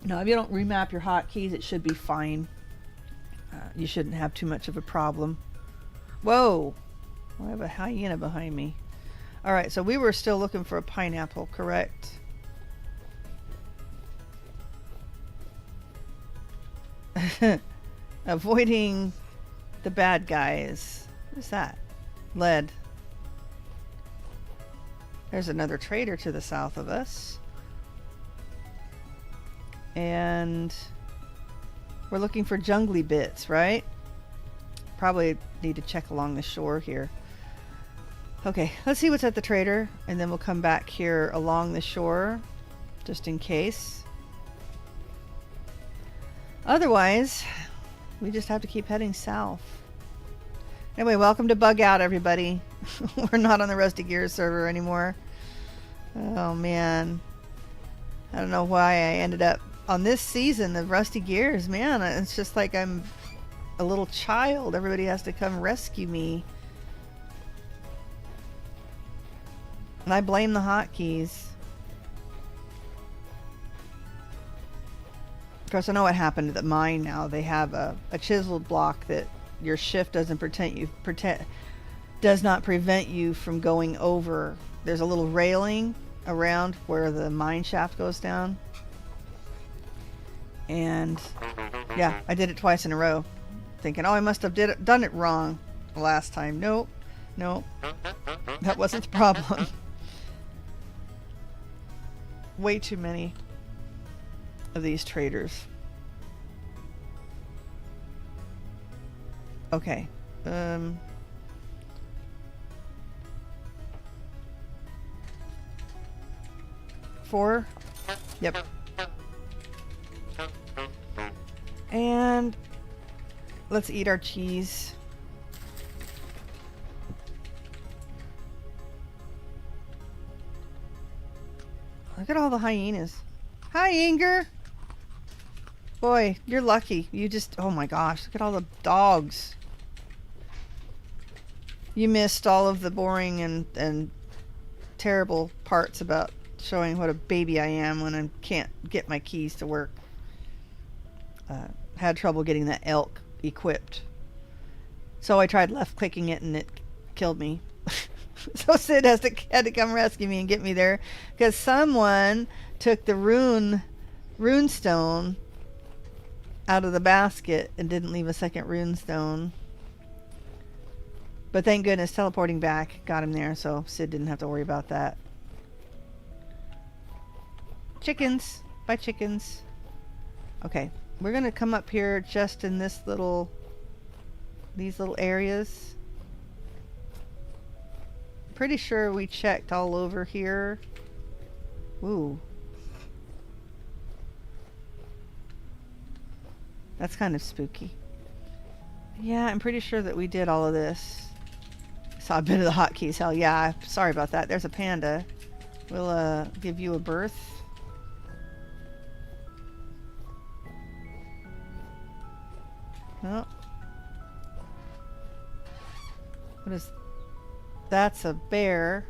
No, if you don't remap your hotkeys, it should be fine. You shouldn't have too much of a problem. Whoa! I have a hyena behind me. Alright, so we were still looking for a pineapple, correct? Avoiding the bad guys. What is that? Lead. There's another trader to the south of us. And we're looking for jungly bits, right? Probably need to check along the shore here. Okay, let's see what's at the trader, and then we'll come back here along the shore, just in case. Otherwise, we just have to keep heading south. Anyway, welcome to Bug Out, everybody. We're not on the Rusty Gears server anymore. Oh man. I don't know why I ended up on this season of Rusty Gears. Man, it's just like I'm a little child. Everybody has to come rescue me. And I blame the hotkeys. Of course, I know what happened at the mine now. They have a chiseled block that your shift does not prevent you from going over. There's a little railing around where the mine shaft goes down. And yeah, I did it twice in a row. Thinking, oh, I must have done it wrong the last time. Nope. Nope. That wasn't the problem. Way too many of these traders. Okay. 4. Yep. And let's eat our cheese. Look at all the hyenas. Hi, Inger. Boy, you're lucky. You just, oh my gosh, look at all the dogs. You missed all of the boring and terrible parts about showing what a baby I am when I can't get my keys to work. Had trouble getting that elk equipped. So I tried left clicking it and it killed me. So Sid had to come rescue me and get me there because someone took the rune stone out of the basket and didn't leave a second rune stone. But thank goodness teleporting back got him there, so Sid didn't have to worry about that. Chickens. Bye, chickens. Okay, we're gonna come up here just in these little areas. Pretty sure we checked all over here. Ooh. That's kind of spooky. Yeah, I'm pretty sure that we did all of this. Saw a bit of the hotkeys. Hell yeah. Sorry about that. There's a panda. We'll give you a berth. Oh. What is... That's a bear.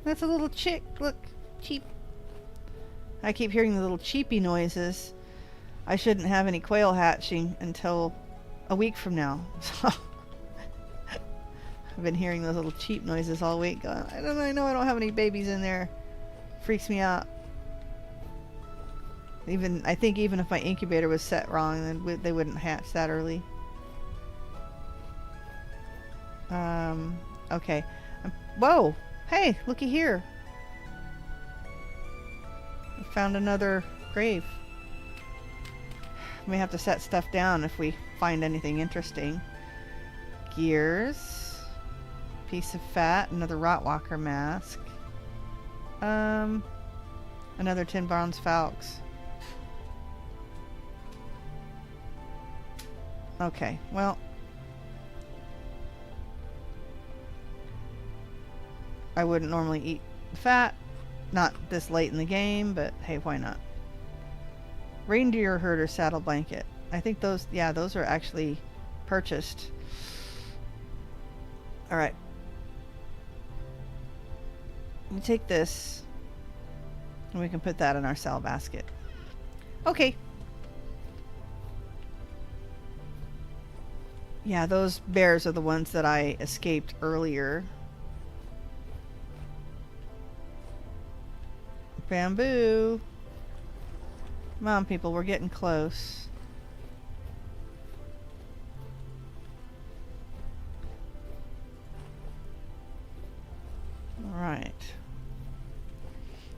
That's a little chick. Look. Cheep. I keep hearing the little cheepy noises. I shouldn't have any quail hatching until a week from now. So I've been hearing those little cheep noises all week. Going, I know I don't have any babies in there. Freaks me out. I think even if my incubator was set wrong, then they wouldn't hatch that early. Okay. Whoa! Hey, looky here. I found another grave. We may have to set stuff down if we find anything interesting. Gears. Piece of fat. Another Rotwalker mask. Another 10 bronze falcons. Okay, well. I wouldn't normally eat fat. Not this late in the game, but hey, why not? Reindeer herder saddle blanket. I think those, yeah, those are actually purchased. Alright. Let me take this. And we can put that in our sell basket. Okay. Yeah, those bears are the ones that I escaped earlier. Bamboo. Come on, people, we're getting close. All right.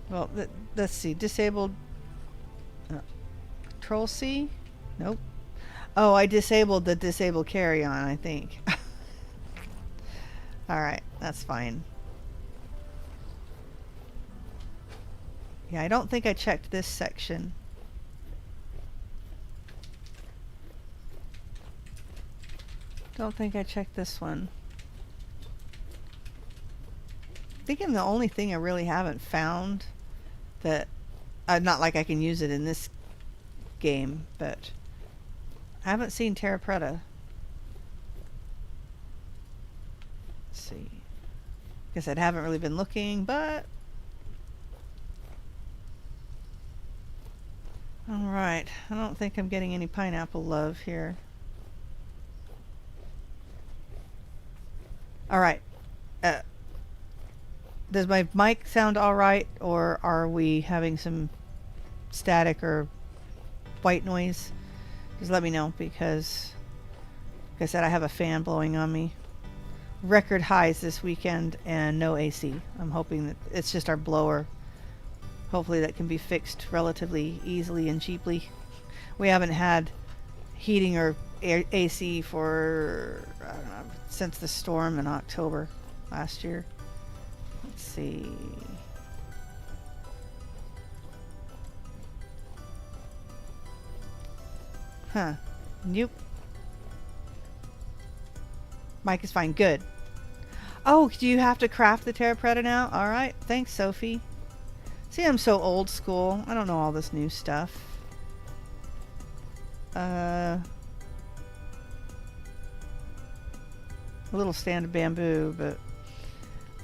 Well, let's see. Disabled. Control C? Nope. Oh, I disabled the disable carry on, I think. Alright, that's fine. Yeah, I don't think I checked this section. Don't think I checked this one. I think I'm the only thing I really haven't found that, not like I can use it in this game, but I haven't seen TerraPretty. Let's see. Guess I haven't really been looking, but alright. I don't think I'm getting any pineapple love here. Alright. Does my mic sound alright, or are we having some static or white noise? Just let me know, because like I said, I have a fan blowing on me. Record highs this weekend and no AC. I'm hoping that it's just our blower. Hopefully that can be fixed relatively easily and cheaply. We haven't had heating or AC for, I don't know, since the storm in October last year. Let's see. Huh. Nope. Mic is fine. Good. Oh, do you have to craft the TerraPretty now? Alright. Thanks, Sophie. See, I'm so old school. I don't know all this new stuff. A little stand of bamboo, but...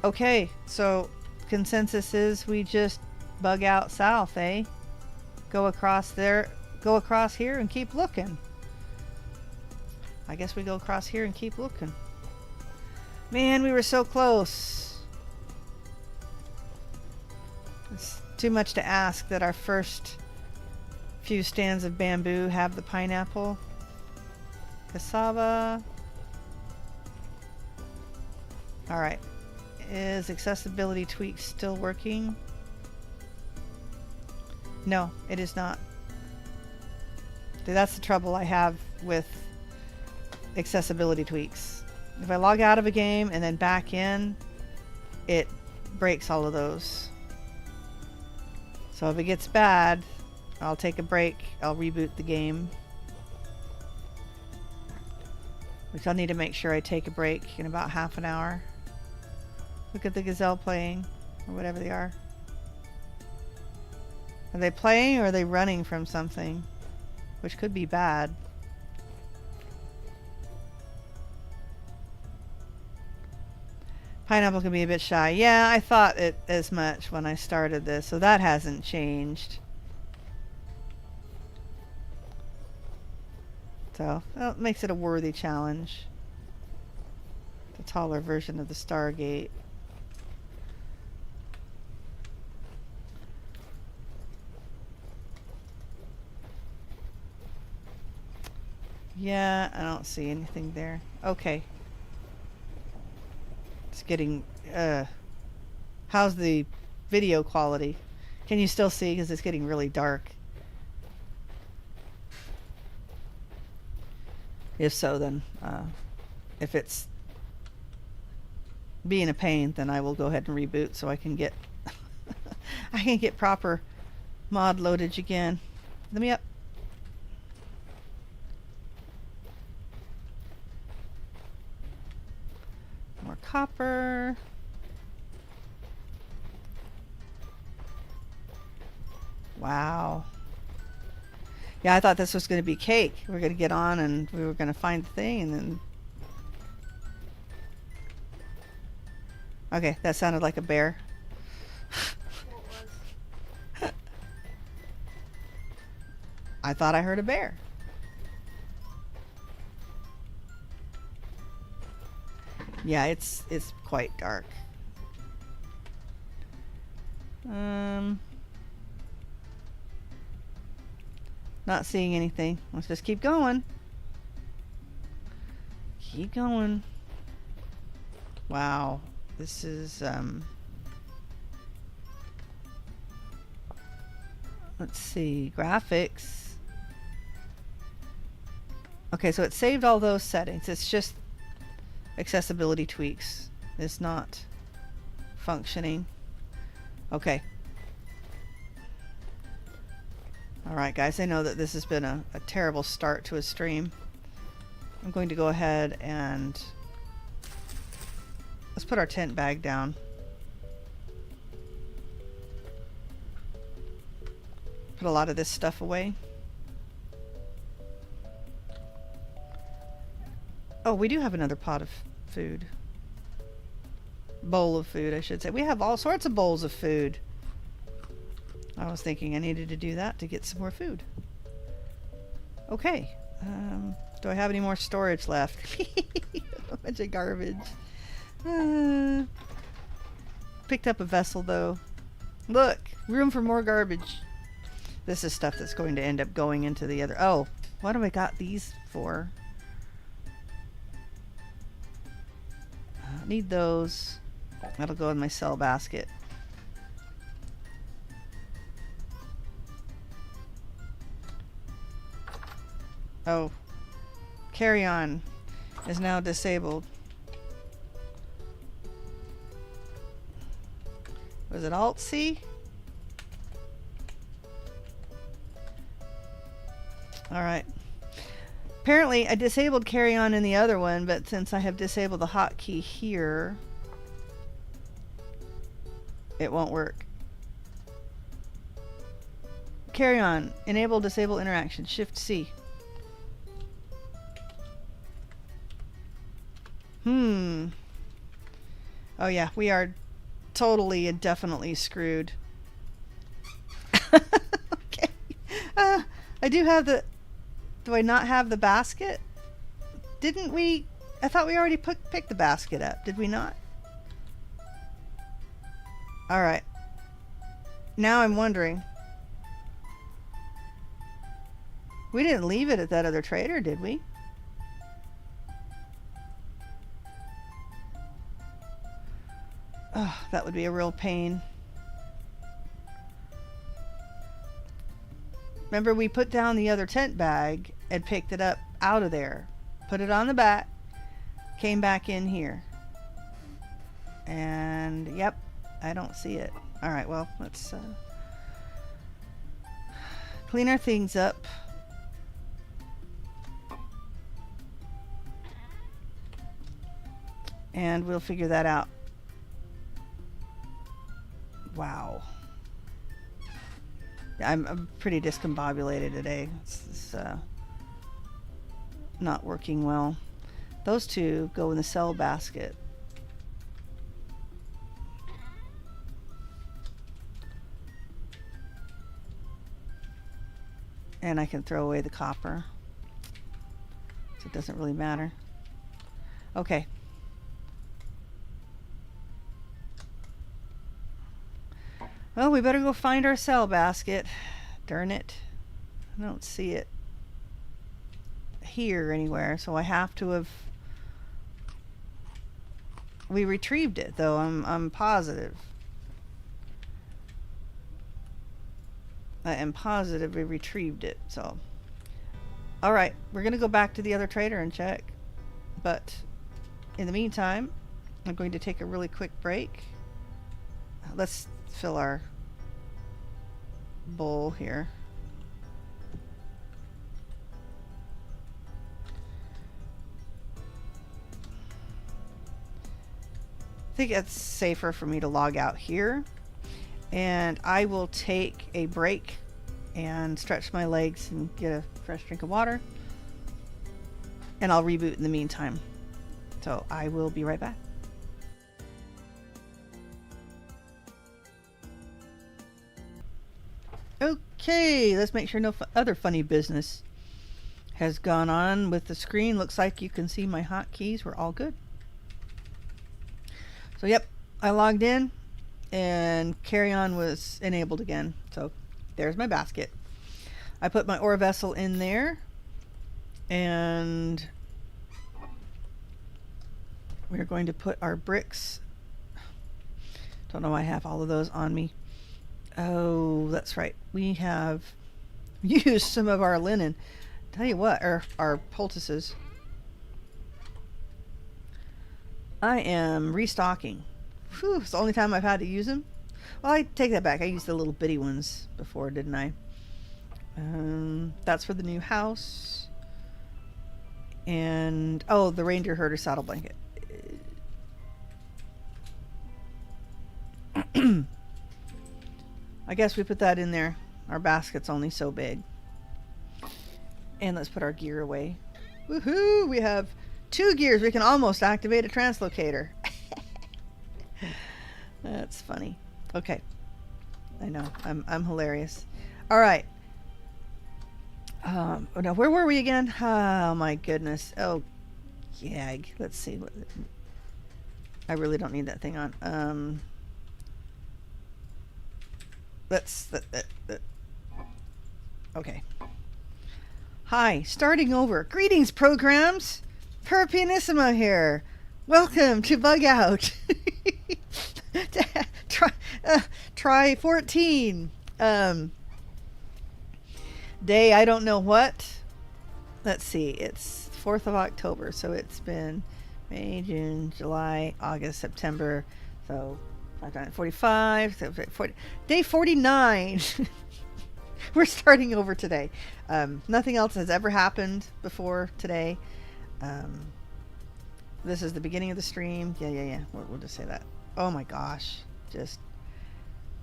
Okay, so consensus is we just bug out south, eh? Go across there, go across here and keep looking. I guess we go across here and keep looking. Man, we were so close. It's too much to ask that our first few stands of bamboo have the pineapple. Cassava. Alright. Is accessibility tweak still working? No, it is not. Dude, that's the trouble I have with accessibility tweaks. If I log out of a game and then back in, it breaks all of those. So if it gets bad, I'll take a break, I'll reboot the game. Which I'll need to make sure I take a break in about half an hour. Look at the gazelle playing, or whatever they are. Are they playing or are they running from something? Which could be bad. Pineapple can be a bit shy. Yeah, I thought it as much when I started this, so that hasn't changed. So, well, it makes it a worthy challenge. The taller version of the Stargate. Yeah, I don't see anything there. Okay. It's getting, how's the video quality? Can you still see? Because it's getting really dark. If so, then, if it's being a pain, then I will go ahead and reboot so I can get, I can get proper mod loadage again. Let me up. More copper. Wow. Yeah, I thought this was going to be cake. We were going to get on and we were going to find the thing and then... Okay, that sounded like a bear. I thought I heard a bear. Yeah, it's quite dark. Not seeing anything. Let's just keep going. Keep going. Wow. This is let's see, graphics. Okay, so it saved all those settings. It's just accessibility tweaks. It's not functioning. Okay. Alright guys, I know that this has been a terrible start to a stream. I'm going to go ahead and let's put our tent bag down. Put a lot of this stuff away. Oh, we do have another pot of food. Bowl of food, I should say. We have all sorts of bowls of food. I was thinking I needed to do that to get some more food. Okay. Do I have any more storage left? A bunch of garbage. Picked up a vessel though. Look, room for more garbage. This is stuff that's going to end up going into the other. Oh, what have I got these for? Need those. That'll go in my cell basket. Oh, carry on is now disabled. Was it Alt-C? Alright. Apparently I disabled carry on in the other one, but since I have disabled the hotkey here, it won't work. Carry on. Enable disable interaction. Shift C. Oh yeah, we are totally and definitely screwed. Okay. I do have the... Do I not have the basket? Didn't we... I thought we already picked the basket up. Did we not? Alright. Now I'm wondering. We didn't leave it at that other trader, did we? Oh, that would be a real pain. Remember, we put down the other tent bag and picked it up out of there. Put it on the back. Came back in here. And, yep, I don't see it. Alright, well, let's clean our things up. And we'll figure that out. Wow. I'm pretty discombobulated today. It's not working well. Those two go in the cell basket. And I can throw away the copper. So it doesn't really matter. Okay. Well, we better go find our cell basket. Darn it. I don't see it here anywhere, so I have to have... We retrieved it, though. I'm positive. I am positive we retrieved it, so... Alright, we're going to go back to the other trader and check. But, in the meantime, I'm going to take a really quick break. Let's fill our bowl here. I think it's safer for me to log out here, and I will take a break and stretch my legs and get a fresh drink of water, and I'll reboot in the meantime. So I will be right back. Okay, let's make sure no other funny business has gone on with the screen. Looks like you can see my hotkeys. We're all good. So yep, I logged in and carry on was enabled again. So there's my basket. I put my ore vessel in there and we're going to put our bricks. Don't know why I have all of those on me. Oh, that's right. We have used some of our linen. Tell you what, our poultices. I am restocking. Whew, it's the only time I've had to use them. Well, I take that back. I used the little bitty ones before, didn't I? That's for the new house. And, oh, the reindeer herder saddle blanket. I guess we put that in there. Our basket's only so big. And let's put our gear away. Woohoo! We have 2 gears. We can almost activate a translocator. That's funny. Okay. I know. I'm hilarious. All right. Oh no, where were we again? Oh my goodness. Oh, yag. Let's see. What I really don't need that thing on. Okay. Hi, starting over. Greetings, programs. Pyrrh Pianissimo here. Welcome to Bug Out. Try 14. Day, I don't know what. Let's see. It's 4th of October, so it's been May, June, July, August, September. So 45, 40, day 49. We're starting over today. Nothing else has ever happened before today. This is the beginning of the stream. Yeah. We'll just say that. Oh my gosh. Just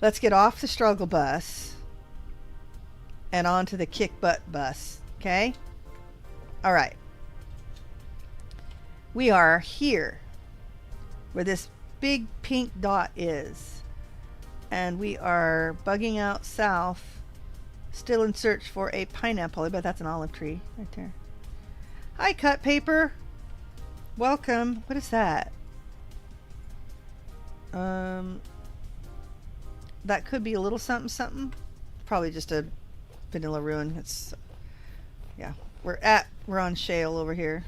let's get off the struggle bus and onto the kick butt bus. Okay? All right. We are here where this big pink dot is. And we are bugging out south, still in search for a pineapple. I bet that's an olive tree right there. Hi, cut paper. Welcome. What is that? That could be a little something. Probably just a vanilla ruin. It's, yeah. We're on shale over here.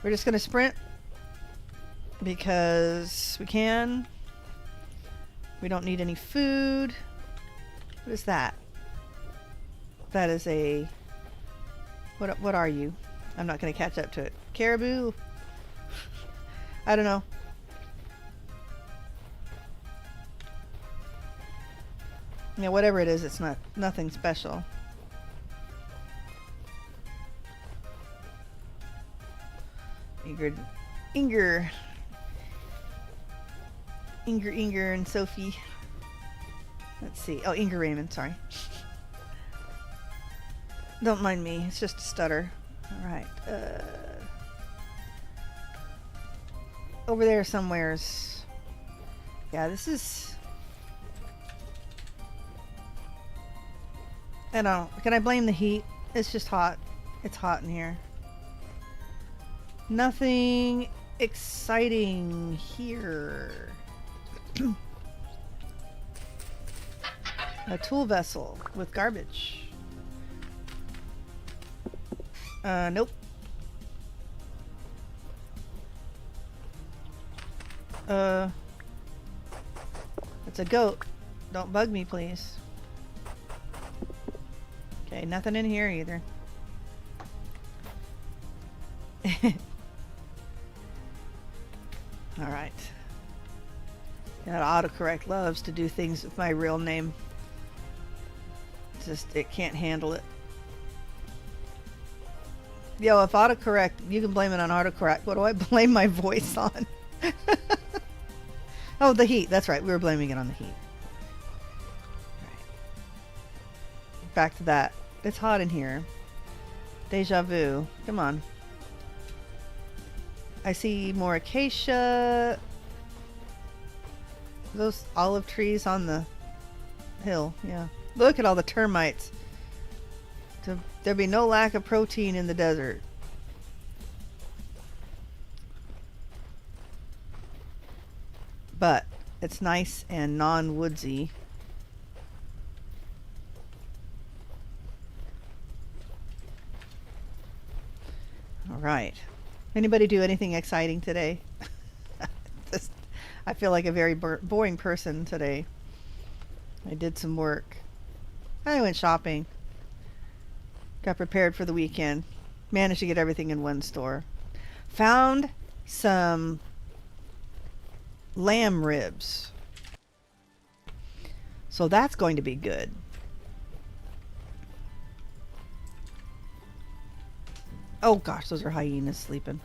We're just gonna sprint because we can. We don't need any food. What is that? That is a... What are you? I'm not going to catch up to it. Caribou? I don't know. Yeah, whatever it is, it's nothing special. Inger and Sophie. Let's see. Oh, Inger Raymond, sorry. Don't mind me, it's just a stutter. Alright. Over there somewheres. Yeah, this is... I don't know. Can I blame the heat? It's just hot. It's hot in here. Nothing exciting here. A tool vessel with garbage. Nope. It's a goat. Don't bug me, please. Okay, nothing in here either. Alright. That autocorrect loves to do things with my real name. It can't handle it. Yo, if autocorrect, you can blame it on autocorrect. What do I blame my voice on? Oh, the heat. That's right. We were blaming it on the heat. Right. Back to that. It's hot in here. Deja vu. Come on. I see more acacia. Those olive trees on the hill, yeah. Look at all the termites. There'd be no lack of protein in the desert. But it's nice and non-woodsy. All right. Anybody do anything exciting today? I feel like a very boring person today. I did some work. I went shopping. Got prepared for the weekend. Managed to get everything in one store. Found some lamb ribs. So that's going to be good. Oh gosh, those are hyenas sleeping.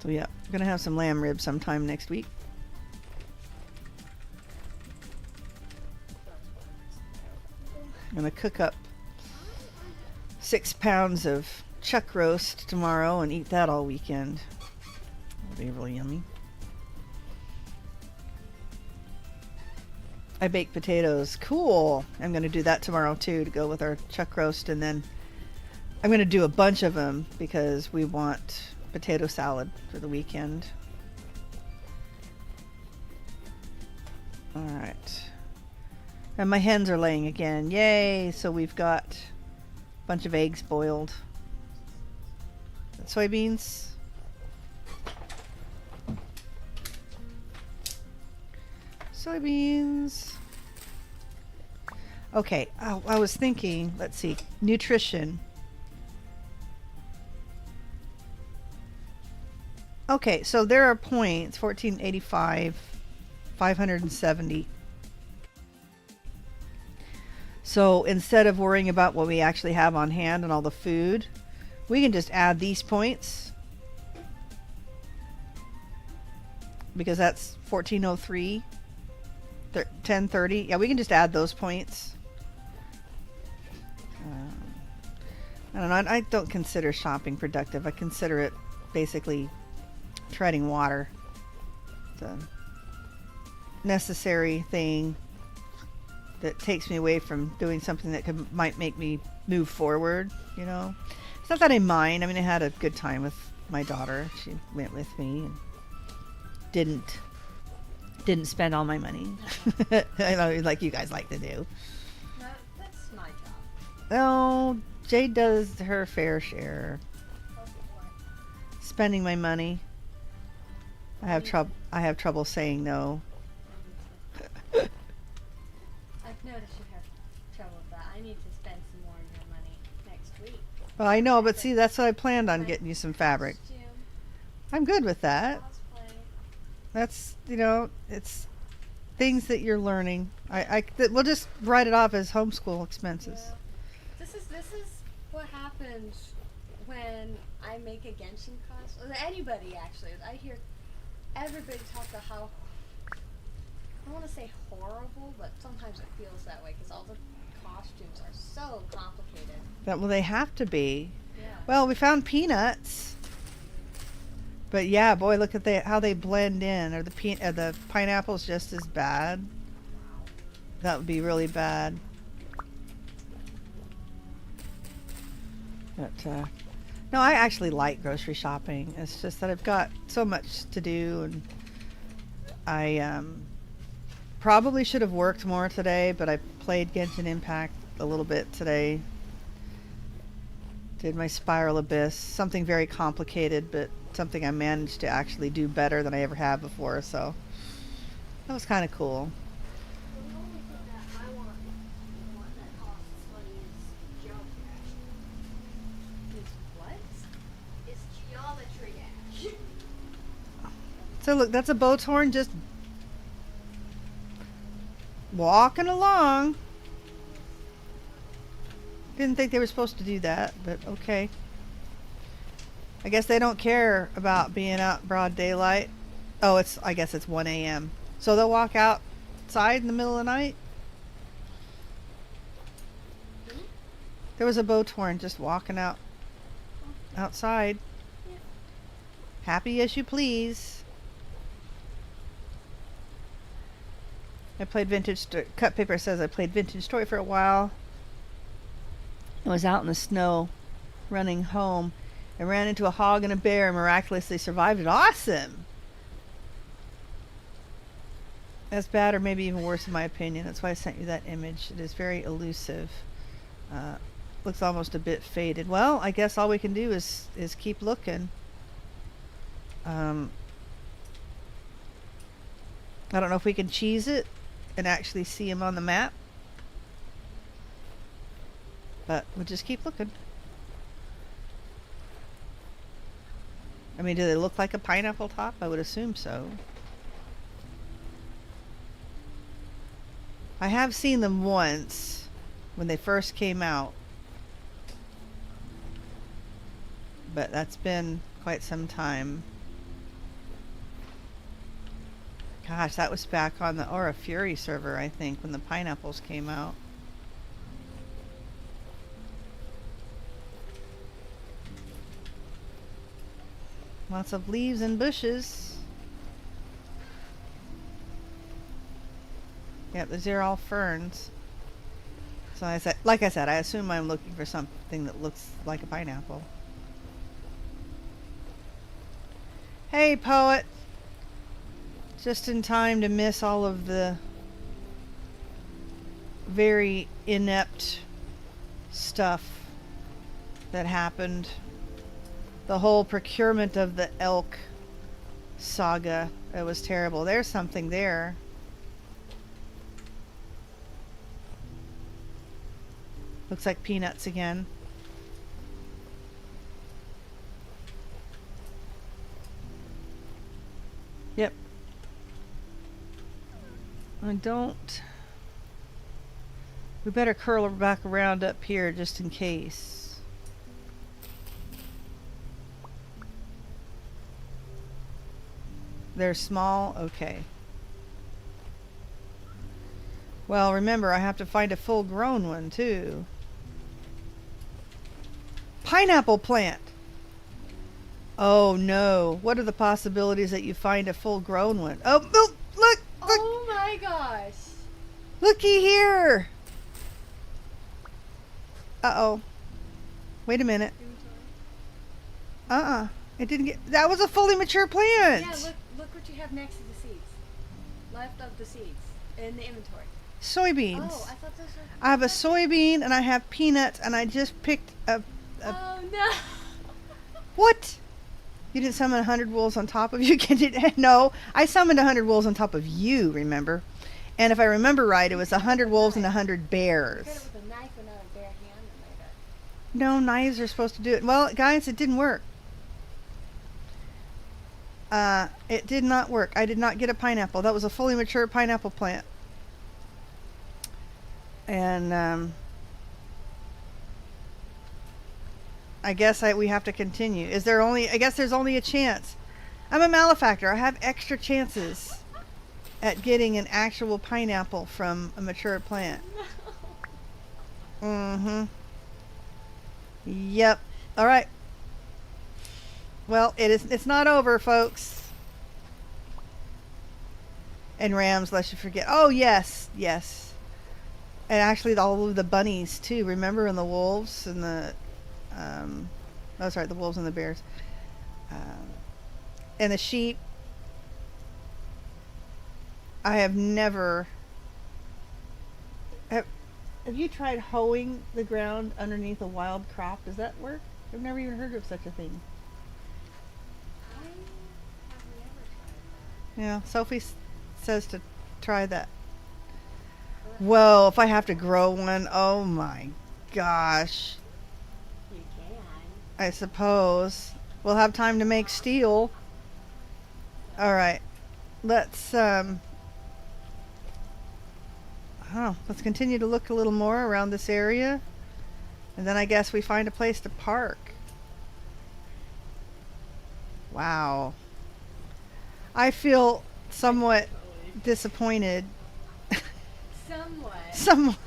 So yeah, I'm gonna have some lamb ribs sometime next week. I'm gonna cook up 6 pounds of chuck roast tomorrow and eat that all weekend. It'll be really yummy. I baked potatoes. Cool. I'm going to do that tomorrow too to go with our chuck roast, and then I'm going to do a bunch of them because we want potato salad for the weekend. All right. And my hens are laying again. Yay. So we've got a bunch of eggs boiled. Soybeans. Soybeans. Okay, I was thinking, let's see, nutrition. Okay, so there are points, 1485, 570. So instead of worrying about what we actually have on hand and all the food, we can just add these points. Because that's 1403, 1030. Yeah, we can just add those points. I don't know. I don't consider shopping productive. I consider it basically treading water. It's a necessary thing that takes me away from doing something that might make me move forward, you know. It's not that I mind. I mean, I had a good time with my daughter. She went with me and didn't spend all my money. I know, like you guys like to do. No, that's my job. Oh, Jade does her fair share. Spending my money. I have trouble saying no. I've noticed you have trouble with that. I need to spend some more of your money next week. Well, I know, but see, that's what I planned on getting you some fabric. I'm good with that. That's, you know, it's things that you're learning. We'll just write it off as homeschool expenses. Yeah. This is what happens when I make a Genshin costume. Anybody actually. I hear everybody talk about how, I don't want to say horrible, but sometimes it feels that way because all the costumes are so complicated. Well, they have to be. Yeah. Well, we found peanuts. But yeah, boy, look at how they blend in. Are the pineapples just as bad? That would be really bad. But no, I actually like grocery shopping. It's just that I've got so much to do, and I probably should have worked more today. But I played Genshin Impact a little bit today. Did my Spiral Abyss, something very complicated, but something I managed to actually do better than I ever have before, so that was kind of cool. The only thing that I want that costs money is geometry. Is what? It's geometry dash. So look, that's a boat's horn just walking along. Didn't think they were supposed to do that, but okay. I guess they don't care about being out broad daylight. Oh, I guess it's 1 a.m. So they'll walk outside in the middle of the night? Hmm? There was a boathorn just walking outside. Yeah. Happy as you please. I played Cut Paper says I played Vintage Toy for a while. I was out in the snow running home. I ran into a hog and a bear and miraculously survived it. Awesome! As bad or maybe even worse in my opinion. That's why I sent you that image. It is very elusive. Looks almost a bit faded. Well, I guess all we can do is keep looking. I don't know if we can cheese it and actually see him on the map. But we'll just keep looking. I mean, do they look like a pineapple top? I would assume so. I have seen them once when they first came out. But that's been quite some time. Gosh, that was back on the Aura Fury server, I think, when the pineapples came out. Lots of leaves and bushes. Yep, these are all ferns. So like I said, I assume I'm looking for something that looks like a pineapple. Hey, poet. Just in time to miss all of the very inept stuff that happened. The whole procurement of the elk saga. It was terrible. There's something there. Looks like peanuts again. Yep. We better curl back around up here just in case. They're small? Okay. Well, remember, I have to find a full-grown one, too. Pineapple plant! Oh, no. What are the possibilities that you find a full-grown one? Oh, look! Look! Oh, my gosh. Looky here! Uh-oh. Wait a minute. It didn't get... That was a fully mature plant! Yeah, look what you have next to the seeds. Left of the seeds in the inventory. Soybeans. Oh, I thought those were... I have a soybean and I have peanuts and I just picked a... Oh, no. What? You didn't summon 100 wolves on top of you? No, I summoned 100 wolves on top of you, remember? And if I remember right, it was 100 wolves and 100 bears. You got it with a knife and not a bare hand. No, knives are supposed to do it. Well, guys, it didn't work. It did not work. I did not get a pineapple. That was a fully mature pineapple plant. And, I guess we have to continue. I guess there's only a chance. I'm a malefactor. I have extra chances at getting an actual pineapple from a mature plant. Mm-hmm. Yep. All right. Well, it's not over, folks. And rams, lest you forget. Oh, yes. Yes. And actually all of the bunnies, too. Remember? And the wolves and the... oh, sorry, the wolves and the bears. And the sheep. I have never... Have you tried hoeing the ground underneath a wild crop? Does that work? I've never even heard of such a thing. I have never tried that. Yeah, Sophie says to try that. Well, if I have to grow one, oh my gosh. You can. I suppose. We'll have time to make steel. Alright. Let's let's continue to look a little more around this area. And then I guess we find a place to park. Wow. I feel somewhat disappointed. Somewhat.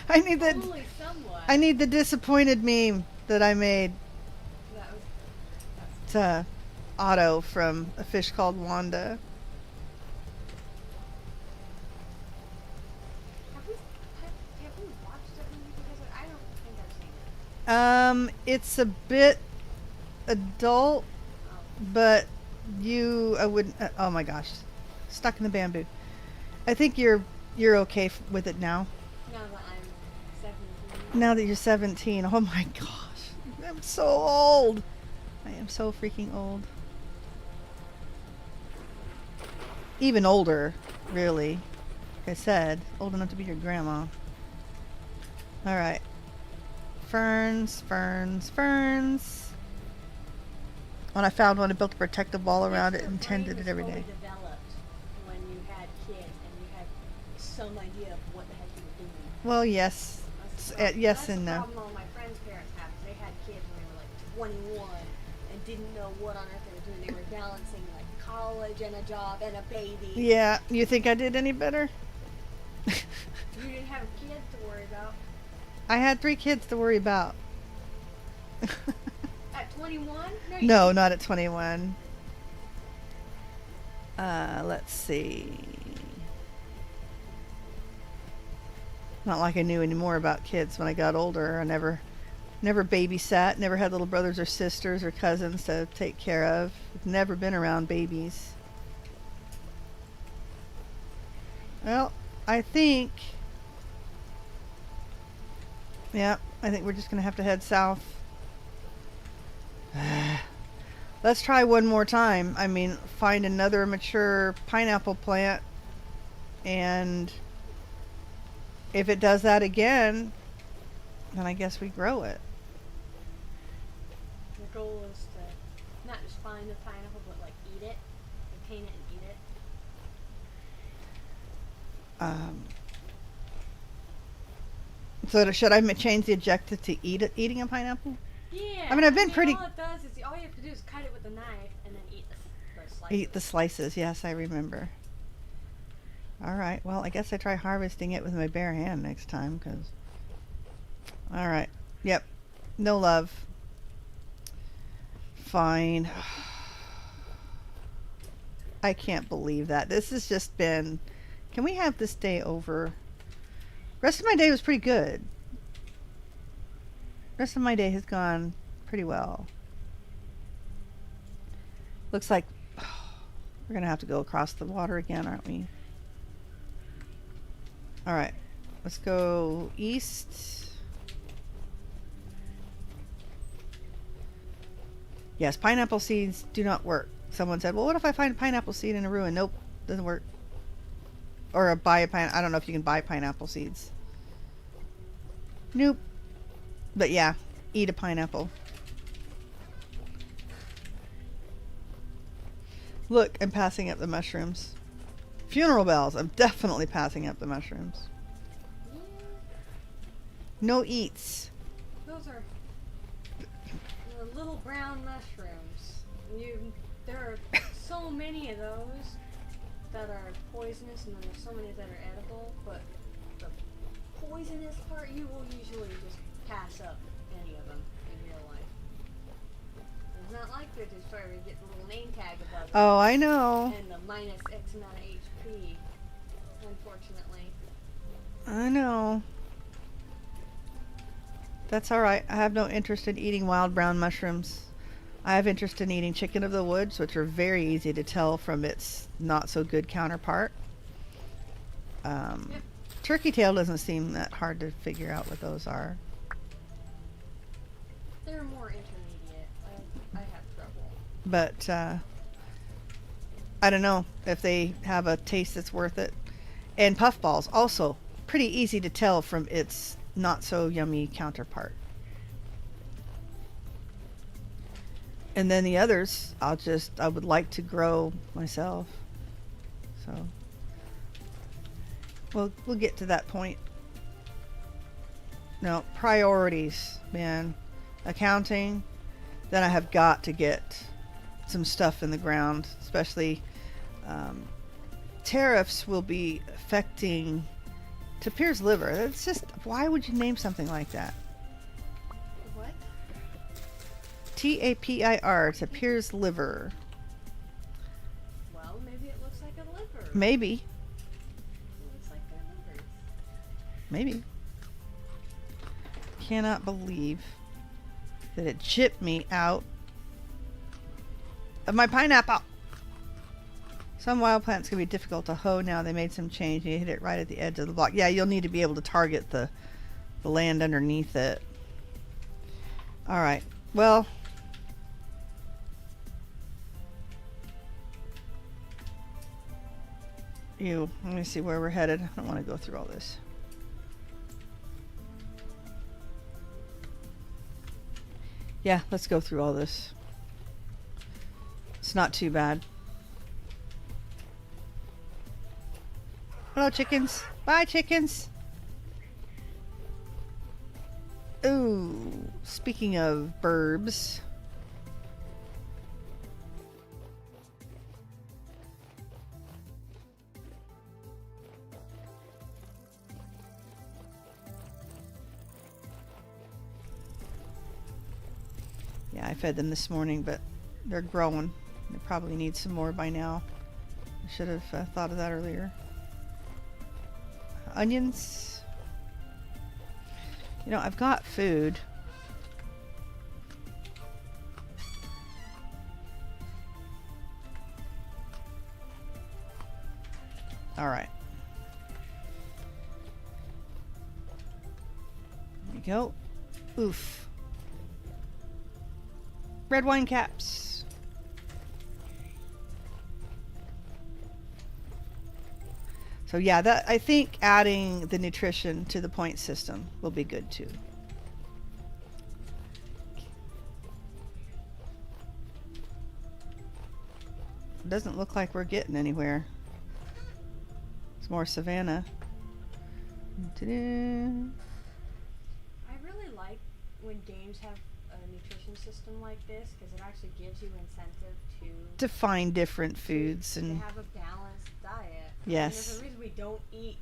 I need the Only somewhat. I need the disappointed meme that I made. To Otto from A Fish Called Wanda. It's a bit adult, Oh, but I wouldn't. Oh my gosh, stuck in the bamboo. I think you're okay with it now. now that I'm 17. Now that you're 17. Oh my gosh, I'm so old. I am so freaking old. Even older, really. Like I said, old enough to be your grandma. All right. Ferns, ferns, ferns. When I found one, I built a protective wall around it and tended it every day. Developed when you had kids and you had some idea of what the heck you were doing. Well, yes. Yes and That's the no. problem all my friends' parents have. They had kids when they were like 21 and didn't know what on earth they were doing. They were balancing like college and a job and a baby. Yeah, you think I did any better? You didn't have kids to worry about. I had 3 kids to worry about. At 21? No, not at 21. Let's see. Not like I knew any more about kids when I got older. I never babysat, never had little brothers or sisters or cousins to take care of. Never been around babies. Well, I think we're just going to have to head south. Let's try one more time. I mean, find another mature pineapple plant, and if it does that again, then I guess we grow it. The goal is to not just find the pineapple, but like eat it, and paint it and eat it. So should I change the objective to eating a pineapple? Yeah. I mean, I've been pretty. All it does is all you have to do is cut it with a knife and then eat the slices. Eat the slices. Yes, I remember. All right. Well, I guess I try harvesting it with my bare hand next time. Cause. All right. Yep. No love. Fine. I can't believe that. This has just been. Can we have this day over? Rest of my day was pretty good. Rest of my day has gone pretty well. Looks like we're gonna have to go across the water again, aren't we? All right, let's go east. Yes, pineapple seeds do not work. Someone said, well, what if I find a pineapple seed in a ruin? Nope, doesn't work. Or buy a I don't know if you can buy pineapple seeds. Nope. But yeah, eat a pineapple. Look, I'm passing up the mushrooms. Funeral bells. I'm definitely passing up the mushrooms. Yeah. No eats. Those are the little brown mushrooms. There are so many of those that are poisonous, and then there's so many that are edible. But the poisonous part, you will usually just pass up any of them in real life. It's not like they're just trying to get the little name tag above it. Oh, I know. And the minus X amount of HP, unfortunately. I know. That's alright. I have no interest in eating wild brown mushrooms. I have interest in eating chicken of the woods, which are very easy to tell from its not so good counterpart. Yep. Turkey tail doesn't seem that hard to figure out what those are. They're more intermediate. I have trouble. But I don't know if they have a taste that's worth it. And puffballs, also pretty easy to tell from its not so yummy counterpart. And then the others, I would like to grow myself. So we'll get to that point. No, priorities, man. Accounting. Then I have got to get some stuff in the ground, especially tariffs will be affecting to Pyrrh's liver. That's just, why would you name something like that? What? TAPIR, to Pyrrh's liver. Well, maybe it looks like a liver. Maybe. It looks like their livers. Maybe. Cannot believe that it chipped me out of my pineapple. Some wild plants can be difficult to hoe now. They made some change. You hit it right at the edge of the block. Yeah, you'll need to be able to target the land underneath it. All right. Well, let me see where we're headed. I don't want to go through all this. Yeah, let's go through all this. It's not too bad. Hello, chickens. Bye, chickens. Ooh, speaking of burbs. Yeah, I fed them this morning, but they're growing. They probably need some more by now. I should have thought of that earlier. Onions. You know, I've got food. All right. There we go. Oof. Red wine caps. So yeah, that I think adding the nutrition to the point system will be good too. It doesn't look like we're getting anywhere. It's more savanna. Ta-da. I really like when games have a nutrition system like this because it actually gives you incentive To find different foods and to have a balanced diet. Yes. And there's a reason we don't eat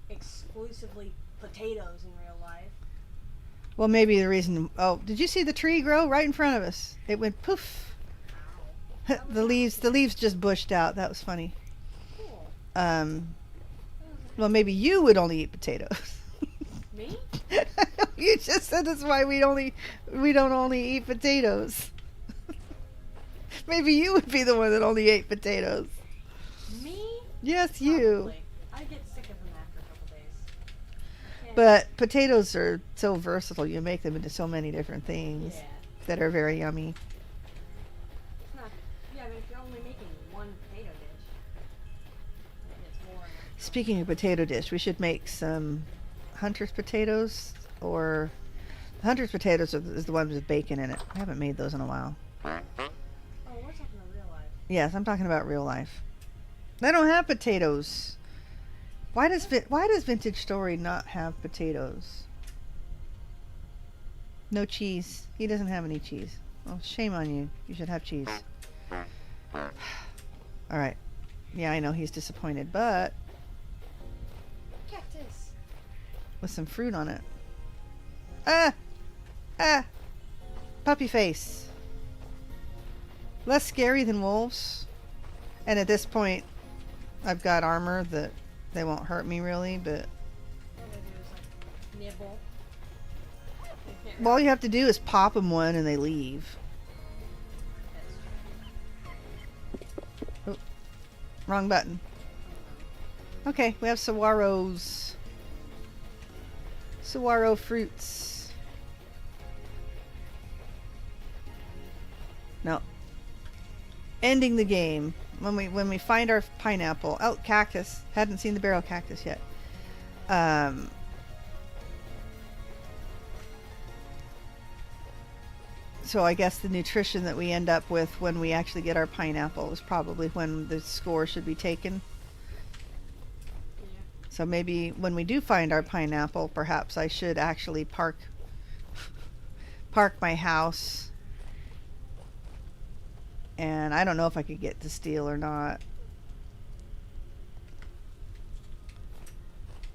exclusively potatoes in real life. well, maybe the reason. Oh, did you see the tree grow right in front of us? It went poof. the leaves just bushed out. That was funny. Cool. Well, maybe you would only eat potatoes. Me? You just said that's why we don't only eat potatoes. Maybe you would be the one that only ate potatoes. Me? Yes, you. Probably. I get sick of them after a couple days. But potatoes are so versatile. You make them into so many different things Yeah. that are very yummy. Yeah, but if you're only making one potato dish, then it's more. Speaking of potato dish, we should make some Hunter's potatoes, or Hunter's potatoes is the ones with bacon in it. I haven't made those in a while. Oh, we're talking about real life. Yes, I'm talking about real life. They don't have potatoes. Why does Vintage Story not have potatoes? No cheese. He doesn't have any cheese. Oh, shame on you. You should have cheese. All right. Yeah, I know he's disappointed, but Cactus. with some fruit on it. Puppy face. Less scary than wolves. And at this point, I've got armor that they won't hurt me really, but All they do is like nibble. all you have to do is pop them one and they leave. Oh, wrong button. Okay, we have saguaros. Saguaro fruits. No. Ending the game. When we find our pineapple. Oh, cactus. Hadn't seen the barrel cactus yet. So I guess the nutrition that we end up with when we actually get our pineapple is probably when the score should be taken. Yeah. So maybe when we do find our pineapple, perhaps I should actually park my house. And I don't know if I could get to steal or not.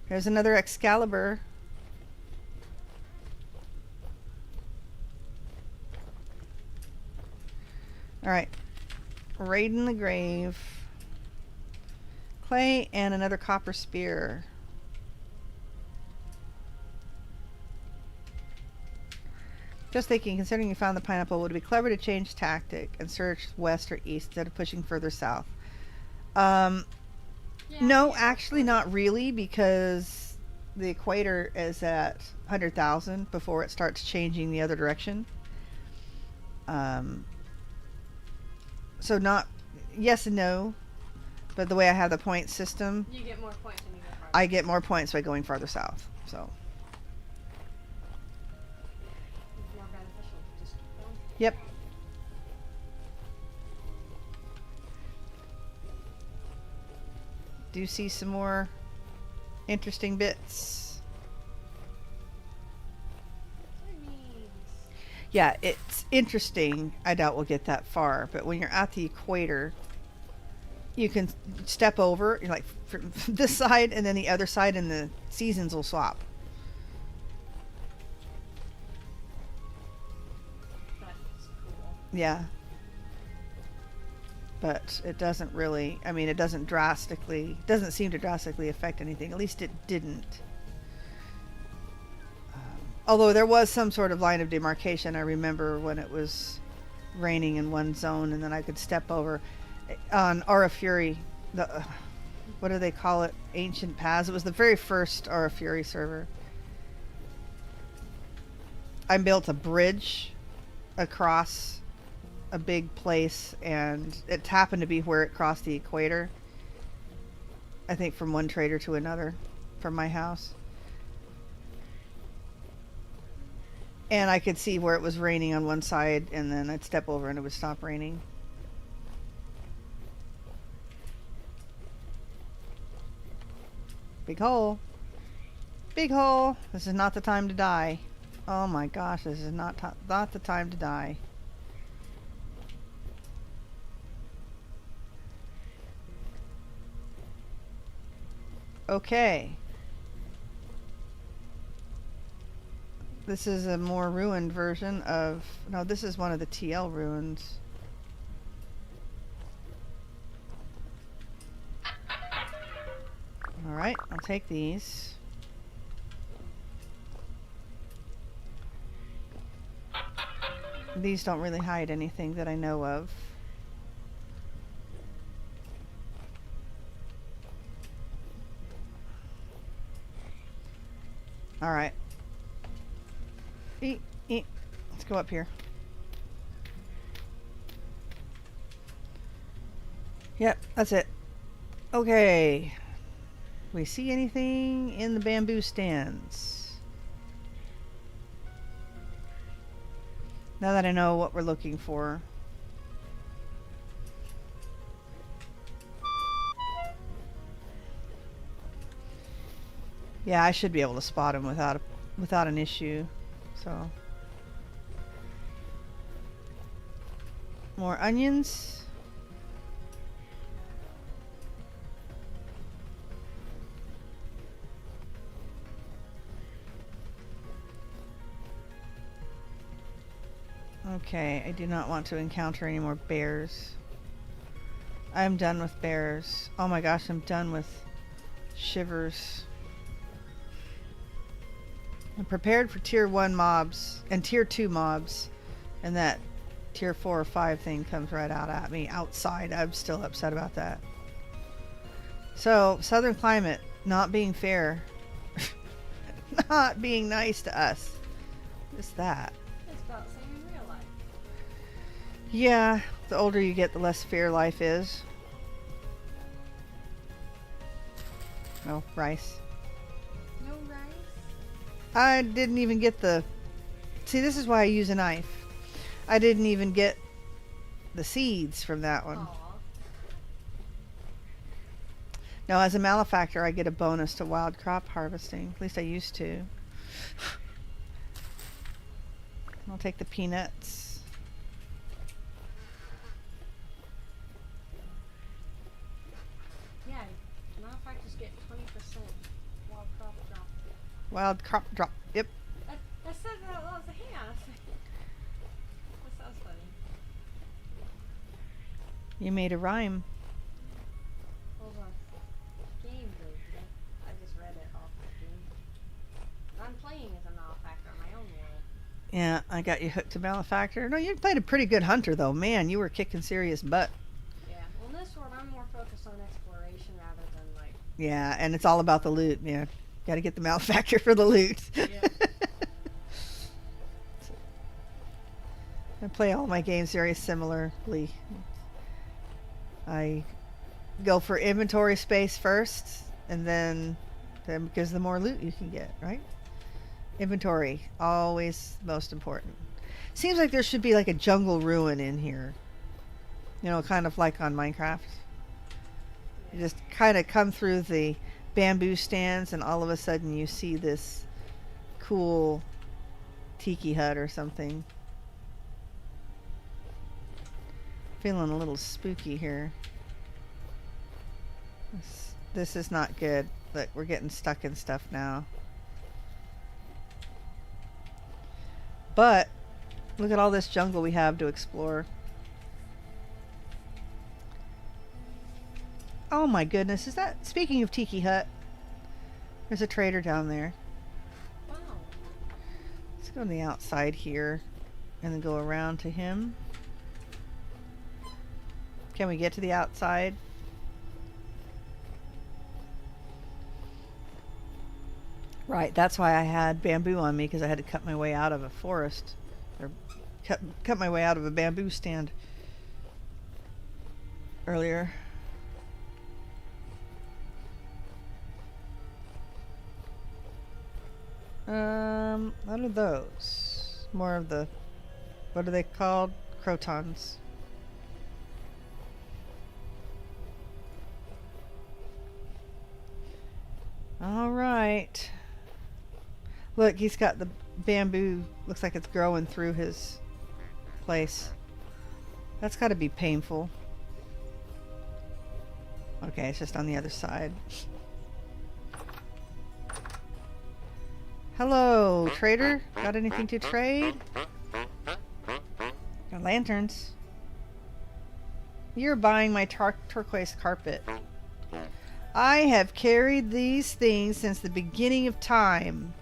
Here's another Excalibur. Alright. Raid in the Grave. Clay and another copper spear. Just thinking, considering you found the pineapple, would it be clever to change tactic and search west or east instead of pushing further south? Yeah, No, yeah, actually not really, because the equator is at 100,000 before it starts changing the other direction. So not, yes and no, but the way I have the point system, You get more points when you go farther. I get more points by going farther south. So, It's more beneficial. Just keep going. yep. Do see some more interesting bits. Soybeans. Yeah, it's interesting. I doubt we'll get that far, but when you're at the equator, you can step over, you're like from this side and then the other side, and the seasons will swap. That's cool. Yeah. But it doesn't really, I mean, it doesn't seem to drastically affect anything. At least it didn't. Although there was some sort of line of demarcation. I remember when it was raining in one zone and then I could step over on Aura Fury. What do they call it? Ancient Paths. It was the very first Aura Fury server. I built a bridge across a big place, and it happened to be where it crossed the equator. I think from one trader to another from my house. And I could see where it was raining on one side, and then I'd step over and it would stop raining. Big hole. Big hole. This is not the time to die. Oh my gosh, this is not the time to die. Okay. This is a more ruined version of... No, this is one of the TL ruins. Alright, I'll take these. These don't really hide anything that I know of. Alright. Let's go up here. Yep, that's it. Okay. We see anything in the bamboo stands? Now that I know what we're looking for. Yeah, I should be able to spot them without an issue. So, more onions. Okay, I do not want to encounter any more bears. I'm done with bears. Oh my gosh, I'm done with shivers. I'm prepared for tier 1 mobs and tier 2 mobs, and that tier 4 or 5 thing comes right out at me outside. I'm still upset about that. So, southern climate not being fair. Not being nice to us. What's that? It's about the same in real life. Yeah, the older you get, the less fair life is. No, rice. No rice? I didn't even get the... See, this is why I use a knife. I didn't even get the seeds from that one. Aw. No, as a malefactor, I get a bonus to wild crop harvesting. At least I used to. I'll take the peanuts. Yeah, malefactors get 20% wild crop drop. Wild crop drop. Yep. I said that out loud. I was like, hang on a second. That sounds funny. You made a rhyme. Hold on. Game good. I just read it off the game. I'm playing as a malefactor in my own world. Yeah, I got you hooked to Malefactor. No, you played a pretty good hunter, though. Man, you were kicking serious butt. Yeah. Well, this one I'm more focused on exploration rather than like. Yeah, and it's all about the loot, man. Got to get the Malefactor for the loot. Yeah. I play all my games very similarly. I go for inventory space first, and then because the more loot you can get, right? Inventory, always most important. Seems like there should be like a jungle ruin in here. You know, kind of like on Minecraft. You just kind of come through the bamboo stands and all of a sudden you see this cool tiki hut or something. Feeling a little spooky here. This is not good. Look, we're getting stuck in stuff now. But look at all this jungle we have to explore. Oh my goodness, is that, speaking of Tiki Hut, there's a trader down there. Wow. Let's go on the outside here and then go around to him. Can we get to the outside? Right, that's why I had bamboo on me, because I had to cut my way out of a forest. Or cut my way out of a bamboo stand earlier. What are those? More of the, what are they called? Crotons. All right. Look, he's got the bamboo. Looks like it's growing through his place. That's got to be painful. Okay, it's just on the other side. Hello, trader. Got anything to trade? Got lanterns. You're buying my turquoise carpet. I have carried these things since the beginning of time.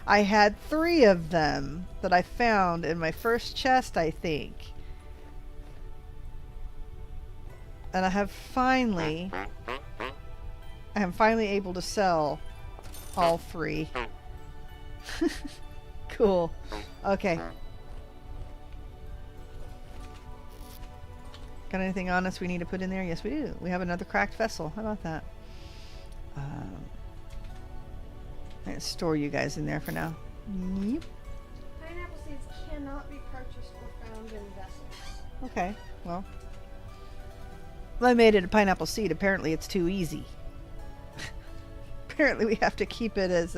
I had 3 of them that I found in my first chest, I think. And I am finally able to sell all 3. Cool. Okay. Got anything on us we need to put in there? Yes, we do. We have another cracked vessel. How about that? Let's store you guys in there for now. Yep. Pineapple seeds cannot be purchased or found in vessels. Okay, well. I made it a pineapple seed. Apparently it's too easy. Apparently we have to keep it as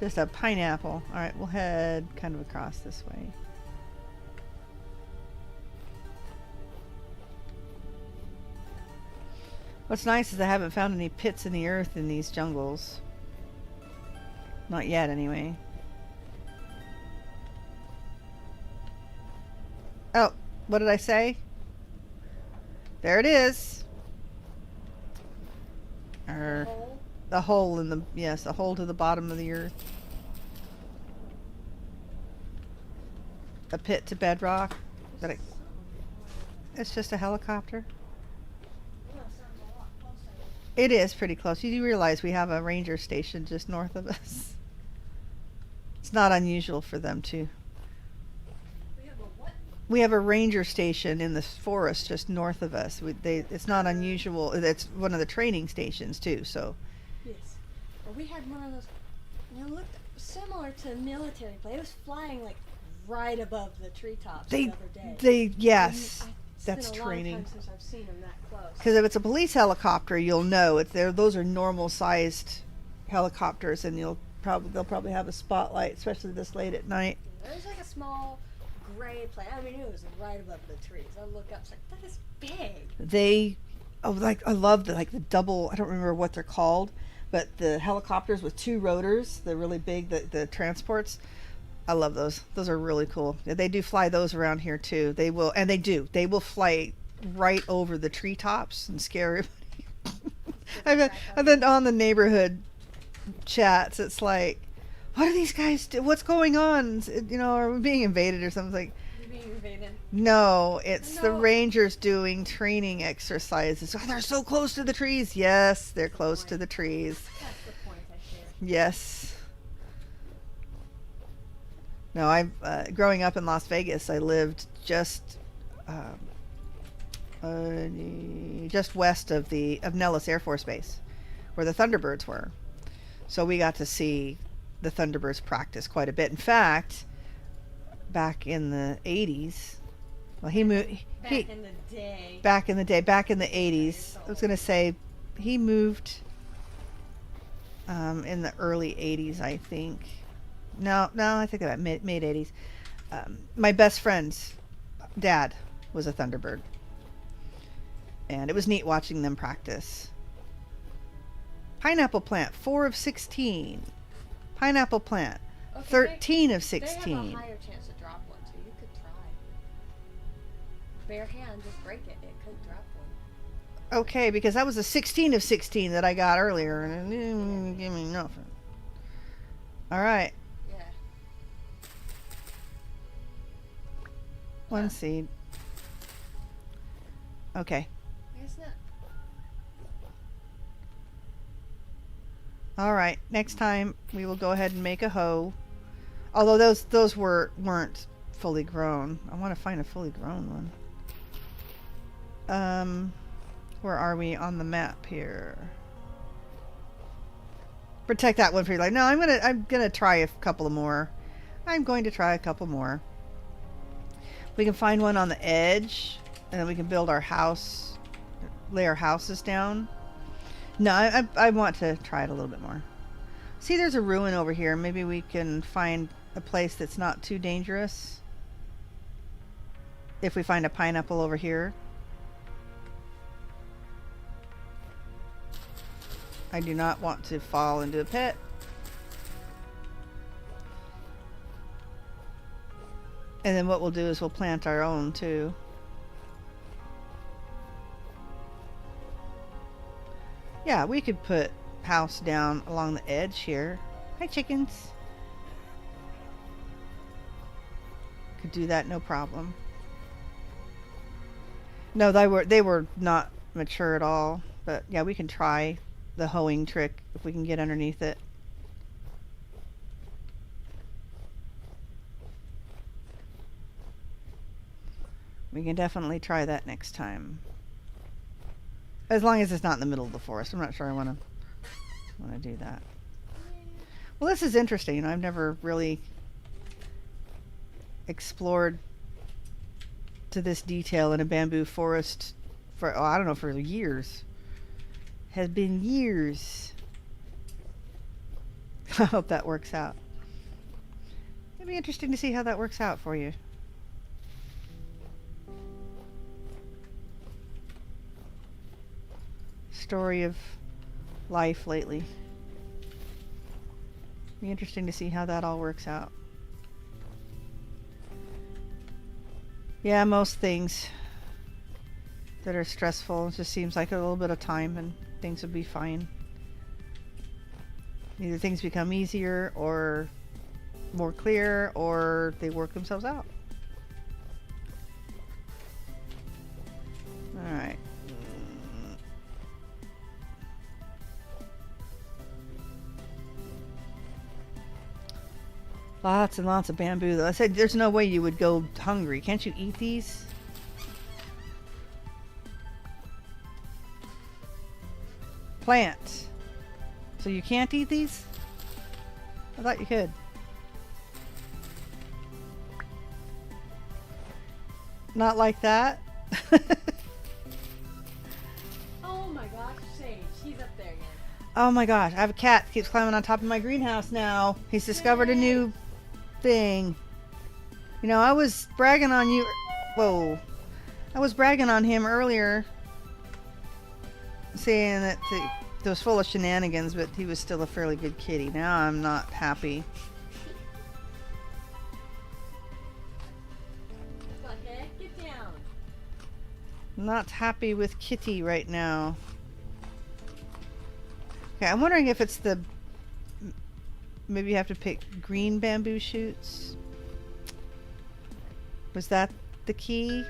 just a pineapple. Alright, we'll head kind of across this way. What's nice is I haven't found any pits in the earth in these jungles. Not yet, anyway. Oh, what did I say? There it is. The hole in the, yes, the hole to the bottom of the earth. A pit to bedrock. It's just a helicopter. It is pretty close. You do realize we have a ranger station just north of us. It's not unusual for them to. We have a what? We have a ranger station in the forest just north of us. It's not unusual. It's one of the training stations too. So. Yes. Well, we had one of those. You know, looked similar to a military plane. It was flying like right above the treetops the other day. Yes. That's training. It's been a long time since I've seen them that close. Because if it's a police helicopter, you'll know it's there. Those are normal sized helicopters, and they'll probably have a spotlight, especially this late at night. There's like a small gray plane. I mean, it was right above the trees. I look up, it's like, that is big. I love the double. I don't remember what they're called, but the helicopters with 2 rotors, the really big, the transports. I love those. Those are really cool. They do fly those around here too. They will fly right over the treetops and scare everybody. I've been on the neighborhood chats. It's like, what are these guys do? What's going on? You know, are we being invaded or something? Like, You're being invaded. no, it's the No. rangers doing training exercises. Oh, they're so close to the trees. Yes, they're close to Point. the trees. That's the point I share. Yes. No, I growing up in Las Vegas, I lived just west of Nellis Air Force Base, where the Thunderbirds were. So we got to see the Thunderbirds practice quite a bit. In fact, back in the 80s, well, he moved. Back in the day. Back in the day, back in the 80s. I was going to say he moved in the early 80s, I think. No, I think about mid 80s. My best friend's dad was a Thunderbird. And it was neat watching them practice. Pineapple plant, 4 of 16. Pineapple plant, Okay, 13 of They 16. have a higher chance to drop one, so you could try. Bare hand, just break it. It could drop one. Okay, because that was a 16 of 16 that I got earlier, and it didn't give me nothing. All right, Yeah. 1 seed. Okay. I guess not. All right. Next time we will go ahead and make a hoe. Although those weren't fully grown. I want to find a fully grown one. Where are we on the map here? Protect that one for your life. No, I'm gonna try a couple more. I'm going to try a couple more. We can find one on the edge, and then we can build our house, lay our houses down. No, I want to try it a little bit more. See, there's a ruin over here. Maybe we can find a place that's not too dangerous. If we find a pineapple over here. I do not want to fall into a pit. And then what we'll do is we'll plant our own too. Yeah, we could put house down along the edge here. Hi, chickens. Could do that, no problem. No, they were not mature at all. But yeah, we can try the hoeing trick if we can get underneath it. We can definitely try that next time. As long as it's not in the middle of the forest. I'm not sure I want to do that. Well, this is interesting. You know, I've never really explored to this detail in a bamboo forest for, I don't know, for years. Has been years. I hope that works out. It'd be interesting to see how that works out for you. Story of life lately. Be interesting to see how that all works out. Yeah, most things that are stressful, it just seems like a little bit of time and things will be fine. Either things become easier or more clear, or they work themselves out. Alright. Lots and lots of bamboo though. I said there's no way you would go hungry. Can't you eat these? Plants. So you can't eat these? I thought you could. Not like that? Oh my gosh, Sage, he's up there again. Oh my gosh, I have a cat that keeps climbing on top of my greenhouse now. He's discovered a new thing. You know, I was bragging on you. Whoa. I was bragging on him earlier, saying that it was full of shenanigans, but he was still a fairly good kitty. Now I'm not happy. What the heck? Get down. Not happy with Kitty right now. Okay, I'm wondering if it's the maybe you have to pick green bamboo shoots. Was that the key?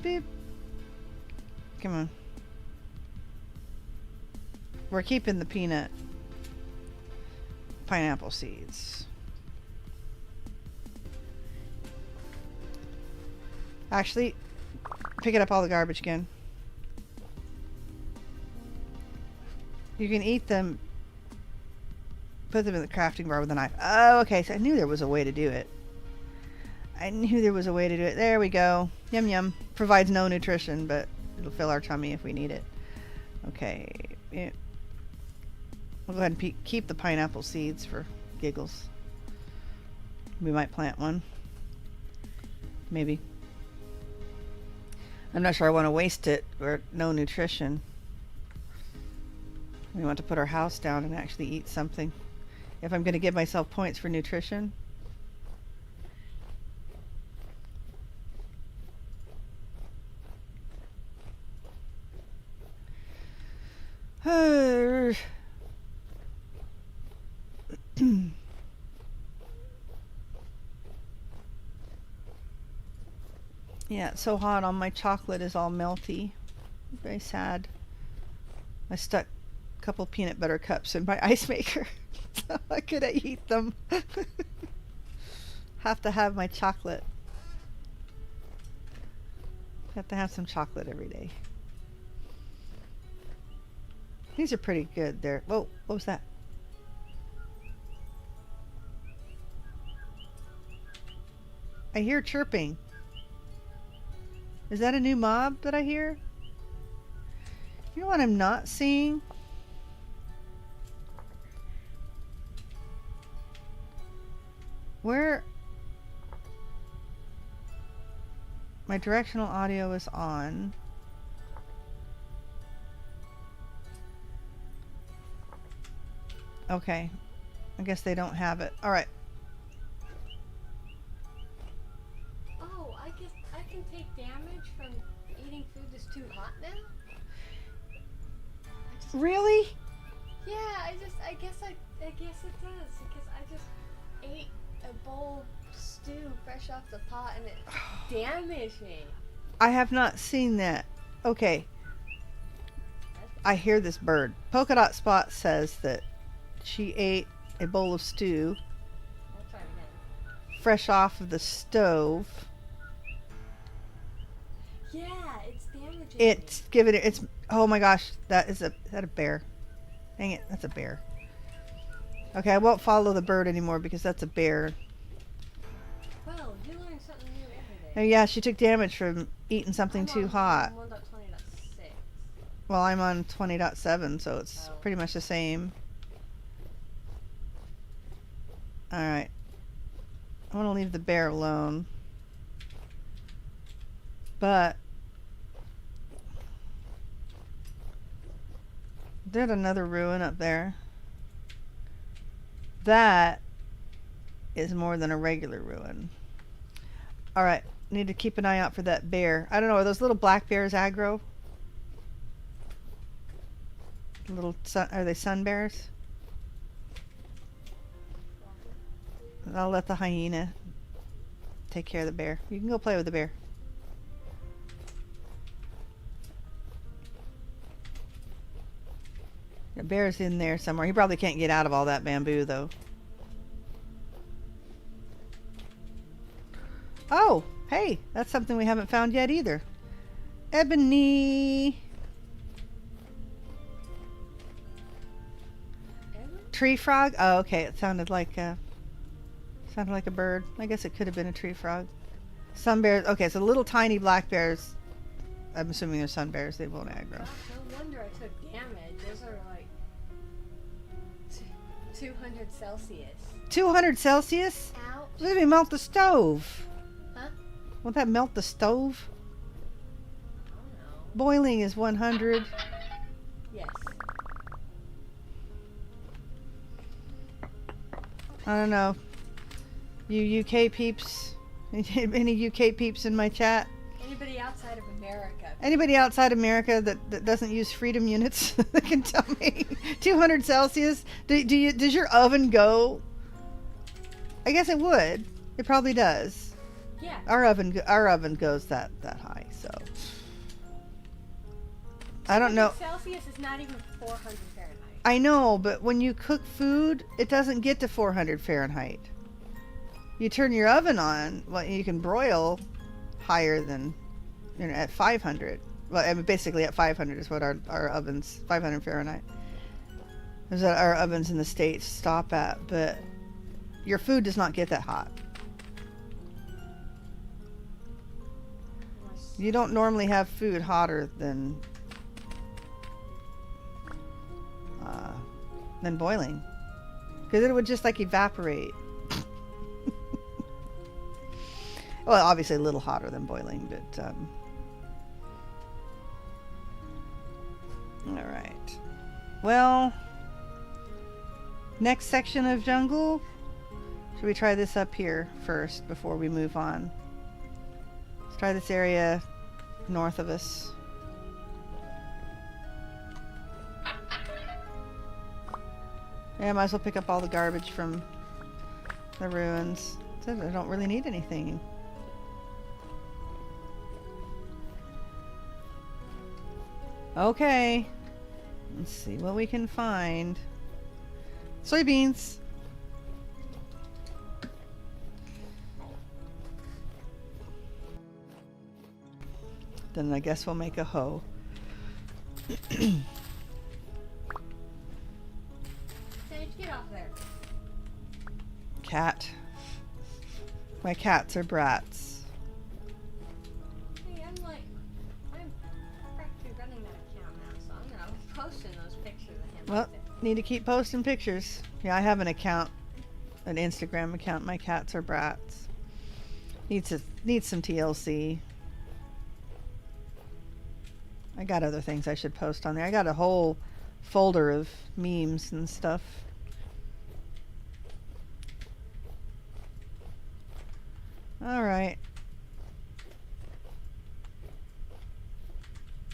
Beep. Come on. We're keeping the peanut pineapple seeds. Actually, picking up all the garbage again. You can eat them, put them in the crafting bar with a knife. Oh, okay, so I knew there was a way to do it. I knew there was a way to do it. There we go. Yum yum. Provides no nutrition, but it'll fill our tummy if we need it. Okay. Yeah. We'll go ahead and keep the pineapple seeds for giggles. We might plant one. Maybe. I'm not sure I want to waste it. Or no nutrition. We want to put our house down and actually eat something. If I'm going to give myself points for nutrition. Yeah, it's so hot. All my chocolate is all melty. Very sad. I stuck a couple peanut butter cups in my ice maker. So I could eat them. Have to have my chocolate. Have to have some chocolate every day. These are pretty good there. Whoa, what was that? I hear chirping. Is that a new mob that I hear? You know what I'm not seeing? Where my directional audio is on. Okay. I guess they don't have it. All right. Oh, I guess I can take damage from eating food that's too hot now? Really? Yeah, I guess it does, because I just ate a bowl of stew fresh off the pot and it damaged me. I have not seen that. Okay. I hear this bird. Polka Dot Spot says that she ate a bowl of stew I'll try again. fresh off of the stove. Yeah, it's damaging. It's giving it. It's. Oh my gosh, is that a bear? Dang it, that's a bear. Okay, I won't follow the bird anymore because that's a bear. Well, you learn something new every Oh day. yeah, she took damage from eating something too hot. I'm on 1.20.6. Well, I'm on 20.7, so it's pretty much the same. Alright. I want to leave the bear alone. But there's another ruin up there. That is more than a regular ruin. Alright, need to keep an eye out for that bear. I don't know, are those little black bears aggro? Are they sun bears? I'll let the hyena take care of the bear. You can go play with the bear. The bear's in there somewhere. He probably can't get out of all that bamboo, though. Oh, hey, that's something we haven't found yet either. Ebony. Tree frog? Oh, okay. It sounded like a bird. I guess it could have been a tree frog. Sun bears. Okay, so little tiny black bears. I'm assuming they're sun bears. They won't aggro. No wonder I took damage. Those are like 200 Celsius. 200 Celsius? Ouch. Let me melt the stove. Huh? Won't that melt the stove? I don't know. Boiling is 100. Yes. I don't know. You UK peeps? Any UK peeps in my chat? Anybody outside of America? Anybody outside America that doesn't use freedom units that can tell me 200 Celsius? Does your oven go? I guess it would. It probably does. Yeah. Our oven goes that high, so I don't know. Celsius is not even 400 Fahrenheit. I know, but when you cook food, it doesn't get to 400 Fahrenheit. You turn your oven on, well, you can broil higher than, at 500. Well, I mean, basically at 500 is what our ovens, 500 Fahrenheit, is what our ovens in the States stop at. But your food does not get that hot. You don't normally have food hotter than boiling, because it would just like evaporate. Well, obviously a little hotter than boiling, but all right. Well, next section of jungle. Should we try this up here first before we move on? Let's try this area north of us. Yeah, I might as well pick up all the garbage from the ruins. I don't really need anything. Okay. Let's see what we can find. Soybeans. Then I guess we'll make a hoe. Get off there. Cat. My cats are brats. Hey, I'm practically running that account now, so I'm gonna post in those pictures of him. Well, need to keep posting pictures. Yeah, I have an account, an Instagram account. My cats are brats. Needs some TLC. I got other things I should post on there. I got a whole folder of memes and stuff. All right.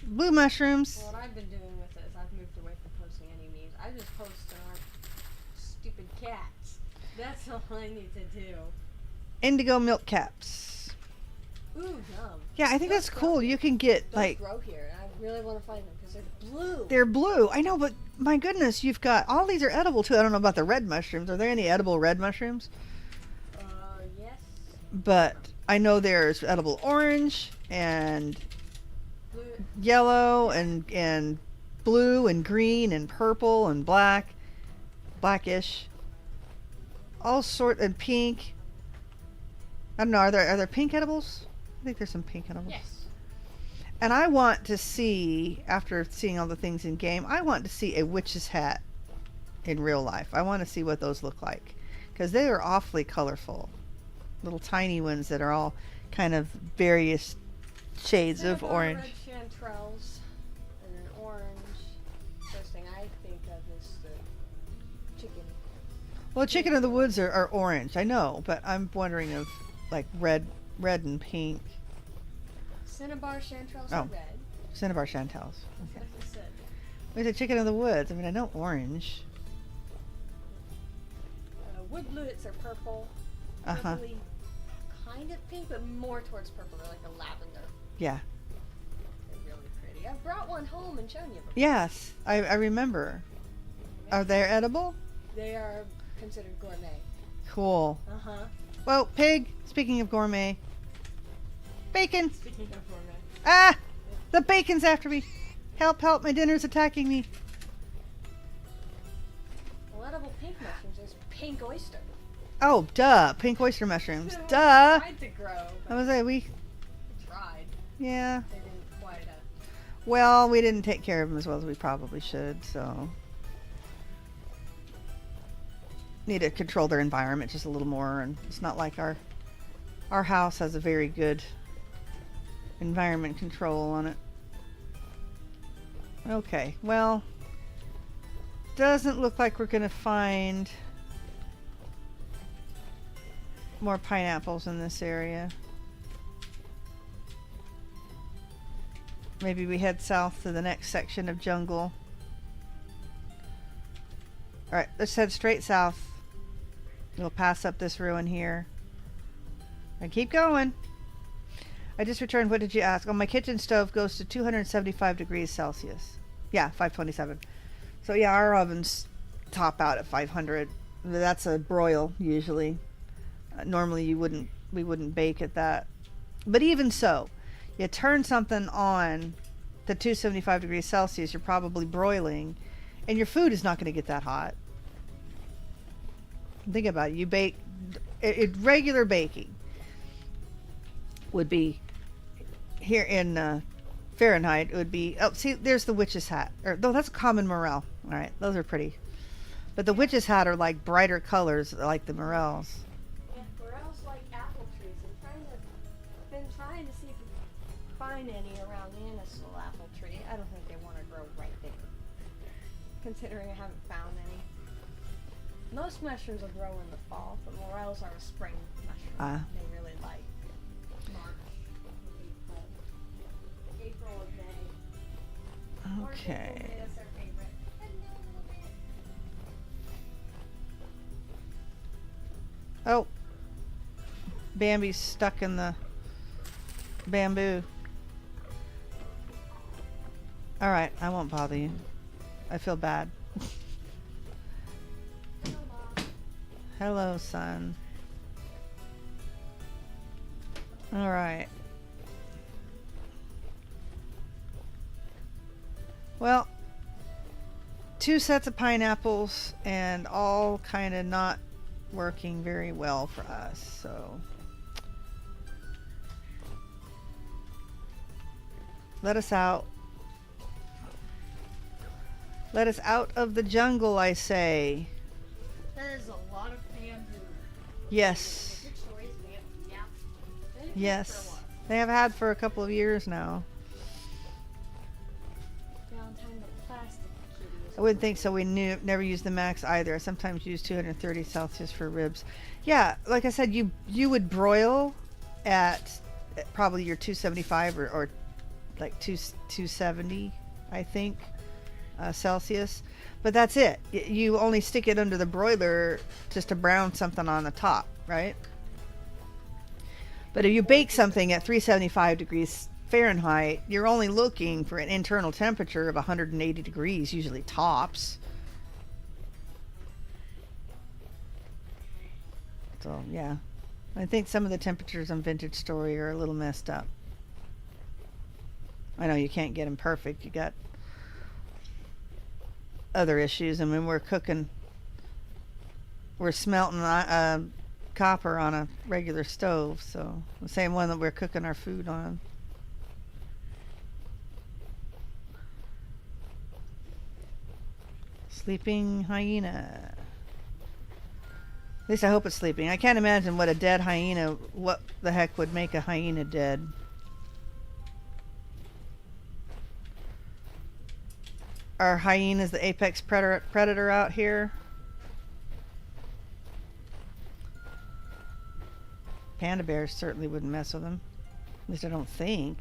Blue mushrooms. Well, what I've been doing with it is I've moved away from posting any memes. I just post our stupid cats. That's all I need to do. Indigo milk caps. Ooh, yum. Yeah, I think that's cool. You can get Those like grow here, and I really want to find them because they're blue. they're blue. I know, but my goodness, you've got all these are edible too. I don't know about the red mushrooms. Are there any edible red mushrooms? Yes. But I know there's edible orange and Blue. yellow and blue and green and purple and blackish, all sort, and pink. I don't know. Are there pink edibles? I think there's some pink edibles. Yes. And I want to see, after seeing all the things in game, I want to see a witch's hat in real life. I want to see what those look like, because they are awfully colorful. Little tiny ones that are all kind of various shades of orange. Red chanterelles and an orange. First thing I think of is the chicken. Well, chicken of the woods are orange, I know, but I'm wondering of like red and pink. Cinnabar chanterelles Oh. are red. Cinnabar chantels. That's Okay. what I said. Wait, the chicken of the woods. I mean, I know orange. Wood bluets are purple. Uh-huh. Purpley, kind of pink, but more towards purple. They're like a lavender. Yeah. They're really pretty. I've brought one home and shown you before. Yes, I remember. Are they edible? They are considered gourmet. Cool. Uh-huh. Well, pig, speaking of gourmet. Bacon! Speaking of gourmet. Ah! The bacon's after me. Help, my dinner's attacking me. Well, edible pink mushrooms, there's pink oyster. Oh, duh. Pink oyster mushrooms. So Duh. Tried to grow, I but was like, we tried. yeah. They didn't quite Well, we didn't take care of them as well as we probably should, so. Need to control their environment just a little more, and it's not like our house has a very good environment control on it. Okay, well, doesn't look like we're gonna find more pineapples in this area. Maybe we head south to the next section of jungle. Alright, let's head straight south. We'll pass up this ruin here. And keep going. I just returned. What did you ask? Oh, my kitchen stove goes to 275 degrees Celsius. Yeah, 527. So yeah, our ovens top out at 500. That's a broil usually. Normally we wouldn't bake at that. But even so, you turn something on to 275 degrees Celsius, you're probably broiling, and your food is not going to get that hot. Think about it. You bake regular baking would be here in Fahrenheit. It would be, oh, see, there's the witch's hat. Or no, that's common morel. All right, those are pretty. But the witch's hat are like brighter colors, like the morels. Yeah, morels like apple trees. Been trying to see if we can find any around the Innisal apple tree. I don't think they want to grow right there, considering I haven't found any. Most mushrooms will grow in the fall, but morels are a spring mushroom. They really like March, April, and May. Okay. That's their favorite. Oh, Bambi's stuck in the bamboo. All right, I won't bother you. I feel bad. Hello, son. All right. Well, 2 sets of pineapples and all kind of not working very well for us, so let us out. Let us out of the jungle, I say. That is a lot of bamboo. Yes. Yes. They have had for a couple of years now. I wouldn't think so. We never use the max either. I sometimes use 230 Celsius for ribs. Yeah, like I said, you would broil at probably your 275 or like 270, I think, Celsius. But that's it. You only stick it under the broiler just to brown something on the top, right? But if you bake something at 375 degrees Fahrenheit, you're only looking for an internal temperature of 180 degrees, usually tops. So, yeah. I think some of the temperatures on Vintage Story are a little messed up. I know you can't get them perfect. You got other issues. I mean, we're smelting copper on a regular stove, so the same one that we're cooking our food on. Sleeping hyena. At least I hope it's sleeping. I can't imagine what a dead hyena, what the heck would make a hyena dead. Are hyenas the apex predator out here? Panda bears certainly wouldn't mess with them. At least I don't think.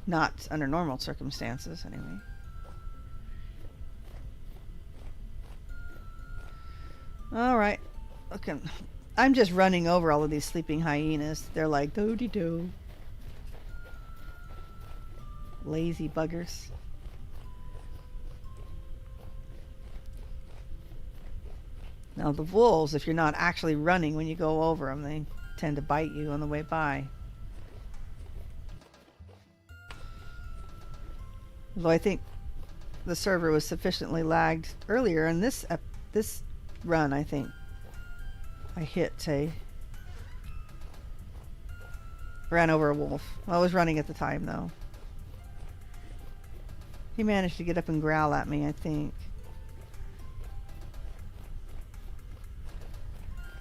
Not under normal circumstances, anyway. Alright. Okay. I'm just running over all of these sleeping hyenas. They're like, do-de-do. Lazy buggers. Now the wolves, if you're not actually running when you go over them, they tend to bite you on the way by. Although I think the server was sufficiently lagged earlier in this run, I think I ran over a wolf. Well, I was running at the time though. He managed to get up and growl at me, I think.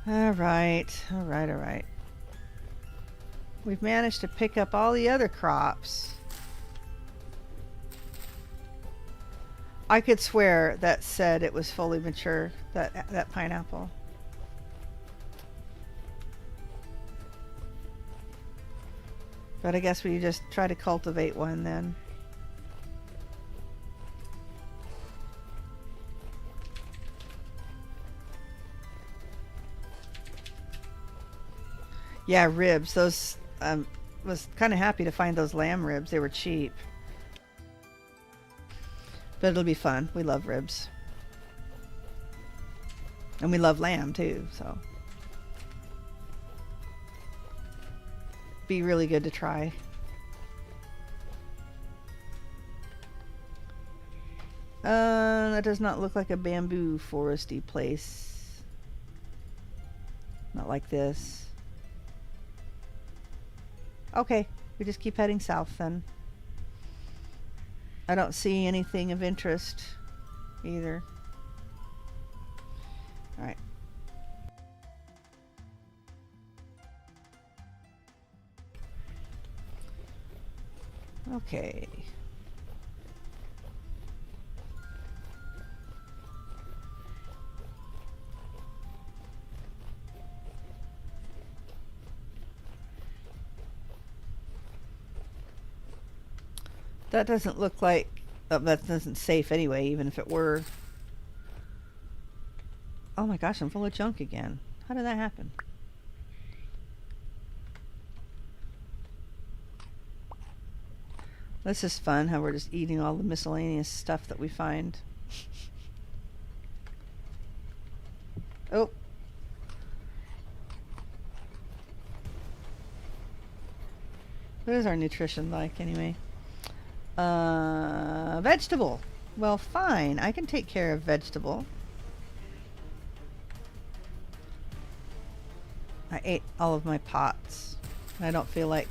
Alright. We've managed to pick up all the other crops. I could swear that said it was fully mature, that pineapple. But I guess we just try to cultivate one then. Yeah, ribs. Those, was kind of happy to find those lamb ribs. They were cheap. But it'll be fun. We love ribs. And we love lamb too, so. Be really good to try. That does not look like a bamboo foresty place. Not like this. Okay, we just keep heading south then. I don't see anything of interest either. Alright. Okay. That doesn't look like... Oh, that doesn't safe anyway, even if it were. Oh my gosh, I'm full of junk again. How did that happen? This is fun, how we're just eating all the miscellaneous stuff that we find. Oh. What is our nutrition like anyway? Vegetable. Well, fine. I can take care of vegetable. I ate all of my pots. I don't feel like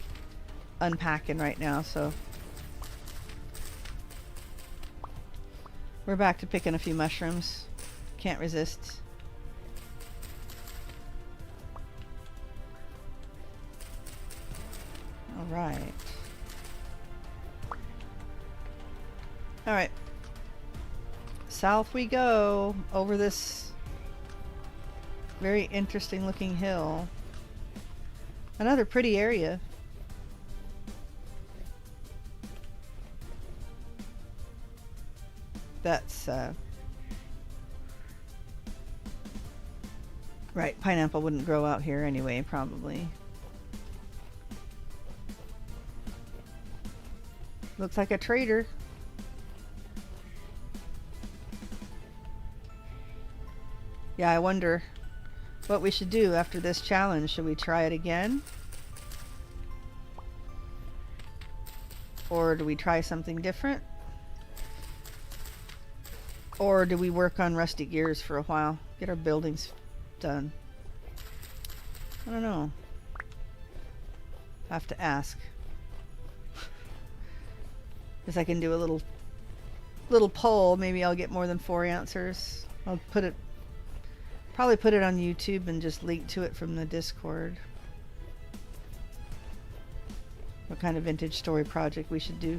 unpacking right now, so we're back to picking a few mushrooms. Can't resist. All right. All right. South we go over this very interesting looking hill. Another pretty area. That's right, pineapple wouldn't grow out here anyway, probably. Looks like a trader. Yeah, I wonder what we should do after this challenge. Should we try it again? Or do we try something different? Or do we work on rusty gears for a while? Get our buildings done. I don't know. I have to ask. Guess I can do a little poll. Maybe I'll get more than 4 answers. I'll probably put it on YouTube and just link to it from the Discord. What kind of vintage story project we should do.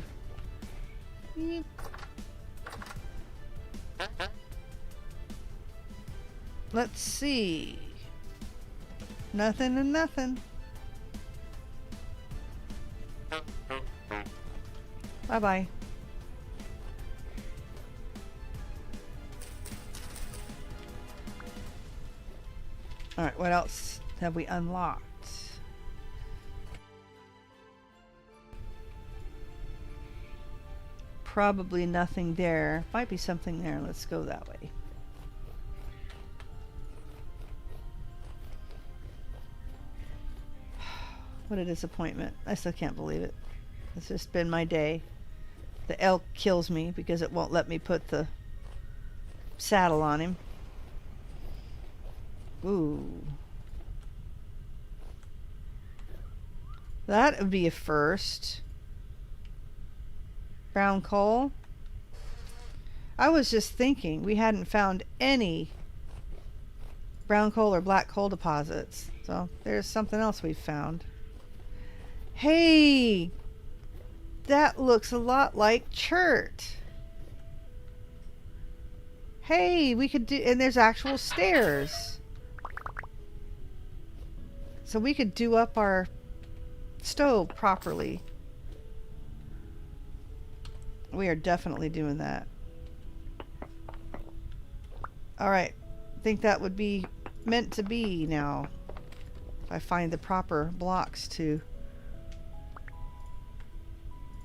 Yeep. Let's see. Nothing and nothing. Bye-bye. Alright, what else have we unlocked? Probably nothing there. Might be something there. Let's go that way. What a disappointment. I still can't believe it. It's just been my day. The elk kills me because it won't let me put the saddle on him. Ooh. That would be a first. Brown coal. I was just thinking we hadn't found any brown coal or black coal deposits. So there's something else we've found. Hey! That looks a lot like chert. Hey, we could do, and there's actual stairs. So we could do up our stove properly. We are definitely doing that. Alright. I think that would be meant to be now. If I find the proper blocks to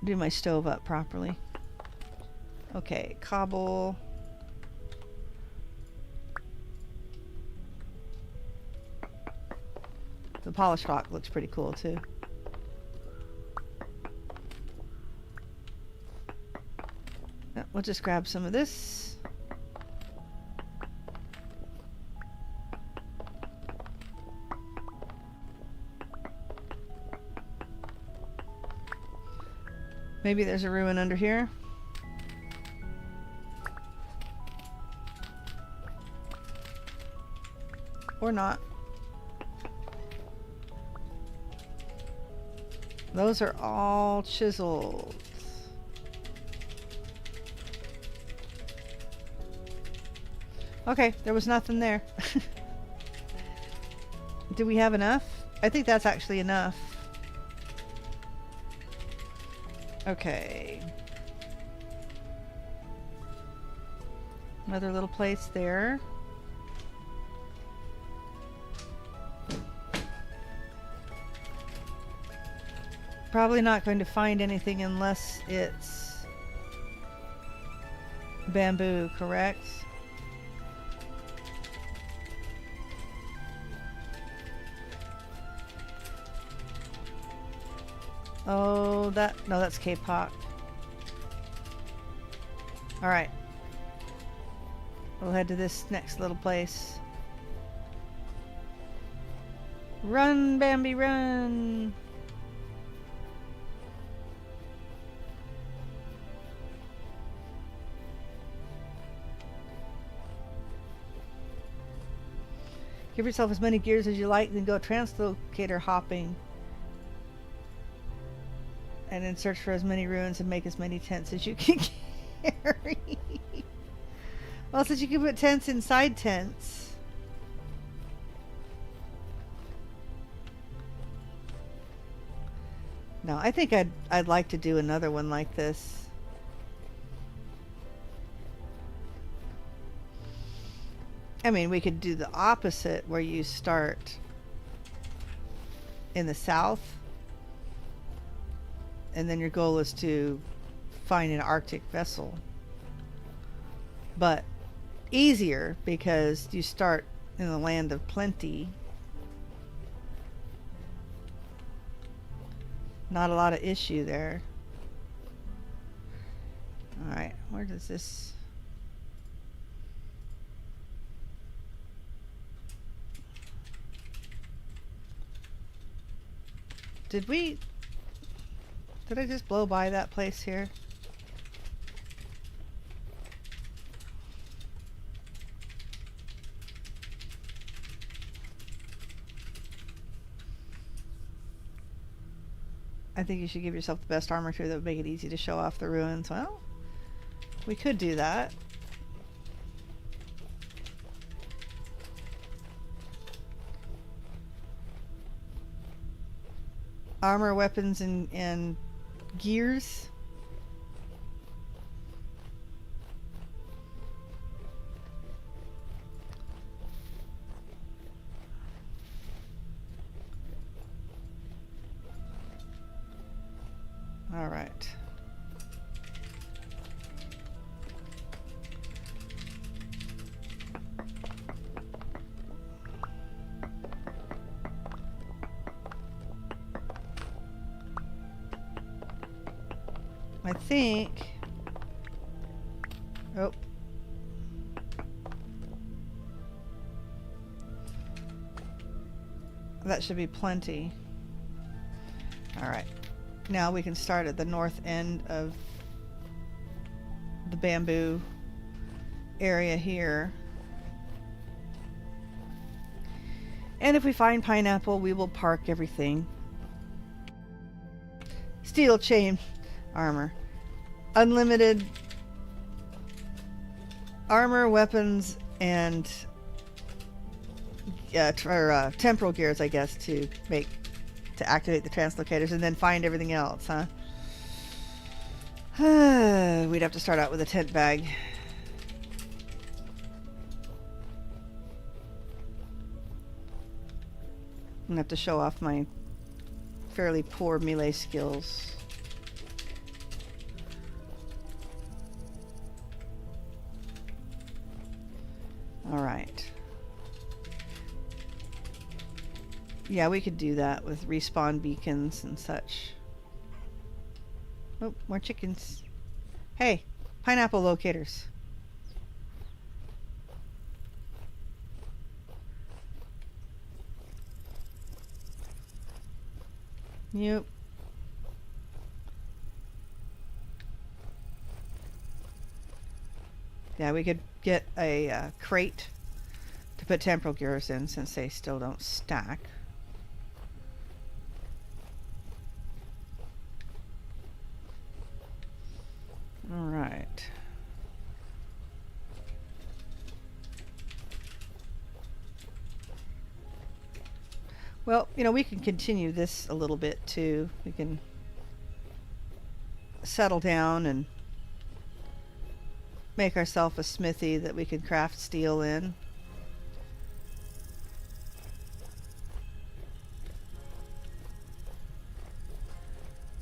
do my stove up properly. Okay, cobble. The polished rock looks pretty cool too. We'll just grab some of this. Maybe there's a ruin under here. Or not. Those are all chiseled. Okay, there was nothing there. Do we have enough? I think that's actually enough. Okay. Another little place there. Probably not going to find anything unless it's bamboo, correct? Oh, no, that's K-pop. Alright. We'll head to this next little place. Run, Bambi, run! Give yourself as many gears as you like, then go translocator hopping. And then search for as many ruins and make as many tents as you can carry. Well, since you can put tents inside tents. No, I think I'd like to do another one like this. I mean, we could do the opposite where you start in the south and then your goal is to find an Arctic vessel. But easier because you start in the land of plenty. Not a lot of issue there. Alright, where does this... Did I just blow by that place here? I think you should give yourself the best armor too that would make it easy to show off the ruins. Well, we could do that. Armor, weapons, and gears. All right. I think... Oh. That should be plenty. Alright. Now we can start at the north end of the bamboo area here. And if we find pineapple, we will park everything. Steel chain armor. Unlimited armor, weapons, and temporal gears, I guess, to make to activate the translocators and then find everything else, huh? We'd have to start out with a tent bag. I'm gonna have to show off my fairly poor melee skills. Alright. Yeah, we could do that with respawn beacons and such. Oh, more chickens. Hey, pineapple locators. Yep. Yeah, we could get a crate to put temporal gears in since they still don't stack. All right. Well, you know, we can continue this a little bit too. We can settle down and make ourselves a smithy that we can craft steel in.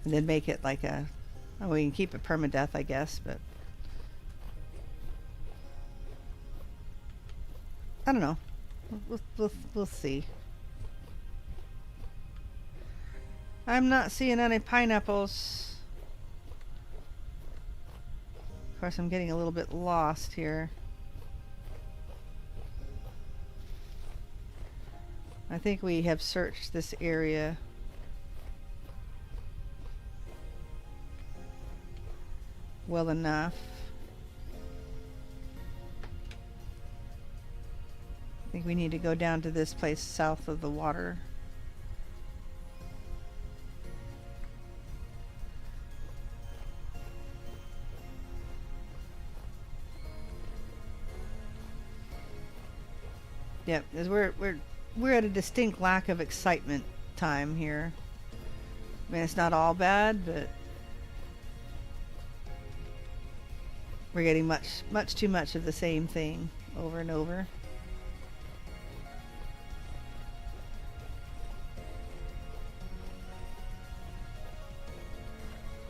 And then make it like a, oh, we can keep it permadeath, I guess, but I don't know. We'll see. I'm not seeing any pineapples. Of course, I'm getting a little bit lost here. I think we have searched this area well enough. I think we need to go down to this place south of the water. Yep, because we're at a distinct lack of excitement time here. I mean, it's not all bad, but we're getting much too much of the same thing over and over.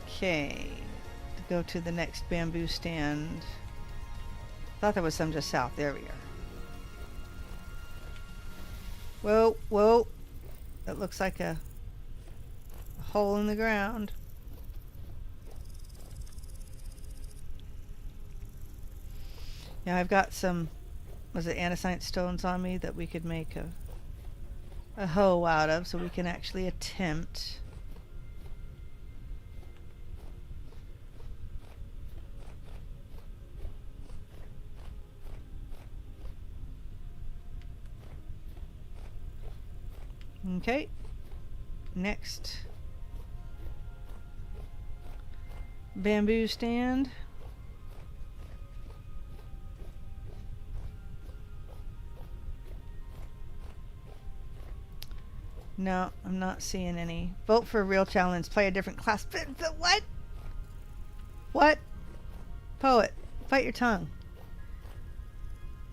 Okay, to go to the next bamboo stand. Thought there was some just south. There we are. Whoa, whoa. That looks like a hole in the ground. Now I've got some, was it andesite stones on me that we could make a hoe out of, so we can actually attempt. Okay, next bamboo stand. No, I'm not seeing any. Vote for a real challenge. Play a different class. What? What? Poet, bite your tongue.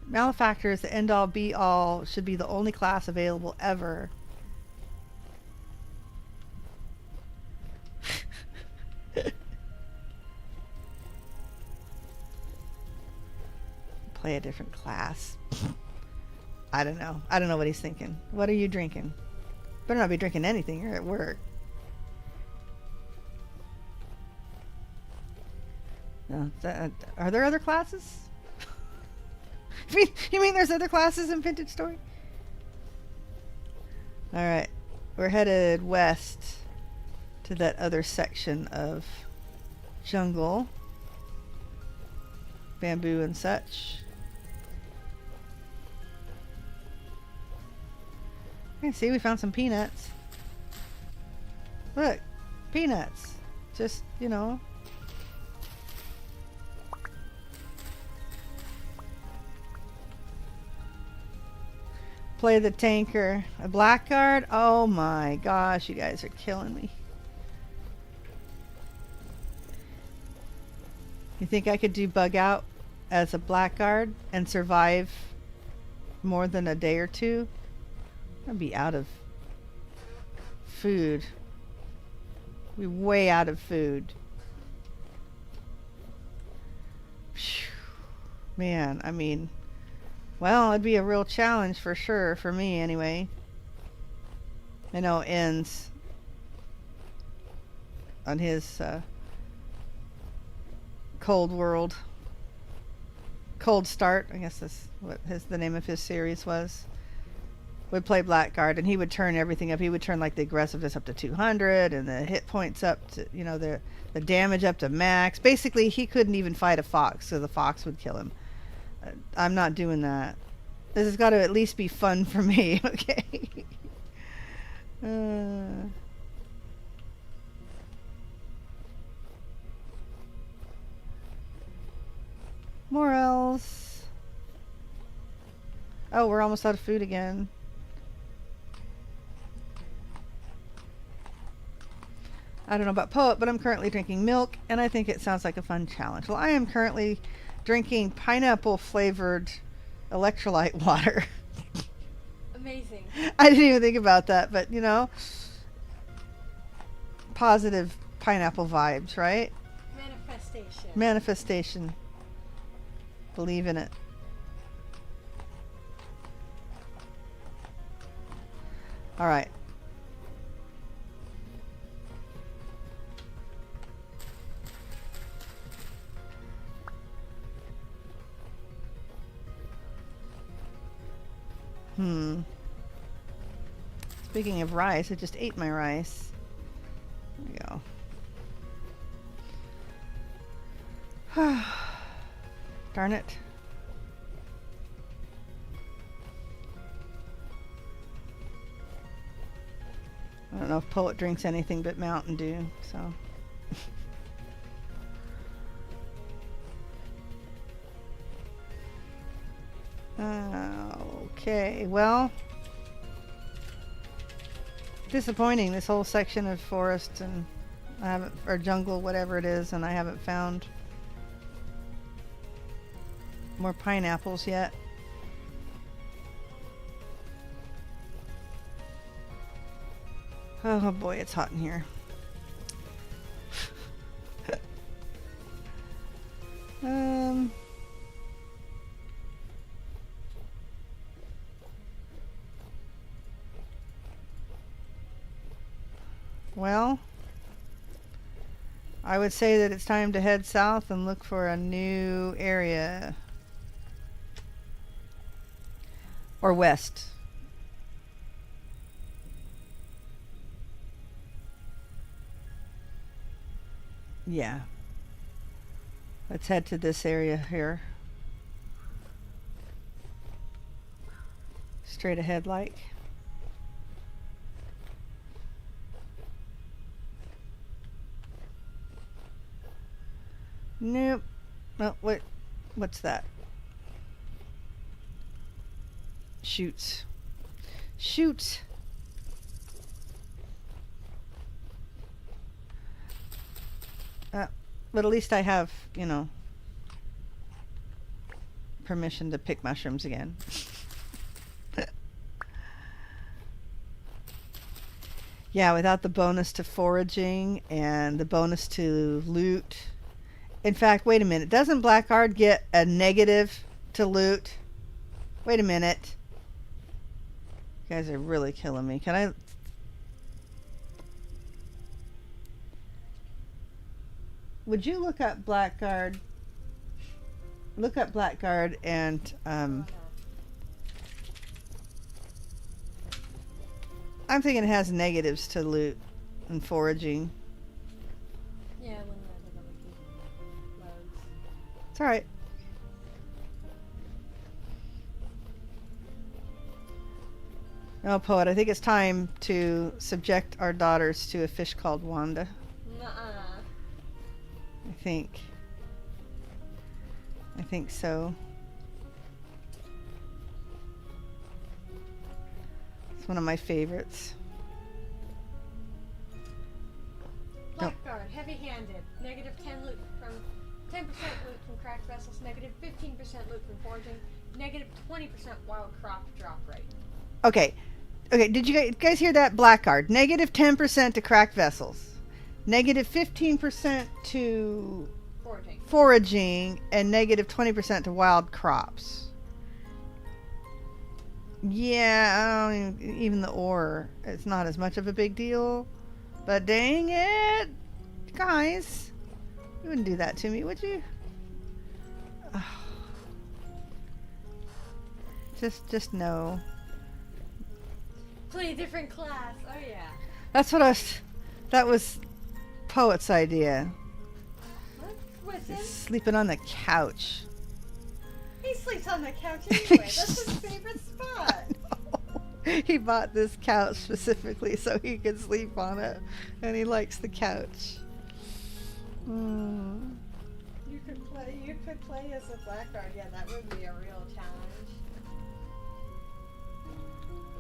Malefactor is the end-all be-all. Should be the only class available ever. Play a different class. I don't know. I don't know what he's thinking. What are you drinking? Better not be drinking anything. You're at work. No, are there other classes? You mean there's other classes in Vintage Story? Alright. We're headed west to that other section of jungle. Bamboo and such. Okay, see, we found some peanuts. Look, peanuts. Just, you know. Play the tanker. A blackguard? Oh my gosh, you guys are killing me. You think I could do bug out as a blackguard and survive more than a day or two? I'd be out of food. Be way out of food. Phew. Man, I mean, well, it'd be a real challenge for sure, for me anyway. I know it ends on his Cold World. Cold Start, I guess that's what the name of his series was. Would play Blackguard, and he would turn everything up. He would turn like the aggressiveness up to 200 and the hit points up to, you know, the damage up to max. Basically, he couldn't even fight a fox, so the fox would kill him. I'm not doing that. This has got to at least be fun for me, okay? Morels. Oh, we're almost out of food again. I don't know about Poet, but I'm currently drinking milk, and I think it sounds like a fun challenge. Well, I am currently drinking pineapple flavored electrolyte water. Amazing. I didn't even think about that, but you know, positive pineapple vibes, right? Manifestation. Manifestation. Believe in it. All right. Speaking of rice, I just ate my rice. There we go. Darn it. I don't know if Poet drinks anything but Mountain Dew, so. Okay, well, disappointing, this whole section of forest and I haven't, or jungle, whatever it is, and I haven't found more pineapples yet. Oh boy, it's hot in here. Well, I would say that it's time to head south and look for a new area. Or west. Yeah. Let's head to this area here. Straight ahead like. Nope. No, what's that? Shoots. Shoots. But at least I have, you know, permission to pick mushrooms again. Yeah, without the bonus to foraging and the bonus to loot. In fact, wait a minute. Doesn't Blackguard get a negative to loot? Wait a minute. You guys are really killing me. Can I... Would you look up Blackguard? Look up Blackguard and... I'm thinking it has negatives to loot and foraging. Yeah, when the wiki loads. It's alright. Oh, Poet, I think it's time to subject our daughters to a fish called Wanda. Nuh-uh. I think so. It's one of my favorites. Blackguard, heavy-handed, negative 10 loot from 10% loot from cracked vessels, negative 15% loot from foraging, negative 20% wild crop drop rate. Okay. Okay, did you guys hear that? Blackguard. Negative 10% to cracked vessels. Negative 15% to foraging, and negative 20% to wild crops. Yeah, I don't even the ore, it's not as much of a big deal. But dang it, guys, you wouldn't do that to me, would you? Oh. Just no. Play a different class. Oh yeah. That's what that was Poet's idea. What with him? Sleeping on the couch. He sleeps on the couch anyway. That's his favorite spot. He bought this couch specifically so he could sleep on it, and he likes the couch. You could play as a blackguard. Yeah, that would be a real challenge.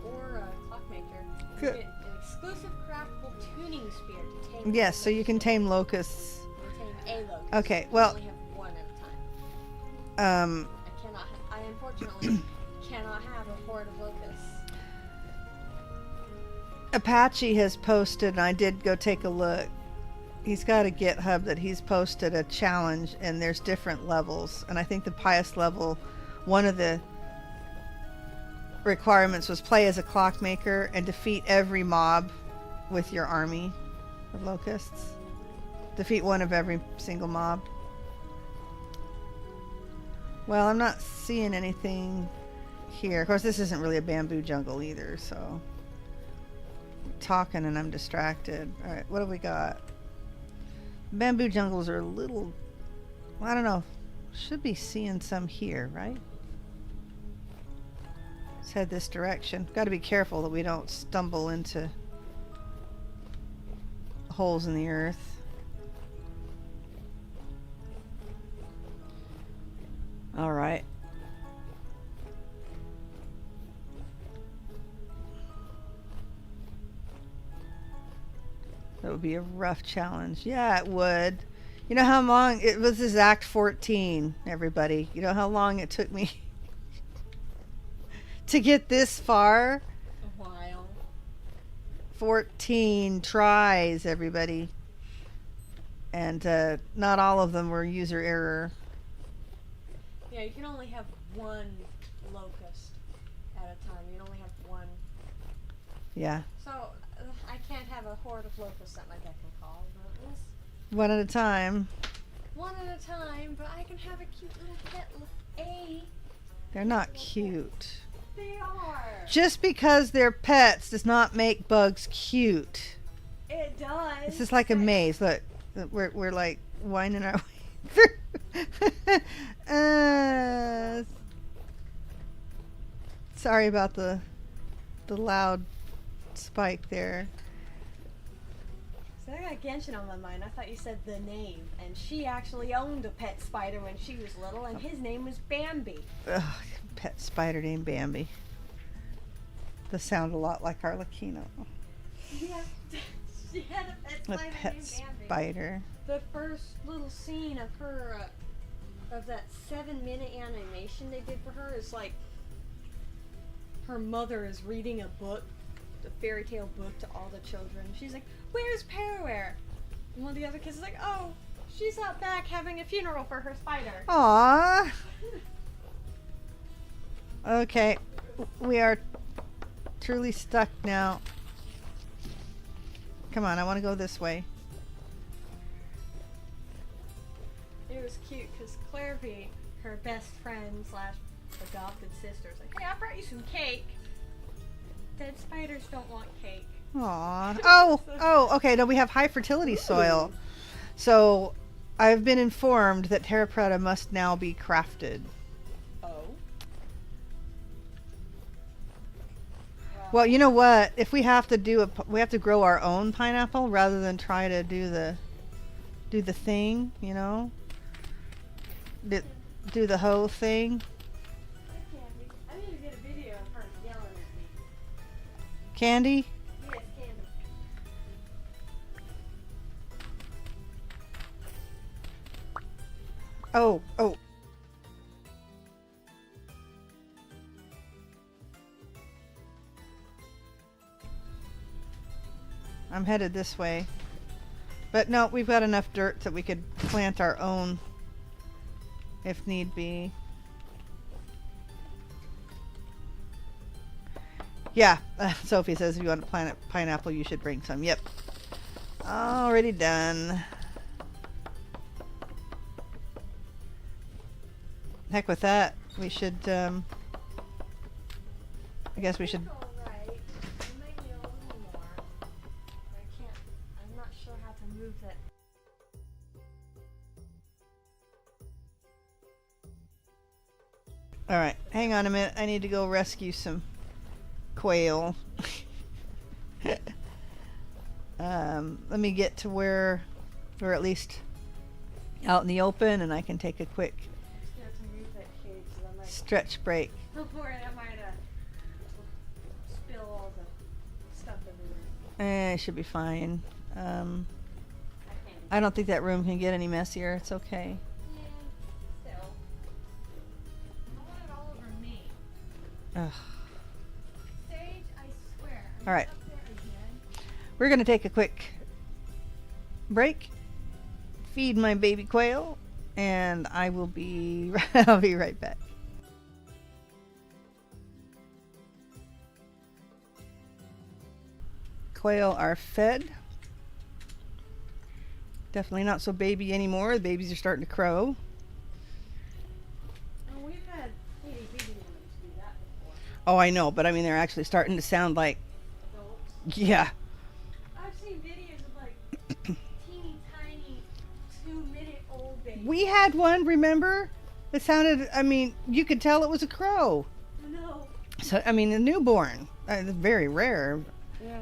Or a clockmaker. You get an exclusive craftable tuning spear to tame. Yes, so you can tame locusts. You tame a locust. Okay, well. You only have one at a time. I unfortunately cannot have a horde of locusts. Apache has posted, and I did go take a look. He's got a GitHub that he's posted a challenge, and there's different levels. And I think the highest level, one of the requirements was play as a clockmaker and defeat every mob with your army of locusts. Defeat one of every single mob. Well, I'm not seeing anything here. Of course, this isn't really a bamboo jungle either, so I'm talking and I'm distracted. All right, what have we got? Bamboo jungles are a little, I don't know, should be seeing some here, right? Let's head this direction. Got to be careful that we don't stumble into holes in the earth. All right. That would be a rough challenge. Yeah, it would. You know how long it was? This Act 14, everybody. You know how long it took me to get this far? A while. 14 tries, everybody. And not all of them were user error. Yeah, you can only have one locust at a time. You can only have one. Yeah. So I can't have a horde of locusts that my deck can call. But it's One at a time. one at a time, but I can have a cute little pet. They're not cute. They are. Just because they're pets does not make bugs cute. It does. This is like a maze. Look, we're like winding our way through. Sorry about the loud spike there. So I got Genshin on my mind. I thought you said the name, and she actually owned a pet spider when she was little, and his name was Bambi. Ugh, pet spider named Bambi. They sound a lot like Arlecchino. Yeah, she had a pet A spider pet named Bambi. spider. The first little scene of her, of that 7-minute animation they did for her is like her mother is reading a book, the fairy tale book, to all the children. She's like, "Where's Pyrrh?" And one of the other kids is like, "Oh, she's out back having a funeral for her spider." Aww. Okay, we are truly stuck now. Come on, I want to go this way. It was cute because Clairby, her best friend slash adopted sister, is like, "Hey, I brought you some cake." Dead spiders don't want cake. Aww. Oh, okay. No, we have high fertility soil. So I've been informed that TerraPretty must now be crafted. Oh. Well, you know what? If we have to we have to grow our own pineapple rather than try to do the thing, you know? Do the whole thing. I need to get a video of her yelling at me. Candy? Yes, candy. Oh, oh. I'm headed this way. But no, we've got enough dirt that we could plant our own if need be. Yeah, Sophie says if you want to plant a pineapple, you should bring some. Yep. Already done. Heck with that. We should, I guess we should... Alright. I might need a little more. I can't, I'm not sure how to move it. Alright, hang on a minute. I need to go rescue some quail. Let me get to where we're at least out in the open and I can take a quick stretch break. Before I might spill all the stuff everywhere. It should be fine. I don't think that room can get any messier. It's okay. Yeah, still. I want it all over me. Ugh. Sage, I swear. I'm All right. up there again. We're going to take a quick break, feed my baby quail, and I will be I'll be right back. Quail are fed. Definitely not so baby anymore. The babies are starting to crow. Oh, we've had itty bitty ones do that before. Oh, I know, but I mean they're actually starting to sound like, Adults. yeah. I've seen videos of like teeny tiny 2-minute-old babies. We had one, remember? It sounded, I mean, you could tell it was a crow. No. So, I mean, a newborn. It's very rare. Yeah.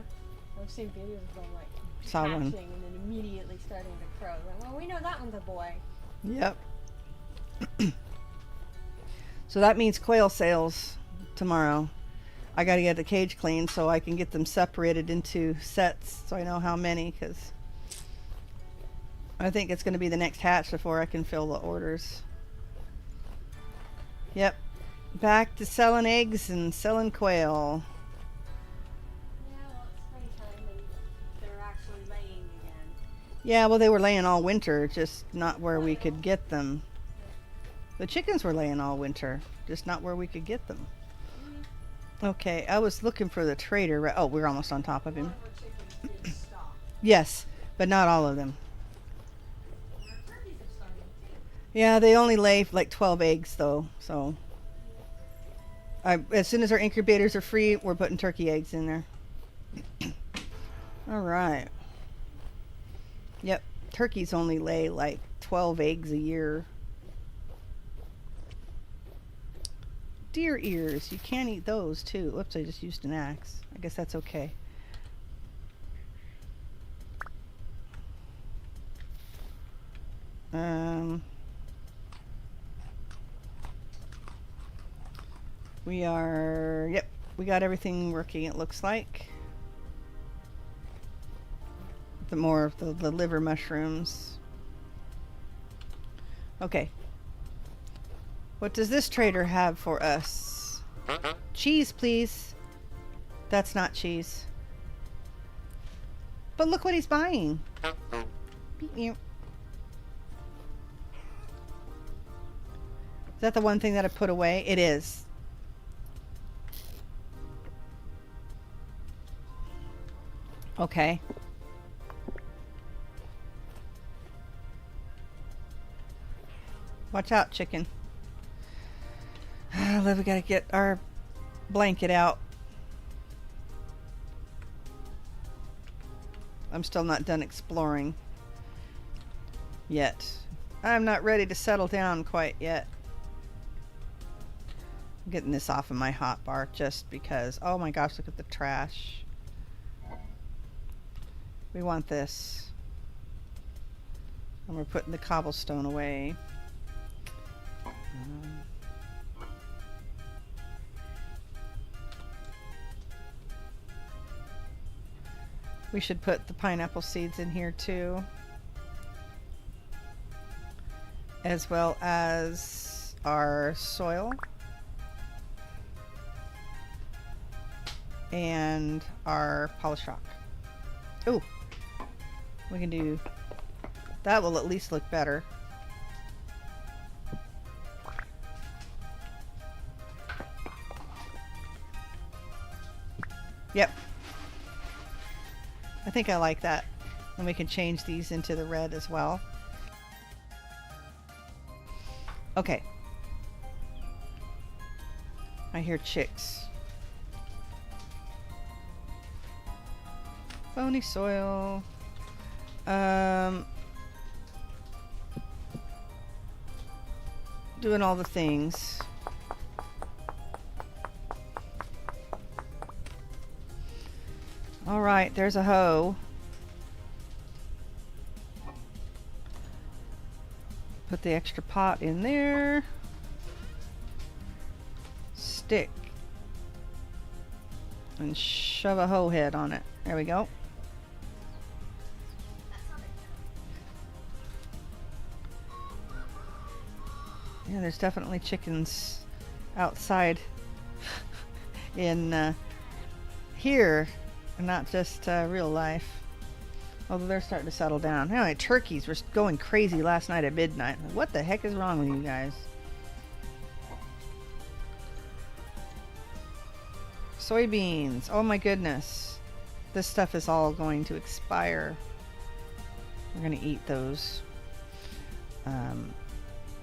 I've seen videos of them like Saw one. hatching and then immediately starting to crow. Like, well, we know that one's a boy. Yep. So that means quail sales tomorrow. I got to get the cage cleaned so I can get them separated into sets so I know how many, because I think it's going to be the next hatch before I can fill the orders. Yep. Back to selling eggs and selling quail. Yeah, well, it's springtime and they're actually laying again. Yeah, well, they were laying all winter, just not where we could get them. The chickens were laying all winter, just not where we could get them. Okay, I was looking for the trader. Oh, we're almost on top of him. One of our chickens did stop. Yes, but not all of them. Our turkeys are starting to. Yeah, they only lay like 12 eggs though, so as soon as our incubators are free, we're putting turkey eggs in there. All right. Yep, turkeys only lay like 12 eggs a year. Deer ears, you can't eat those too. Whoops, I just used an axe. I guess that's okay. Yep, we got everything working, it looks like. The more of the liver mushrooms. Okay. What does this trader have for us? Cheese, please. That's not cheese. But look what he's buying. Is that the one thing that I put away? It is. Okay. Watch out, chicken. We gotta get our blanket out. I'm still not done exploring yet. I'm not ready to settle down quite yet. I'm getting this off of my hotbar just because. Oh my gosh, look at the trash. We want this. And we're putting the cobblestone away. We should put the pineapple seeds in here too, as well as our soil and our polished rock. Oh, we can do that. Will at least look better. Yep, I think I like that. And we can change these into the red as well. Okay, I hear chicks. Phony soil. Doing all the things. All right, there's a hoe. Put the extra pot in there. Stick. And shove a hoe head on it. There we go. Yeah, there's definitely chickens outside in here, and not just real life. Although they're starting to settle down. Anyway, turkeys were going crazy last night at midnight. What the heck is wrong with you guys? Soybeans. Oh my goodness. This stuff is all going to expire. We're going to eat those. We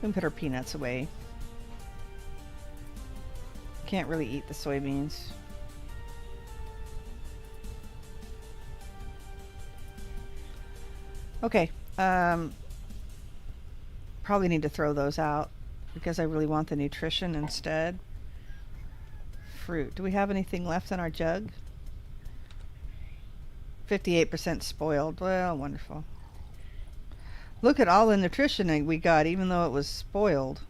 can put our peanuts away. Can't really eat the soybeans. Okay, probably need to throw those out because I really want the nutrition instead. Fruit. Do we have anything left in our jug? 58% spoiled. Well, wonderful. Look at all the nutrition we got, even though it was spoiled.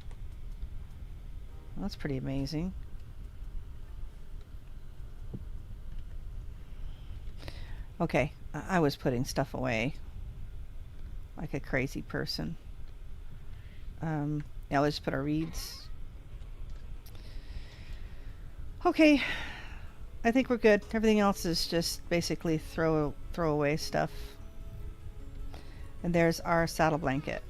That's pretty amazing. Okay, I was putting stuff away like a crazy person. Yeah, let's put our reeds. Okay, I think we're good. Everything else is just basically throw away stuff. And there's our saddle blanket.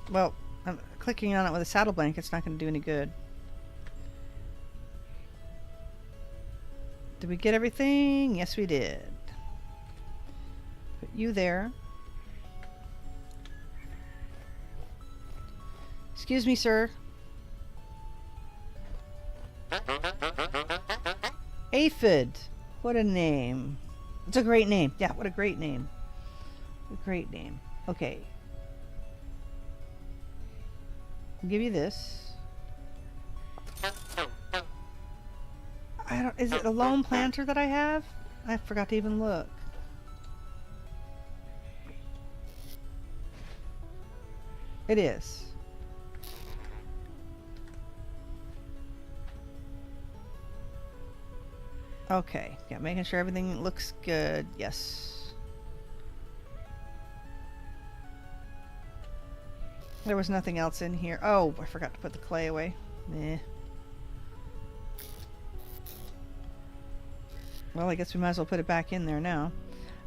Well, I'm clicking on it with a saddle blanket. It's not going to do any good. Did we get everything? Yes, we did. Put you there. Excuse me, sir. Aphid. What a name. It's a great name. Yeah, what a great name. A great name. Okay. I'll give you this. Is it a lone planter that I have? I forgot to even look. It is. Okay, yeah, making sure everything looks good. Yes. There was nothing else in here. Oh, I forgot to put the clay away. Eh. Well, I guess we might as well put it back in there now.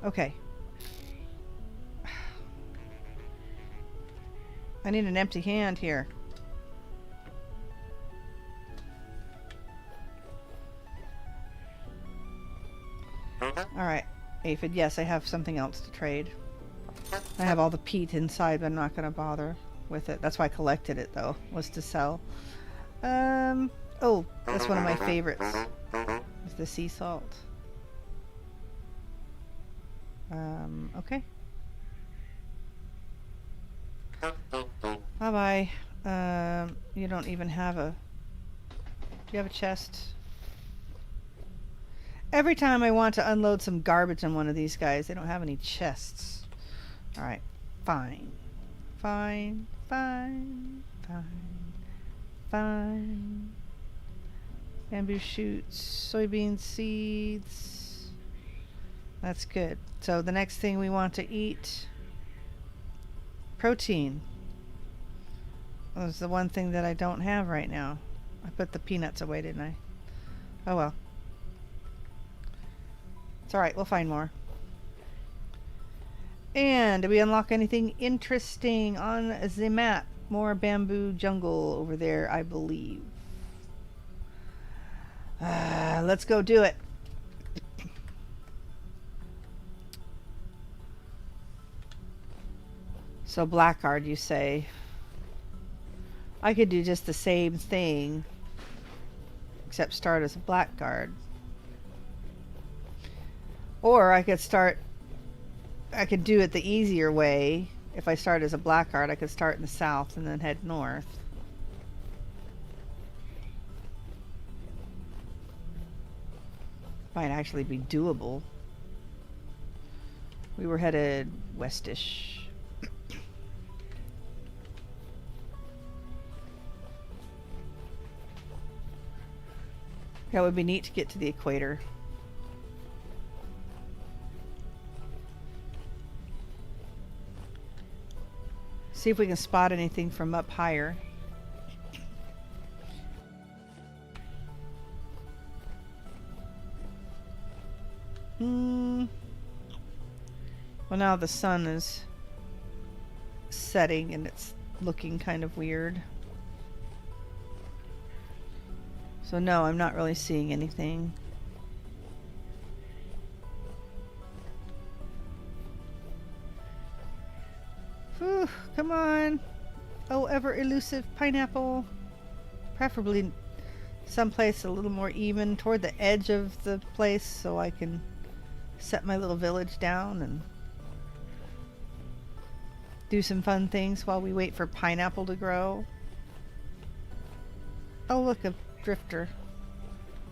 Okay. I need an empty hand here. Alright, Aphid, yes, I have something else to trade. I have all the peat inside, but I'm not going to bother with it. That's why I collected it, though, was to sell. Oh, that's one of my favorites. Is the sea salt. Okay. Bye-bye. You don't even have a... Do you have a chest? Every time I want to unload some garbage on one of these guys, they don't have any chests. Alright. Fine. Fine. Fine. Fine. Fine. Bamboo shoots, soybean seeds. That's good. So the next thing we want to eat, protein. That's the one thing that I don't have right now. I put the peanuts away, didn't I? Oh well. It's alright, we'll find more. And did we unlock anything interesting on the map? More bamboo jungle over there, I believe. Let's go do it. So blackguard, you say? I could do just the same thing, except start as a blackguard. Or I could do it the easier way. If I start as a blackguard, I could start in the south and then head north. Might actually be doable. We were headed westish. That would be neat to get to the equator. See if we can spot anything from up higher. Well, now the sun is setting and it's looking kind of weird. So no, I'm not really seeing anything. Whew, come on. Oh, ever elusive pineapple. Preferably someplace a little more even toward the edge of the place so I can set my little village down and do some fun things while we wait for pineapple to grow. Oh, look, a drifter.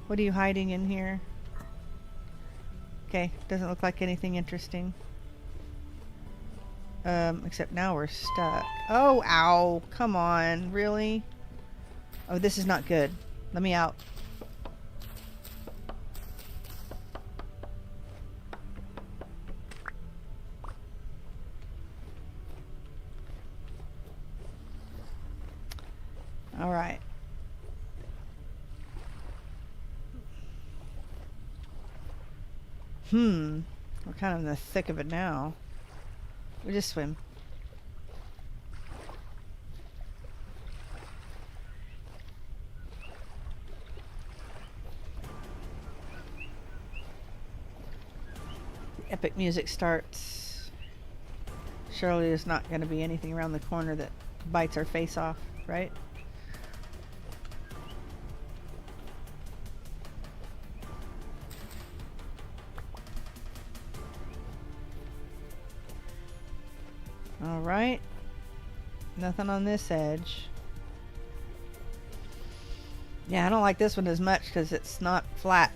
What are you hiding in here? Okay, doesn't look like anything interesting. Except now we're stuck. Oh, ow. Come on. Really? Oh, this is not good. Let me out. All right. We're kind of in the thick of it now. We just swim. The epic music starts. Surely there's not going to be anything around the corner that bites our face off, right? Alright. Nothing on this edge. Yeah, I don't like this one as much because it's not flat.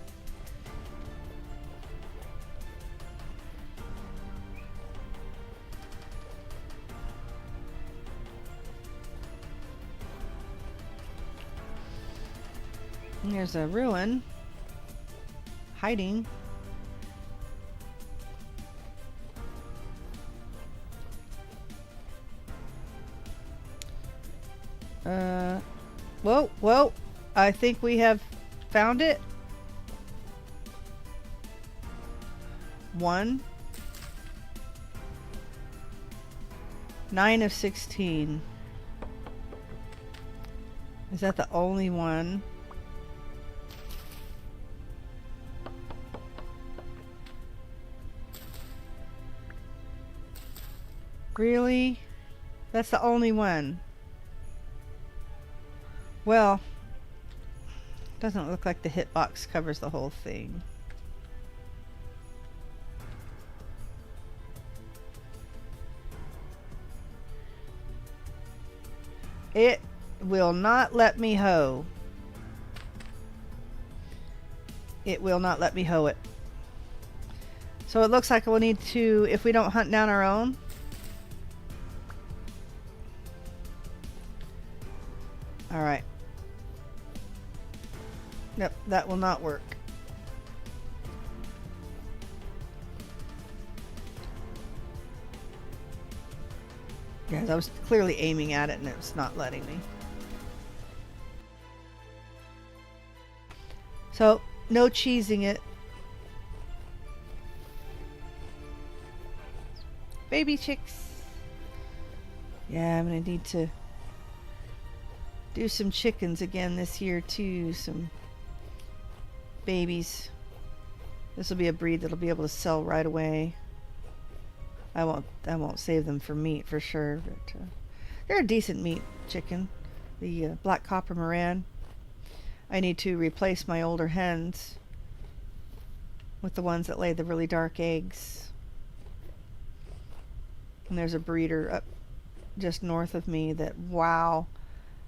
And there's a ruin hiding. Whoa, I think we have found it. 1. 9 of 16. Is that the only one? Really? That's the only one. Well, doesn't look like the hitbox covers the whole thing. It will not let me hoe. It will not let me hoe it. So it looks like we'll need to, if we don't hunt down our own, All right. Nope, that will not work. Yeah, I was clearly aiming at it and it was not letting me. So, no cheesing it. Baby chicks. Yeah, I'm gonna need to do some chickens again this year too. Some babies. This will be a breed that'll be able to sell right away. I won't save them for meat for sure, but they're a decent meat chicken. The black copper Moran. I need to replace my older hens with the ones that lay the really dark eggs. And there's a breeder up just north of me that, wow,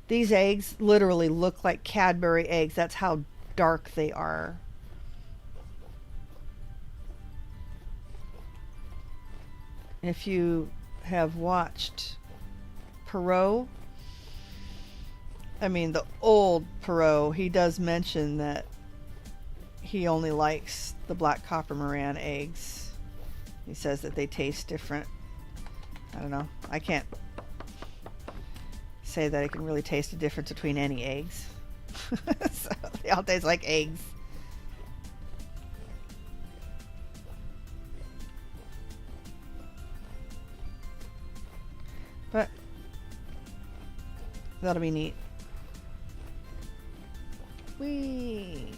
these eggs literally look like Cadbury eggs. That's how dark they are. If you have watched Pyrrh, I mean the old Pyrrh, he does mention that he only likes the black copper Moran eggs. He says that they taste different. I don't know. I can't say that I can really taste a difference between any eggs. So they all taste like eggs. But that'll be neat. Whee!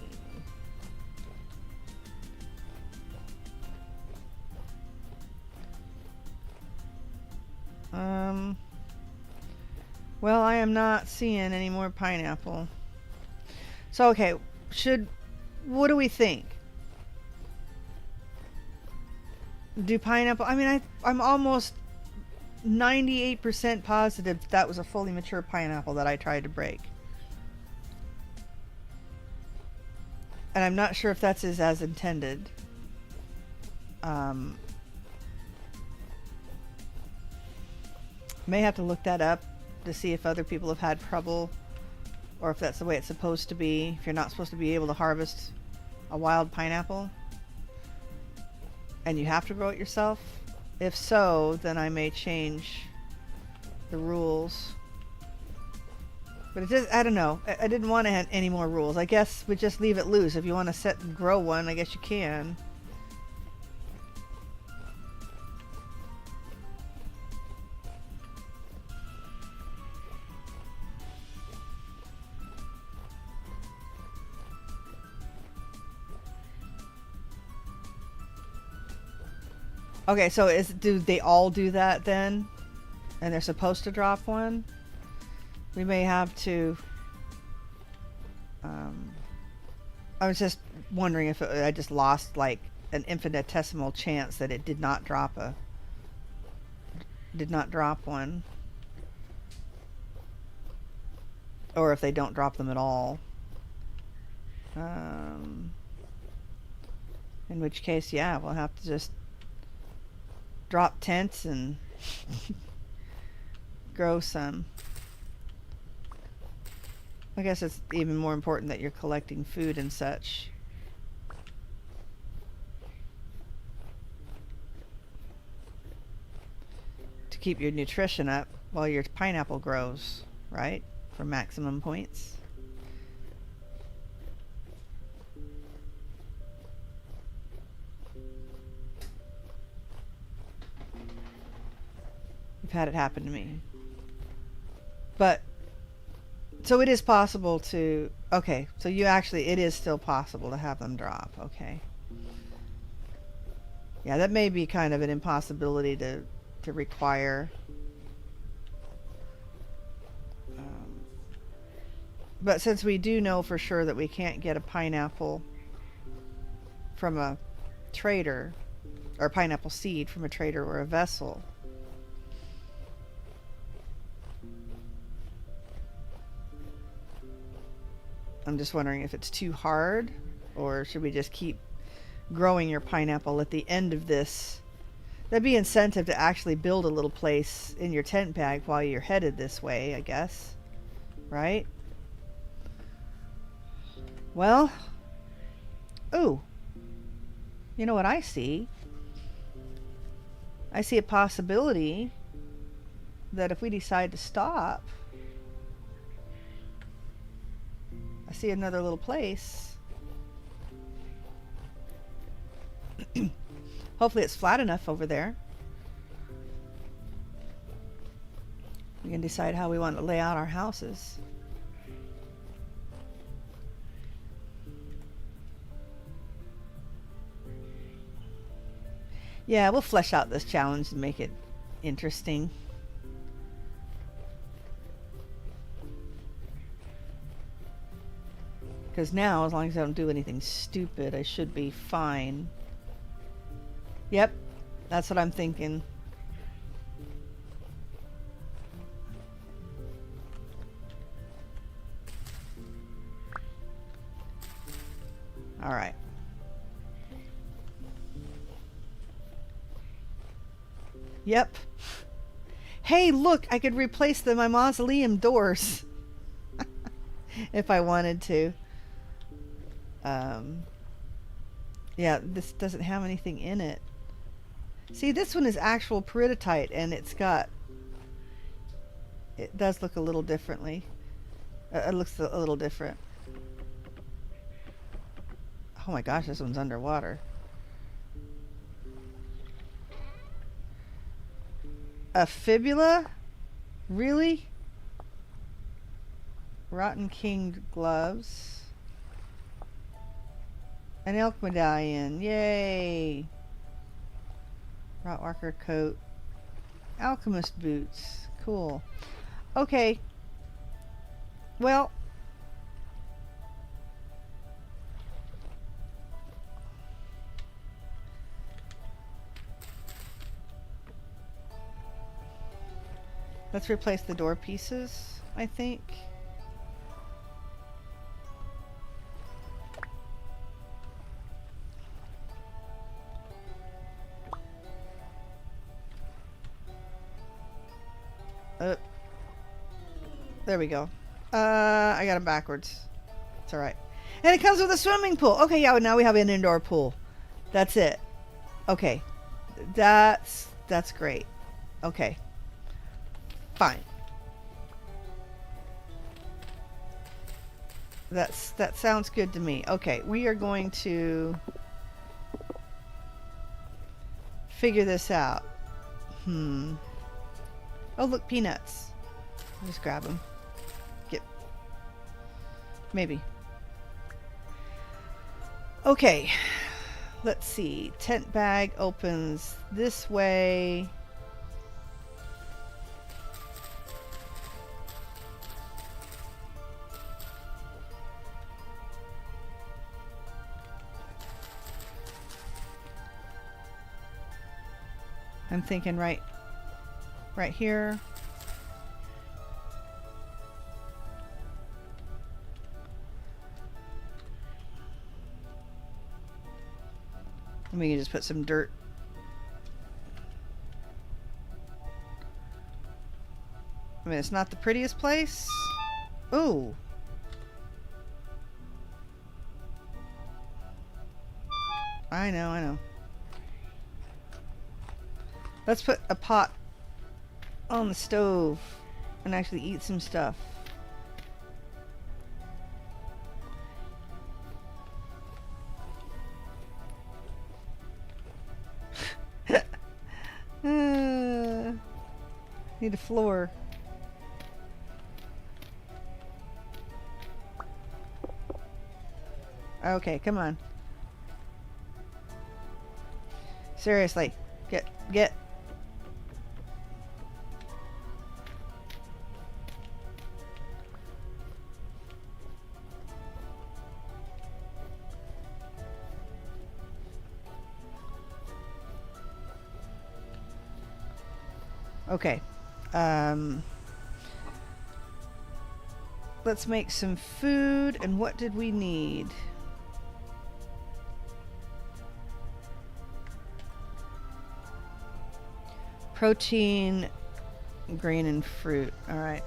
Well, I am not seeing any more pineapple. So, okay, what do we think? Do pineapple, I mean, I'm almost 98% positive that was a fully mature pineapple that I tried to break. And I'm not sure if that's as intended. May have to look that up to see if other people have had trouble or if that's the way it's supposed to be. If you're not supposed to be able to harvest a wild pineapple and you have to grow it yourself. If so, then I may change the rules. But it just, I don't know. I didn't want to have any more rules. I guess we just leave it loose. If you want to set and grow one, I guess you can. Okay, so do they all do that then? And they're supposed to drop one? We may have to... I was just wondering if I just lost like an infinitesimal chance that it did not drop one. Or if they don't drop them at all. In which case, yeah, we'll have to just drop tents and grow some. I guess it's even more important that you're collecting food and such. To keep your nutrition up while your pineapple grows, right? For maximum points. I've had it happen to me. But so it is possible to, okay, so it is still possible to have them drop, okay. Yeah, that may be kind of an impossibility to require. But since we do know for sure that we can't get a pineapple from a trader, or pineapple seed from a trader or a vessel, I'm just wondering if it's too hard, or should we just keep growing your pineapple at the end of this? That'd be incentive to actually build a little place in your tent bag while you're headed this way, I guess. Right? Well, ooh, you know what I see? I see a possibility that if we decide to stop, I see another little place. Hopefully it's flat enough over there. We can decide how we want to lay out our houses. Yeah, we'll flesh out this challenge and make it interesting. Because now, as long as I don't do anything stupid, I should be fine. Yep, that's what I'm thinking. All right. Yep. Hey, look, I could replace my mausoleum doors if I wanted to. Yeah, this doesn't have anything in it. See, this one is actual peridotite, and it does look a little differently. It looks a little different. Oh my gosh, this one's underwater. A fibula? Really? Rotten King gloves. An elk medallion. Yay! Rotwalker coat. Alchemist boots. Cool. Okay. Well. Let's replace the door pieces, I think. There we go. I got them backwards. It's alright. And it comes with a swimming pool. Okay, yeah, now we have an indoor pool. That's it. Okay. That's great. Okay. Fine. That sounds good to me. Okay, we are going to figure this out. Oh, look, peanuts. I'll just grab them. Maybe. Okay. Let's see. Tent bag opens this way. I'm thinking right here. And we can just put some dirt. I mean, it's not the prettiest place. Ooh. I know. Let's put a pot on the stove and actually eat some stuff. Need a floor. Okay, come on. Seriously. Get. Okay. Let's make some food. And what did we need? Protein, grain, and fruit. All right.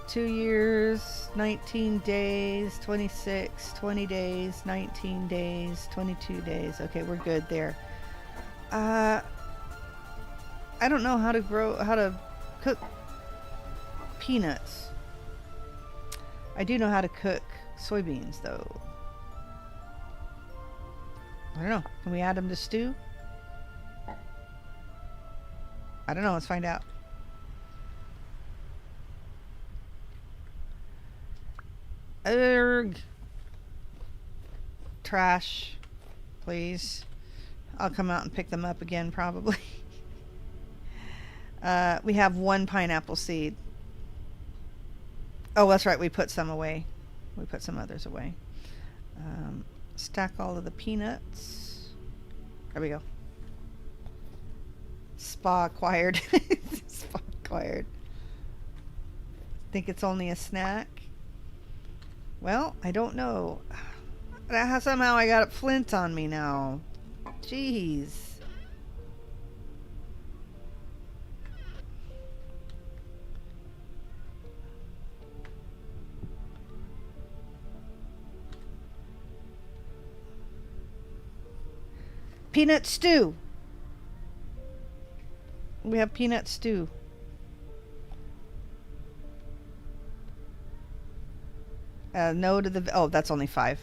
2 years, 19 days, 26, 20 days, 19 days, 22 days. Okay, we're good there. I don't know how to cook peanuts. I do know how to cook soybeans though. I don't know. Can we add them to stew? I don't know. Let's find out. Urgh. Trash. Please. I'll come out and pick them up again probably. We have 1 pineapple seed. Oh, that's right. We put some away. We put some others away. Stack all of the peanuts. There we go. Spa acquired. Spa acquired. Think it's only a snack? Well, I don't know. Somehow I got a flint on me now. Jeez. Peanut stew. We have peanut stew. No to the... Oh, that's only 5.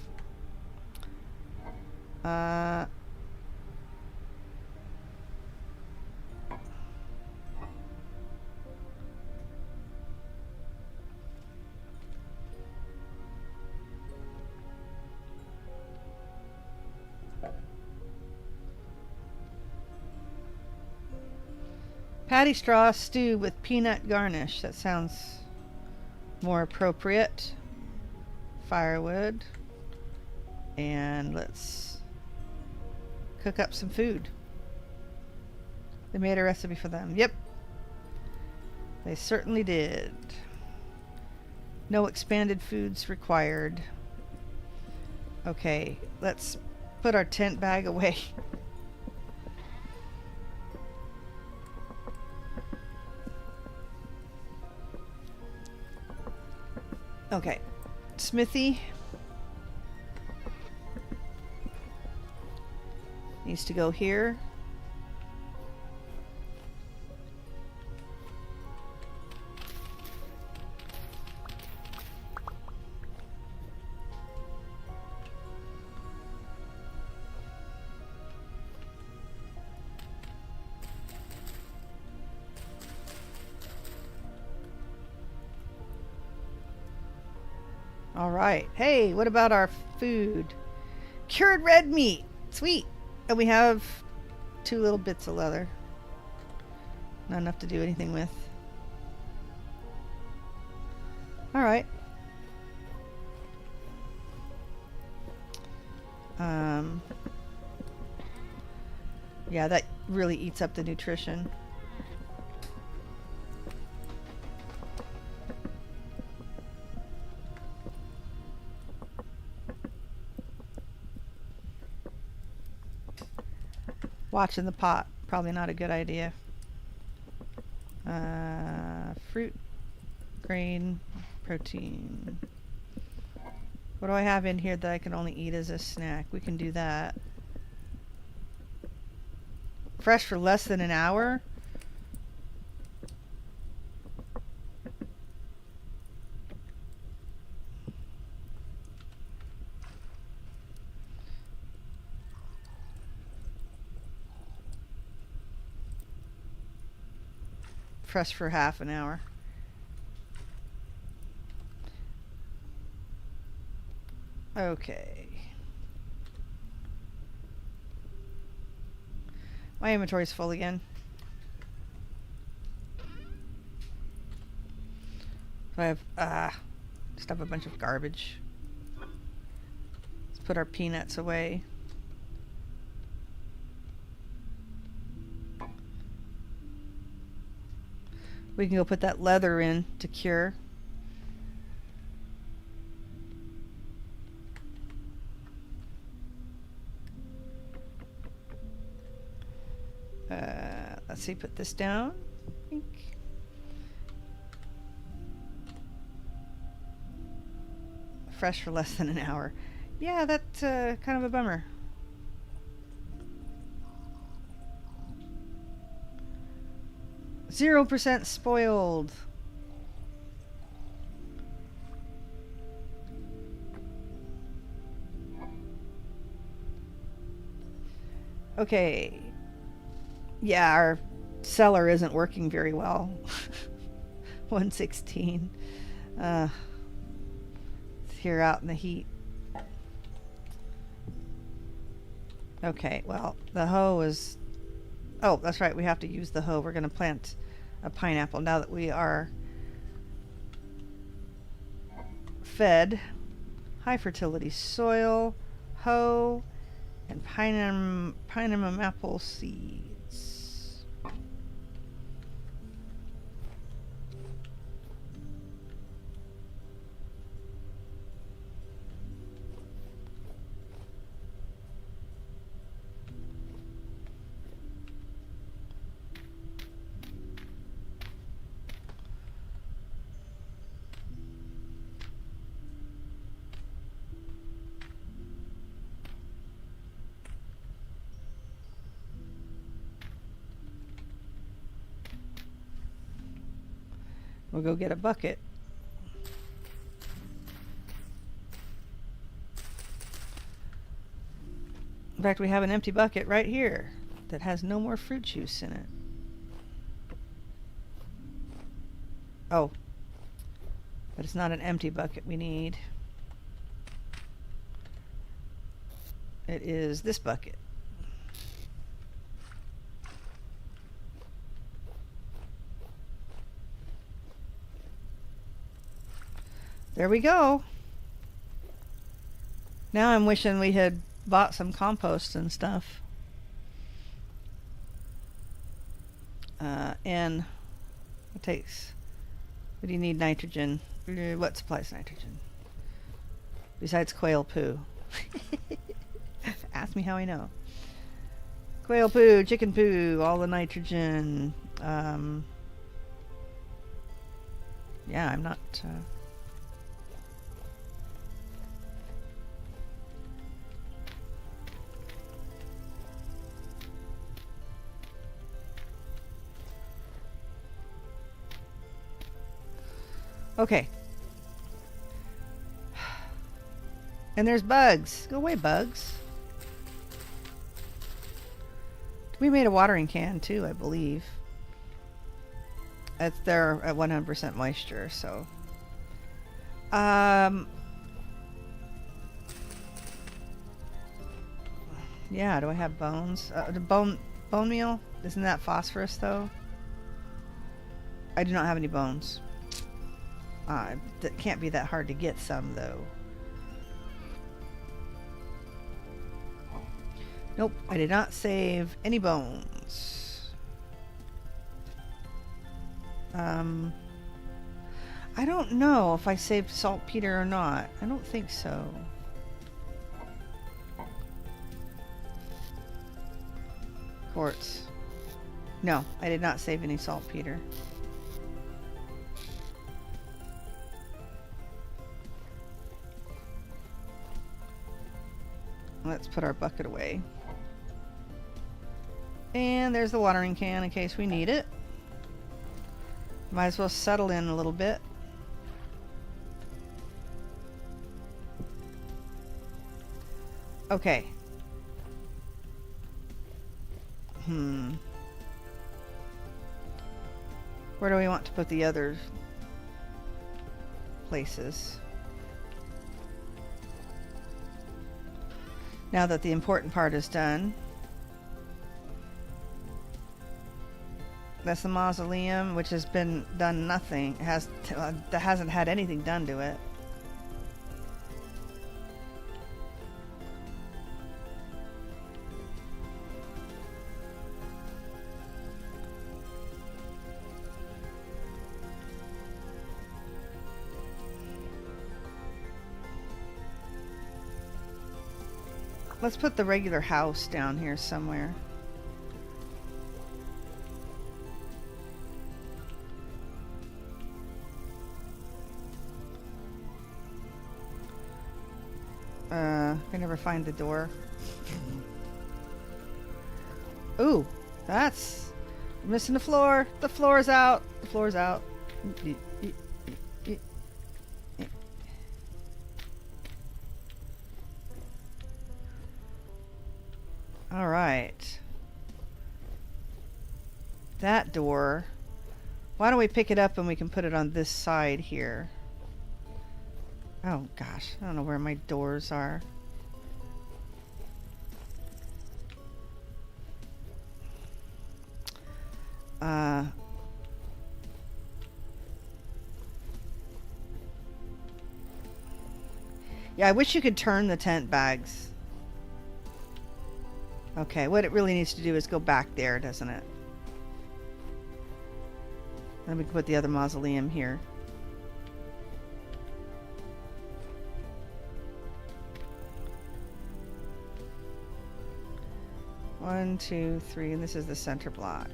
Patty straw stew with peanut garnish. That sounds more appropriate. Firewood. And let's cook up some food. They made a recipe for them. Yep. They certainly did. No expanded foods required. Okay, let's put our tent bag away. Okay, Smithy needs to go here. All right. Hey, what about our food? Cured red meat. Sweet. And we have 2 little bits of leather. Not enough to do anything with. All right. Yeah, that really eats up the nutrition. Watching the pot, probably not a good idea. Fruit, grain, protein. What do I have in here that I can only eat as a snack? We can do that. Fresh for less than an hour? Fresh for half an hour. Okay. My inventory's full again. So I have just have a bunch of garbage. Let's put our peanuts away. We can go put that leather in to cure. Let's see, put this down. fresh for less than an hour. Yeah, that's kind of a bummer. %0 spoiled. Okay. Yeah, our cellar isn't working very well. 116. It's here out in the heat. Okay, well, the hoe is... Oh, that's right, we have to use the hoe. We're going to plant a pineapple now that we are fed. High fertility soil, hoe, and pineapple seeds. We'll go get a bucket. In fact, we have an empty bucket right here that has no more fruit juice in it. Oh, but it's not an empty bucket we need. It is this bucket. There we go. Now I'm wishing we had bought some compost and stuff. And it takes... What do you need nitrogen? What supplies nitrogen? Besides quail poo. Ask me how I know. Quail poo, chicken poo, all the nitrogen. Yeah, I'm not... Okay. And there's bugs. Go away, bugs. We made a watering can too, I believe. They're at 100% moisture, so. Yeah, do I have bones? The bone meal? Isn't that phosphorus though? I do not have any bones. That can't be that hard to get some though. Nope, I did not save any bones. I don't know if I saved saltpeter or not. I don't think so. Quartz. No, I did not save any saltpeter. Let's put our bucket away. And there's the watering can in case we need it. Might as well settle in a little bit. Okay. Where do we want to put the other places? Now that the important part is done. That's the mausoleum, which has been done nothing. That hasn't had anything done to it. Let's put the regular house down here somewhere. I never find the door. Ooh, that's missing the floor. The floor's out. The floor's out. All right. That door. Why don't we pick it up and we can put it on this side here? Oh gosh, I don't know where my doors are. Yeah, I wish you could turn the tent bags. Okay, what it really needs to do is go back there, doesn't it? Then we can put the other mausoleum here. One, two, three, and this is the center block.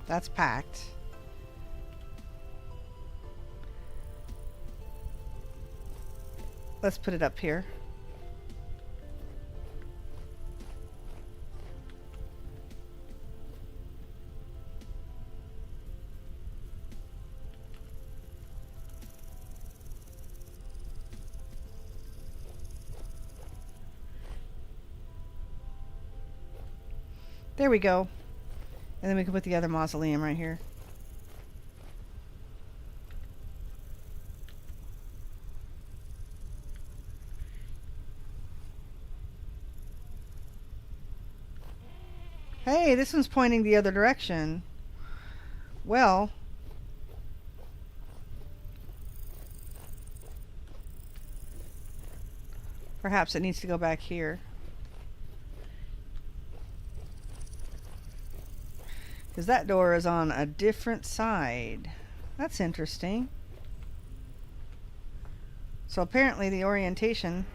That's packed. Let's put it up here. There we go. And then we can put the other mausoleum right here. Hey, this one's pointing the other direction. Well, perhaps it needs to go back here. Because that door is on a different side. That's interesting. So apparently the orientation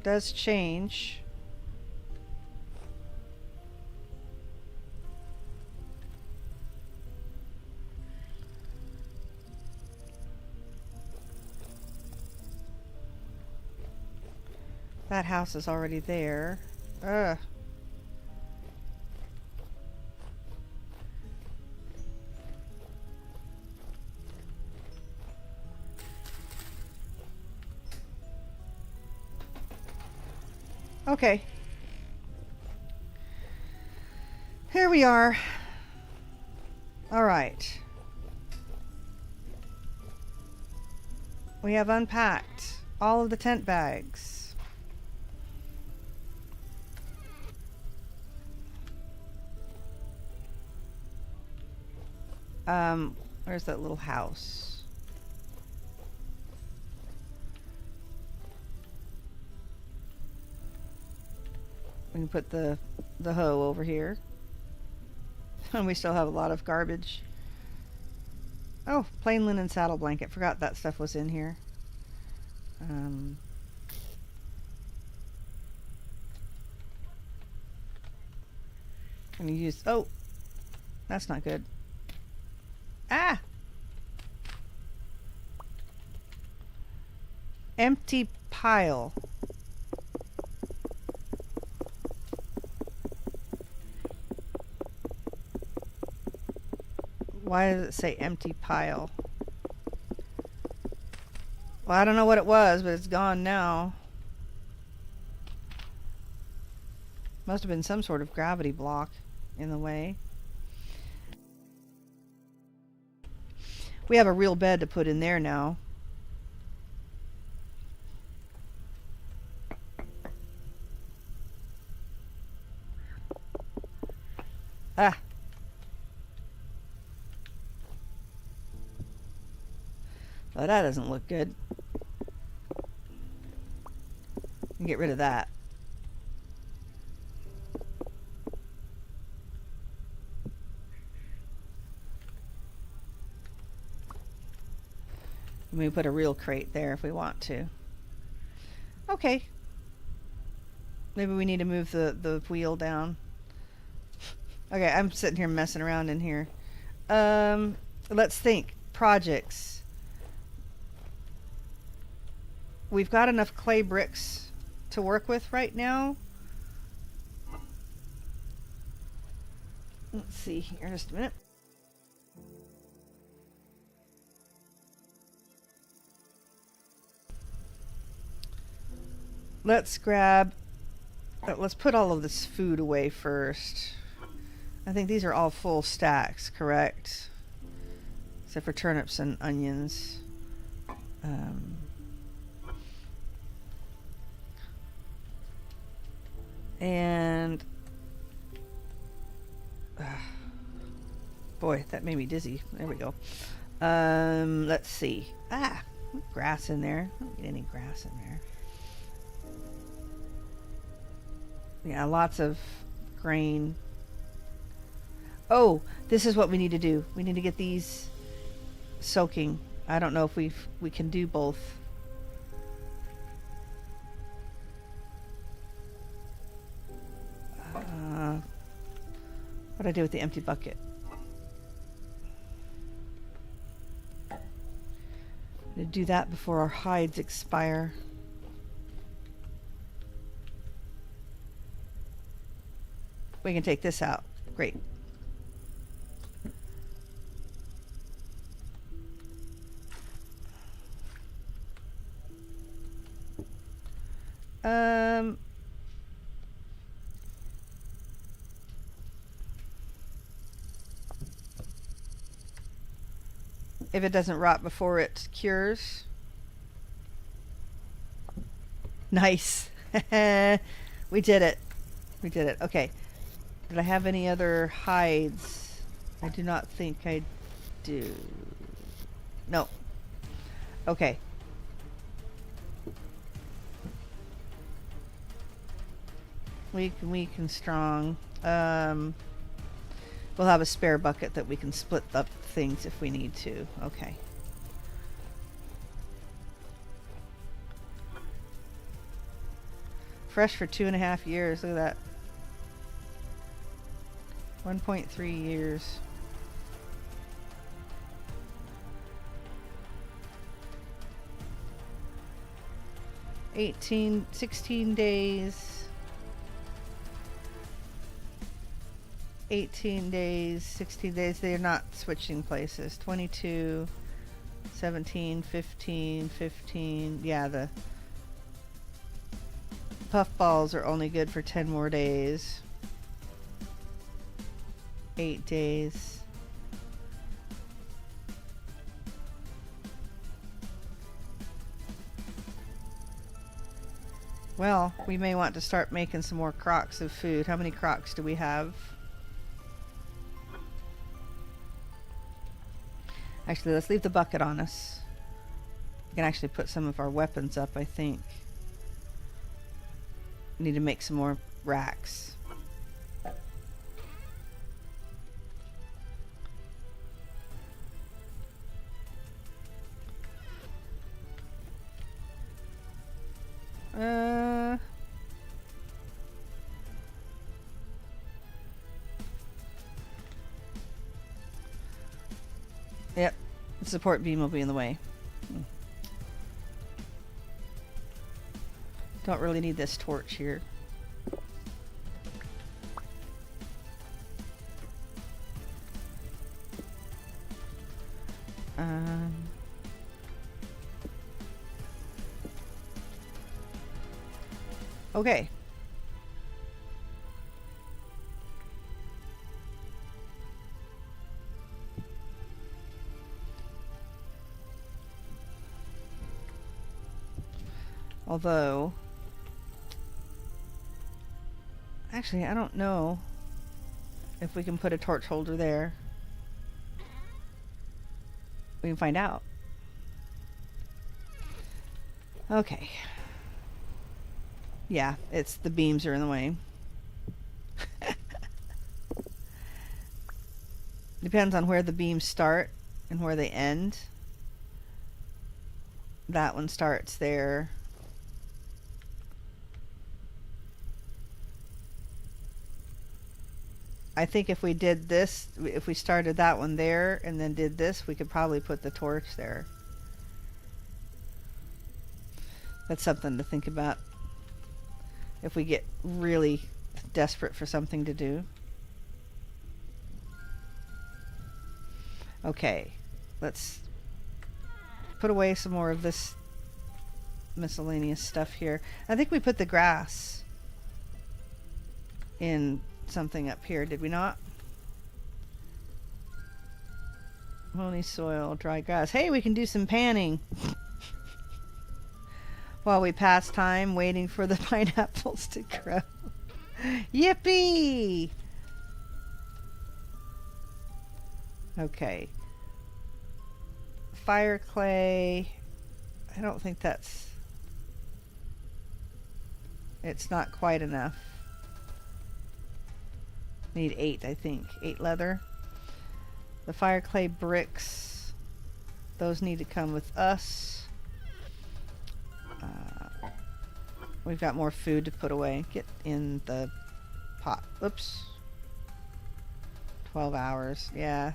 does change. That house is already there. Ugh. Okay. Here we are. All right. We have unpacked all of the tent bags. Where's that little house? We can put the hoe over here. And we still have a lot of garbage. Oh, plain linen saddle blanket. Forgot that stuff was in here. And you use... Oh! That's not good. Ah! Empty pile. Why does it say empty pile? Well, I don't know what it was, but it's gone now. Must have been some sort of gravity block in the way. We have a real bed to put in there now. Ah. Well, that doesn't look good. Get rid of that. We put a real crate there if we want to. Okay. Maybe we need to move the wheel down. Okay, I'm sitting here messing around in here. Let's think. Projects. we've got enough clay bricks to work with right now. Let's see here, just a minute. Let's grab, let's put all of this food away first. I think these are all full stacks, correct? Except for turnips and onions. And boy, that made me dizzy. There we go. Let's see. Grass in there. I don't get any grass in there. Yeah, lots of grain. Oh, this is what we need to do. We need to get these soaking. I don't know if we can do both. What do I do with the empty bucket? I'm gonna do that before our hides expire. We can take this out. Great. If it doesn't rot before it cures. Nice. We did it. We did it. Okay. Did I have any other hides? I do not think I do. No. Okay. Weak and strong. We'll have a spare bucket that we can split up things if we need to. Okay. Fresh for 2.5 years. Look at that. 1.3 years. $16 days. 18 days, 16 days. They're not switching places. 22, 17, 15, 15. Yeah, the puffballs are only good for 10 more days. 8 days. Well, we may want to start making some more crocks of food. How many crocks do we have? Actually, let's leave the bucket on us. We can actually put some of our weapons up, I think. We need to make some more racks. Yep, the support beam will be in the way. Don't really need this torch here. Okay. Although, actually, I don't know if we can put a torch holder there. We can find out. Okay. Yeah, it's the beams are in the way. Depends on where the beams start and where they end. That one starts there. I think if we did this, if we started that one there and then did this, we could probably put the torch there. That's something to think about if we get really desperate for something to do. Okay, let's put away some more of this miscellaneous stuff here. I think we put the grass in something up here, did we not? Honey soil, dry grass. Hey, we can do some panning while we pass time waiting for the pineapples to grow. Yippee! Okay. Fire clay. I don't think that's... It's not quite enough. Need 8, I think. 8 leather. The fire clay bricks. Those need to come with us. We've got more food to put away. Get in the pot. Oops. 12 hours. Yeah.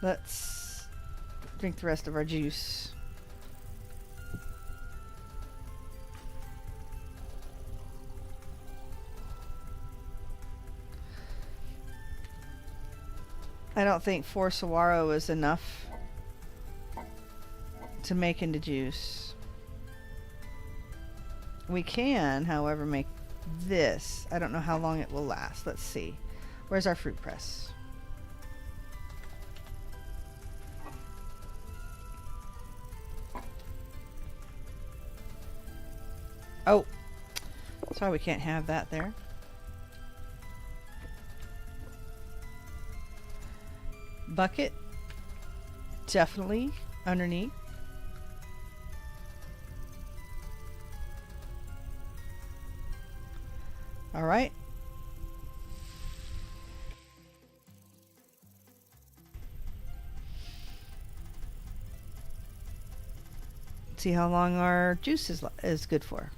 Let's drink the rest of our juice. I don't think 4 saguaro is enough to make into juice. We can, however, make this. I don't know how long it will last. Let's see. Where's our fruit press? Oh, sorry, we can't have that there. Bucket, definitely underneath. All right. See how long our juice is good for.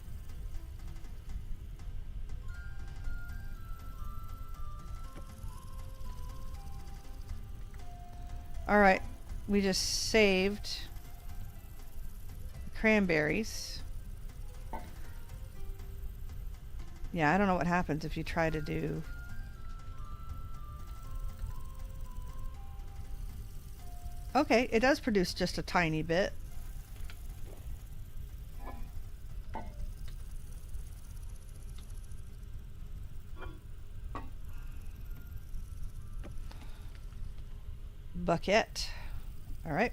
Alright, we just saved cranberries. Yeah, I don't know what happens if you try to do... Okay, it does produce just a tiny bit. Bucket. All right.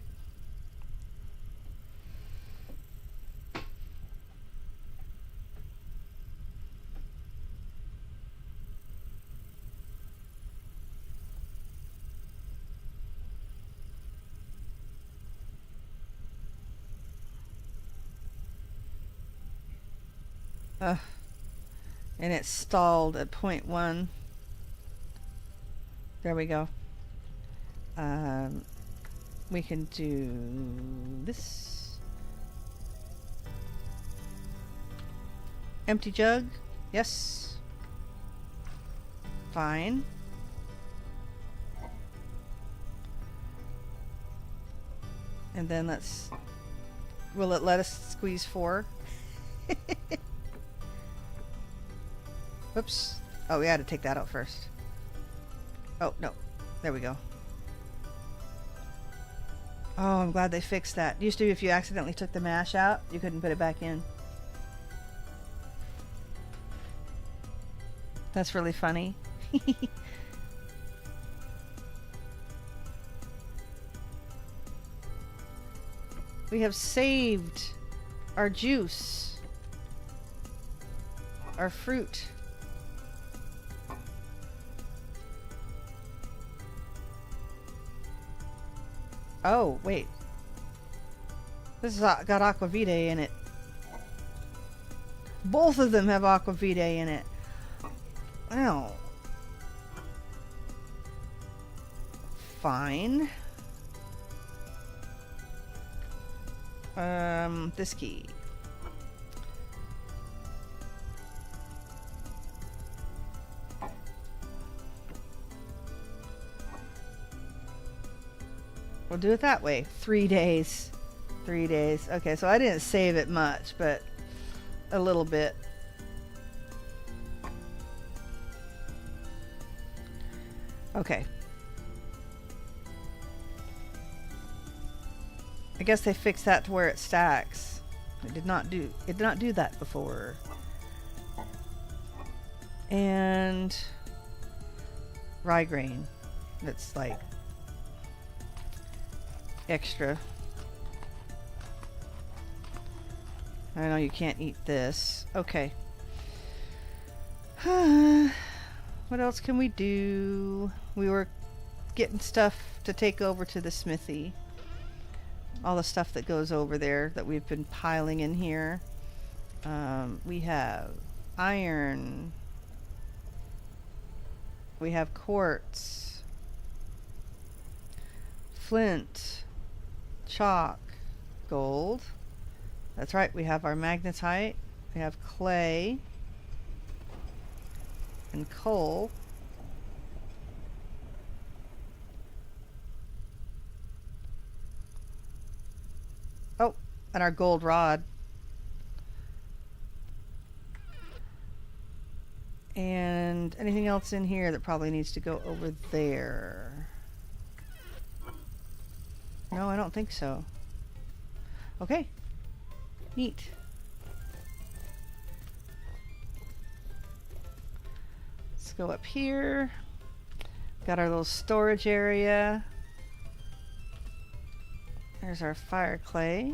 And it's stalled at 0.1. There we go. We can do this. Empty jug. Yes. Fine. And then let's... Will it let us squeeze 4? Whoops. Oh, we had to take that out first. Oh, no. There we go. Oh, I'm glad they fixed that. Used to, if you accidentally took the mash out, you couldn't put it back in. That's really funny. We have saved our juice, our fruit. Oh, wait. This has got aquavitae in it. Both of them have aquavitae in it. Well. Fine. This key. We'll do it that way. 3 days. 3 days. Okay, so I didn't save it much, but a little bit. Okay. I guess they fixed that to where it stacks. It did not do that before. And rye grain. That's like extra. I know you can't eat this. Okay. What else can we do? We were getting stuff to take over to the smithy. All the stuff that goes over there that we've been piling in here. We have iron. We have quartz. Flint. Chalk. Gold. That's right, we have our magnetite. We have clay. And coal. Oh, and our gold rod. And anything else in here that probably needs to go over there? No, I don't think so. Okay. Neat. Let's go up here. Got our little storage area. There's our fire clay.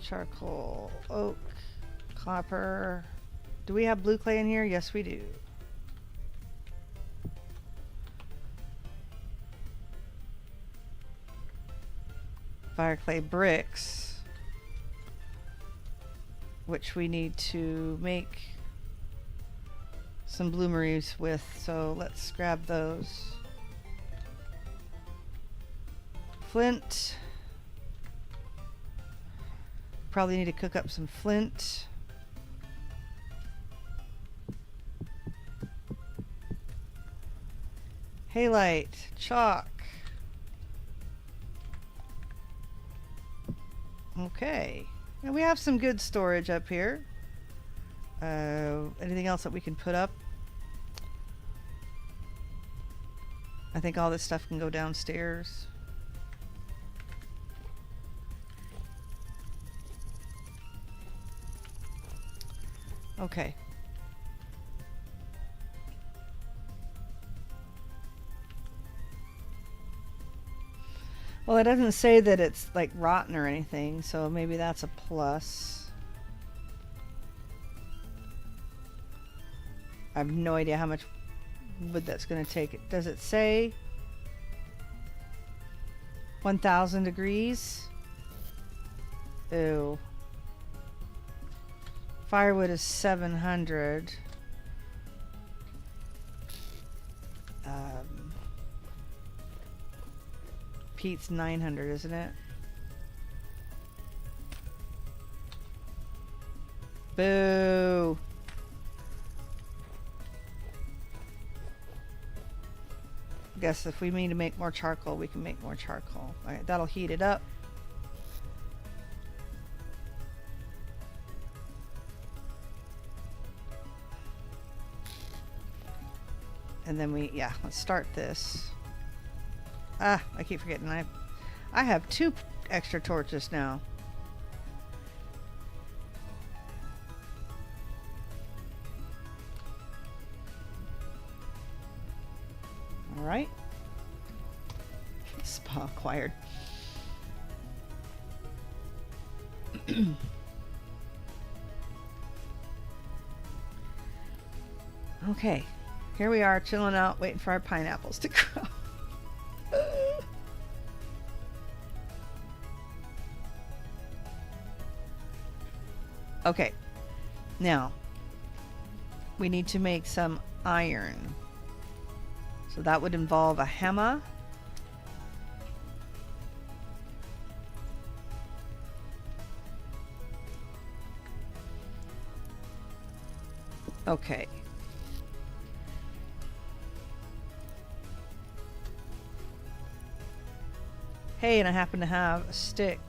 Charcoal, oak, copper. Do we have blue clay in here? Yes, we do. Fire clay bricks, which we need to make some bloomeries with, so let's grab those. Flint. Probably need to cook up some flint. Halite, chalk. Okay. And we have some good storage up here. Anything else that we can put up? I think all this stuff can go downstairs. Okay. Well, it doesn't say that it's like rotten or anything, so maybe that's a plus. I have no idea how much wood that's going to take. Does it say 1,000 degrees? Ew. Firewood is 700. Peat's 900, isn't it? Boo! I guess if we need to make more charcoal, we can make more charcoal. Alright, that'll heat it up. And then let's start this. I keep forgetting I have 2 extra torches now. All right. Spa acquired. Okay. Here we are, chilling out, waiting for our pineapples to grow. Okay, now we need to make some iron. So that would involve a hammer. Okay. Hey, and I happen to have a stick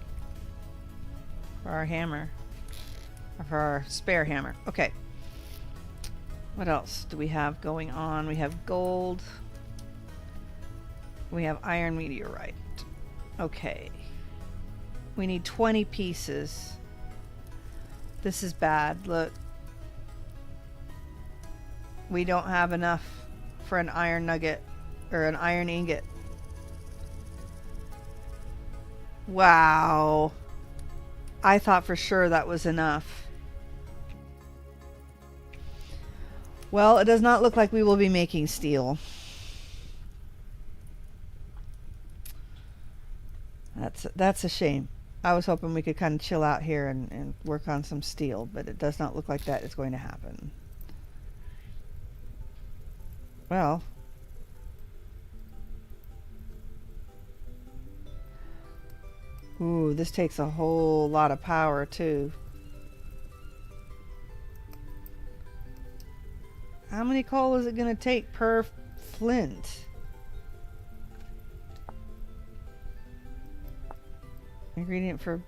for our hammer. Or for our spare hammer. Okay. What else do we have going on? We have gold. We have iron meteorite. Okay. We need 20 pieces. This is bad. Look. We don't have enough for an iron nugget or an iron ingot. Wow. I thought for sure that was enough. Well, it does not look like we will be making steel. That's a shame. I was hoping we could kind of chill out here and work on some steel, but it does not look like that is going to happen. Well, ooh, this takes a whole lot of power too. How many coal is it going to take per flint? Ingredient for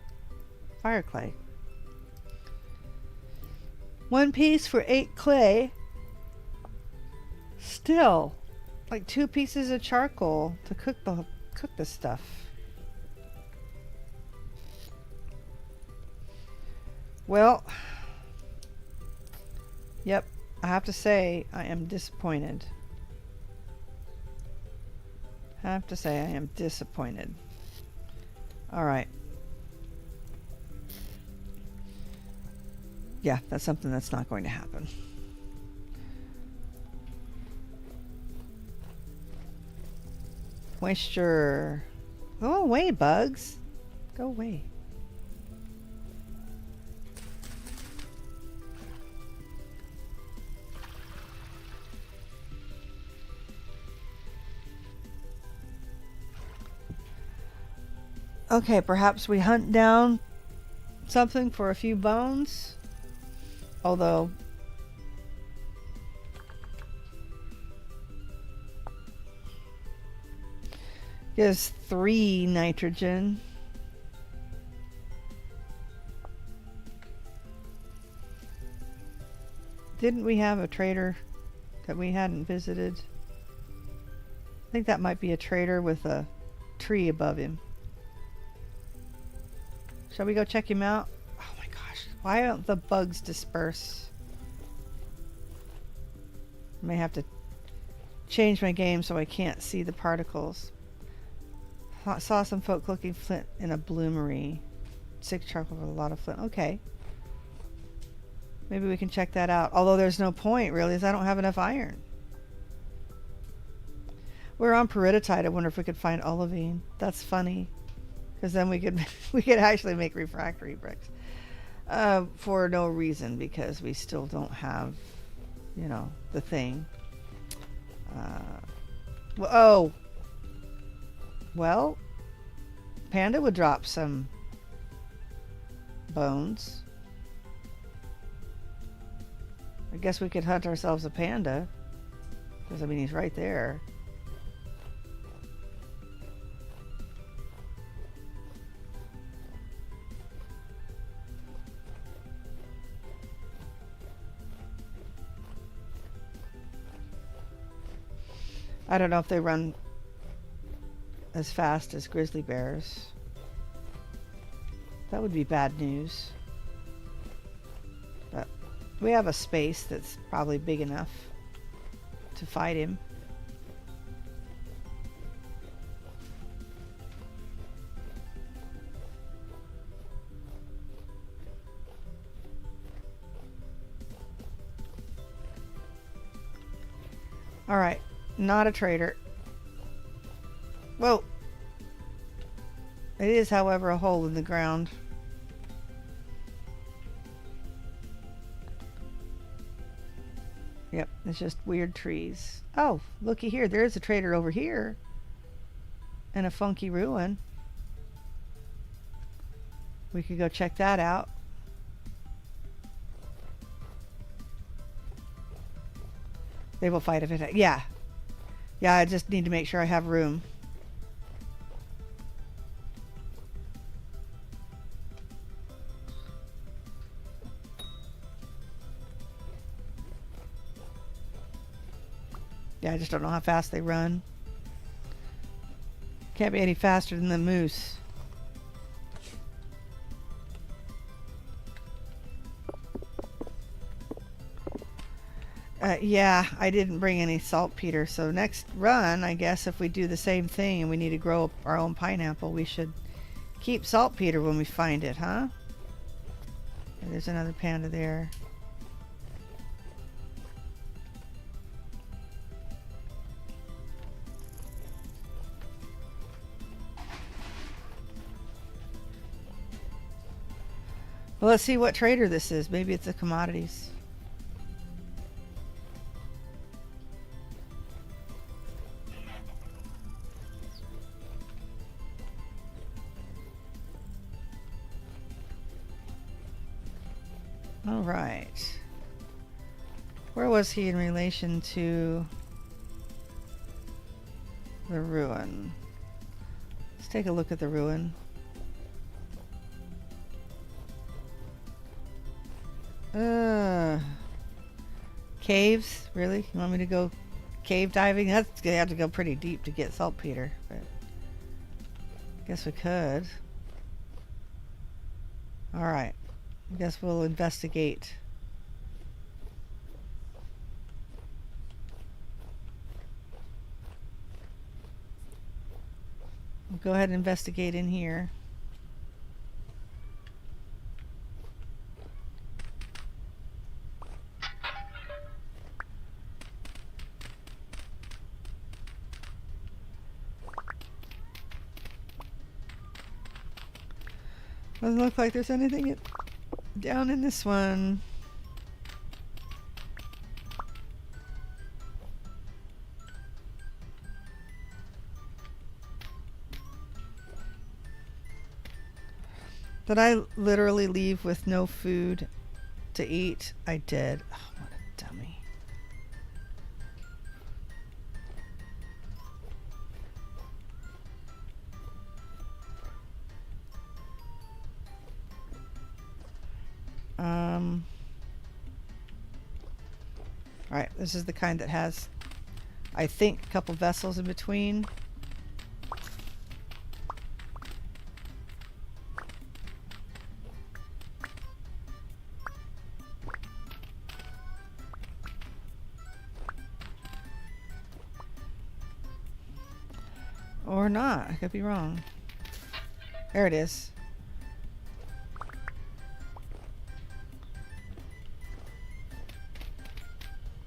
fire clay. 1 piece for 8 clay. Still, like 2 pieces of charcoal to cook the stuff. Well, yep, I have to say I am disappointed. I have to say I am disappointed. All right. Yeah, that's something that's not going to happen. Moisture. Go away, bugs. Go away. Okay, perhaps we hunt down something for a few bones. Although gives 3 nitrogen. Didn't we have a trader that we hadn't visited? I think that might be a trader with a tree above him. Shall we go check him out? Oh my gosh, why don't the bugs disperse? I may have to change my game so I can't see the particles. I saw some folk cooking flint in a bloomery. 6 charcoal with a lot of flint. Okay. Maybe we can check that out. Although there's no point really, as I don't have enough iron. We're on peridotite. I wonder if we could find olivine. That's funny. Because then we could actually make refractory bricks. For no reason, because we still don't have, you know, the thing. Oh. Well, Panda would drop some bones. I guess we could hunt ourselves a panda. Because, I mean, he's right there. I don't know if they run as fast as grizzly bears. That would be bad news. But we have a space that's probably big enough to fight him. All right. Not a trader. Whoa. It is, however, a hole in the ground. Yep, it's just weird trees. Oh, looky here. There is a trader over here. And a funky ruin. We could go check that out. They will fight if it... Yeah. Yeah, I just need to make sure I have room. Yeah, I just don't know how fast they run. Can't be any faster than the moose. Yeah, I didn't bring any saltpeter, so next run, I guess if we do the same thing and we need to grow our own pineapple, we should keep saltpeter when we find it, huh? And there's another panda there. Well, let's see what trader this is. Maybe it's the commodities. All right. Where was he in relation to the ruin? Let's take a look at the ruin. Caves? Really? You want me to go cave diving? That's gonna have to go pretty deep to get saltpeter, but I guess we could. Alright. I guess we'll investigate. We'll go ahead and investigate in here. Doesn't look like there's anything down in this one. Did I literally leave with no food to eat? I did. Oh, what a dummy. Alright, this is the kind that has, I think, a couple vessels in between. Or not, I could be wrong. There it is.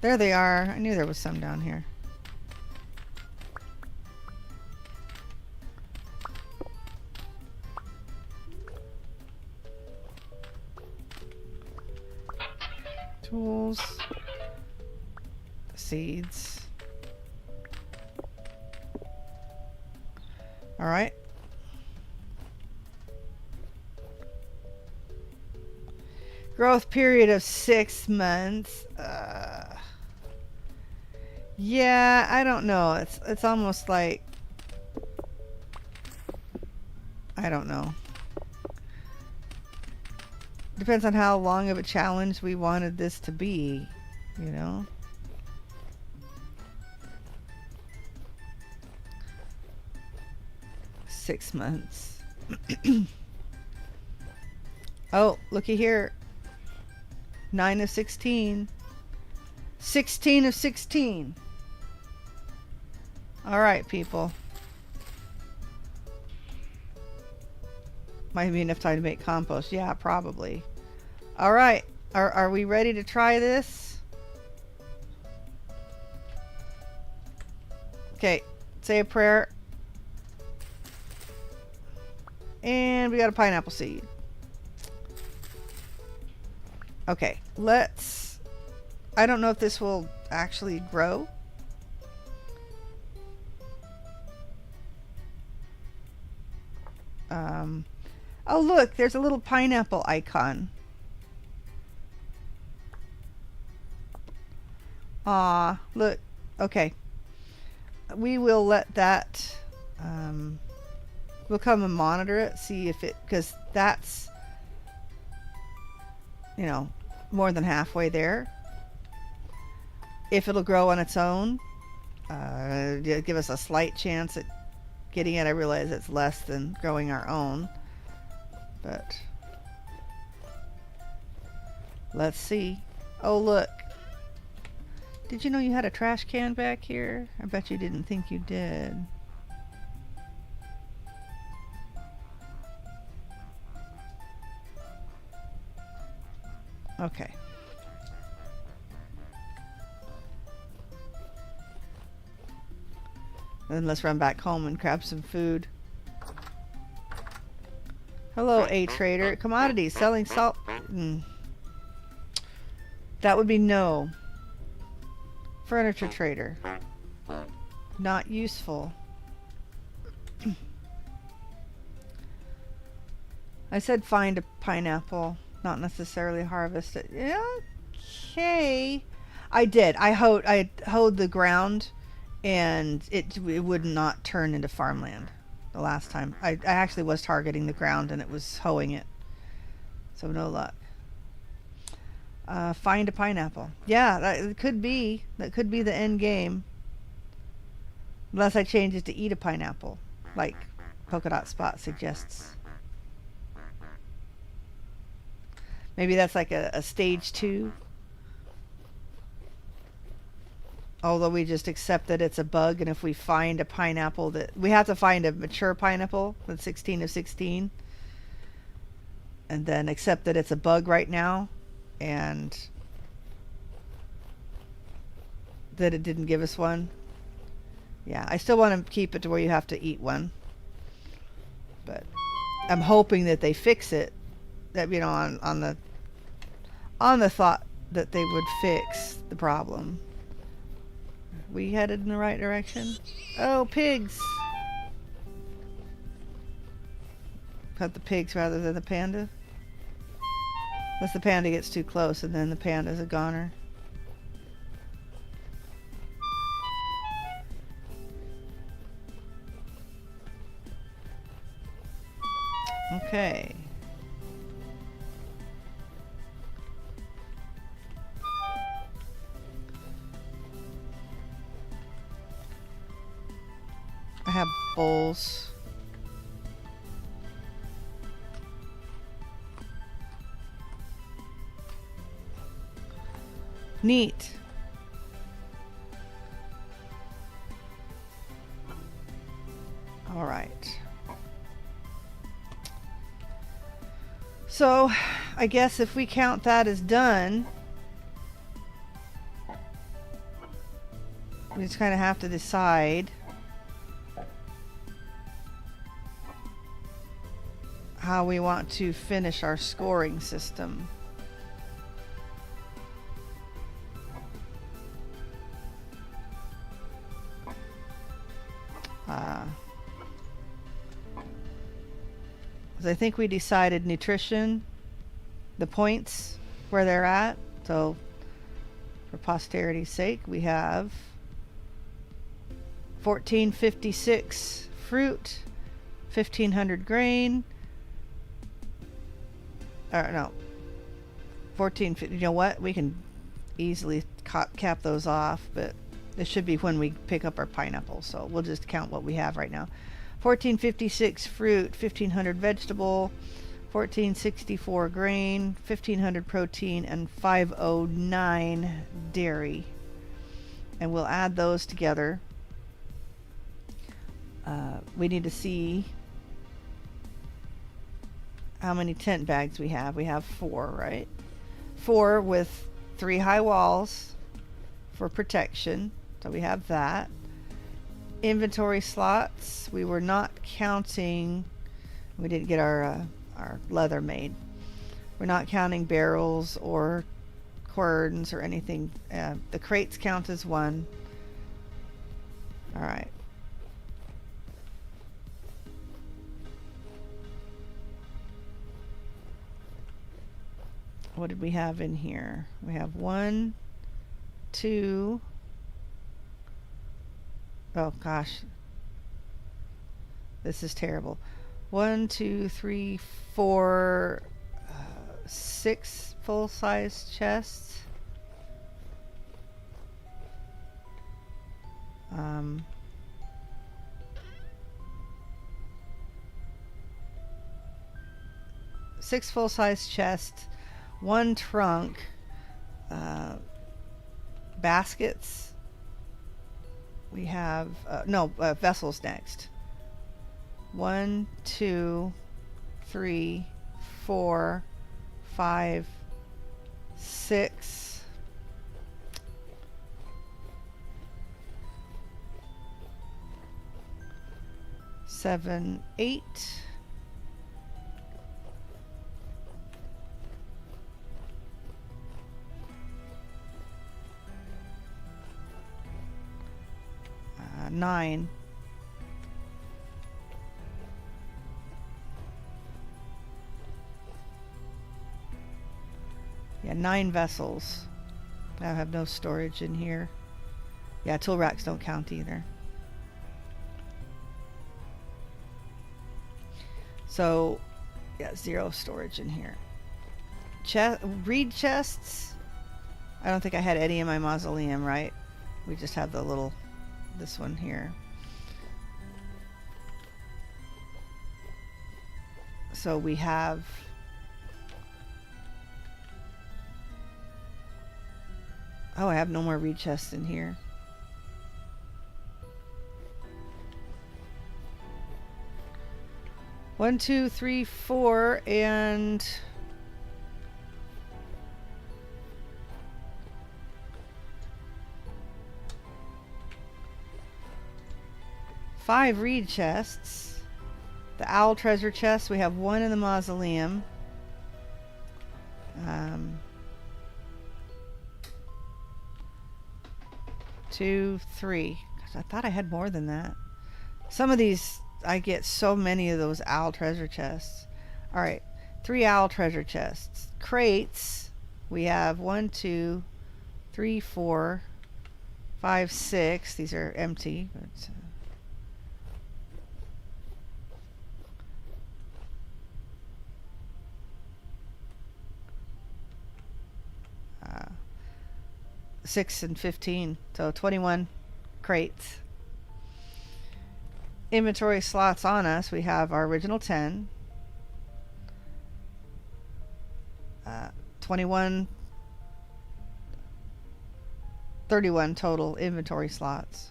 There they are. I knew there was some down here. Tools. Seeds. All right. Growth period of 6 months. Yeah, I don't know. It's almost like, I don't know. Depends on how long of a challenge we wanted this to be, you know. Six months. Oh, looky here. 9 of 16. 16 of 16. All right, people. Might be enough time to make compost. Yeah, probably. All right. Are we ready to try this? Okay. Say a prayer. And we got a pineapple seed. Okay. Let's... I don't know if this will actually grow. Oh, look, there's a little pineapple icon. Aw, look. Okay. We will let that, we'll come and monitor it, see if it, because that's, you know, more than halfway there. If it'll grow on its own, Give us a slight chance at getting it. I realize it's less than growing our own, but let's see. Oh, look. Did you know you had a trash can back here? I bet you didn't think you did. Okay. Then let's run back home and grab some food. Hello, A trader. Commodities, selling salt. That would be no. Furniture trader. Not useful. I said find a pineapple, not necessarily harvest it. Yeah, okay. I did. I hoed the ground, and it would not turn into farmland the last time. I actually was targeting the ground, and it was hoeing it. So no luck. Find a pineapple. Yeah, that could be the end game. Unless I change it to eat a pineapple, like Polka Dot Spot suggests. Maybe that's like a stage 2. Although we just accept that it's a bug, and if we find a pineapple that... We have to find a mature pineapple that's 16 of 16. And then accept that it's a bug right now. And that it didn't give us one. Yeah, I still want to keep it to where you have to eat one. But I'm hoping that they fix it. That, you know, on the thought that they would fix the problem. We headed in the right direction? Oh, pigs! Cut the pigs rather than the panda. Unless the panda gets too close, and then the panda's a goner. Okay. I have bowls. Neat. All right. So, I guess if we count that as done, we just kind of have to decide how we want to finish our scoring system. I think we decided nutrition, the points where they're at. So for posterity's sake, we have 1456 fruit, 1500 grain. Or no, 1450. You know what? We can easily cap those off, but this should be when we pick up our pineapple. So we'll just count what we have right now. 1456 fruit, 1500 vegetable, 1464 grain, 1500 protein, and 509 dairy. And we'll add those together. We need to see how many tent bags we have. We have 4, right? 4 with 3 high walls for protection. So we have that. Inventory slots, we were not counting, we didn't get our leather made. We're not counting barrels or querns or anything. The crates count as 1. All right. What did we have in here? We have 1, 2. Oh gosh, this is terrible. 1, 2, 3, 4, 6 full-size chests. Um, 6 full-size chests, 1 trunk, baskets. We have vessels next. 1, 2, 3, 4, 5, 6. 7, 8. 9. Yeah, 9 vessels. I have no storage in here. Yeah, tool racks don't count either. So, yeah, 0 storage in here. Reed chests. I don't think I had any in my mausoleum, right? We just have the little, this one here. So we have I have no more reed chests in here. One, 2, 3, 4, and 5 reed chests. The owl treasure chest, we have 1 in the mausoleum. 2, 3. Gosh, I thought I had more than that. Some of these, I get so many of those owl treasure chests. Alright, 3 owl treasure chests. Crates, we have 1, 2, 3, 4, 5, 6. These are empty. But, 6 and 15, so 21 crates. Inventory slots on us, we have our original 10, 21, 31 total inventory slots.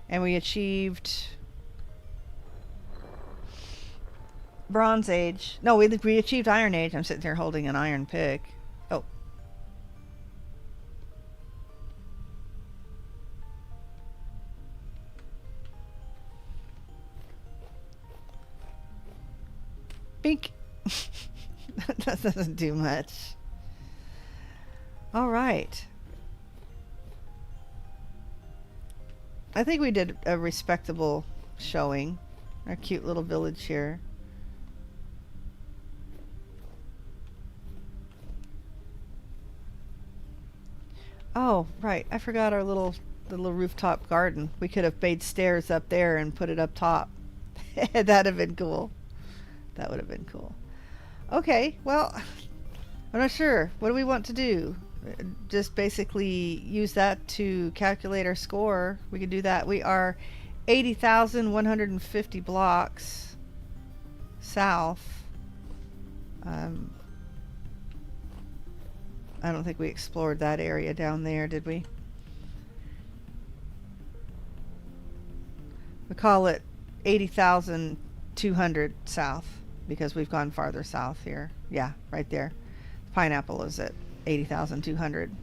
And we achieved Bronze Age. No, we achieved Iron Age. I'm sitting here holding an iron pick. Oh. Bink. That doesn't do much. All right. I think we did a respectable showing. Our cute little village here. Oh, right. I forgot our little rooftop garden. We could have made stairs up there and put it up top. That'd have been cool. That would have been cool. Okay, well, I'm not sure. What do we want to do? Just basically use that to calculate our score. We could do that. We are 80,150 blocks south. I don't think we explored that area down there, did we? We call it 80,200 south because we've gone farther south here. Yeah, right there. Pineapple is at 80,200.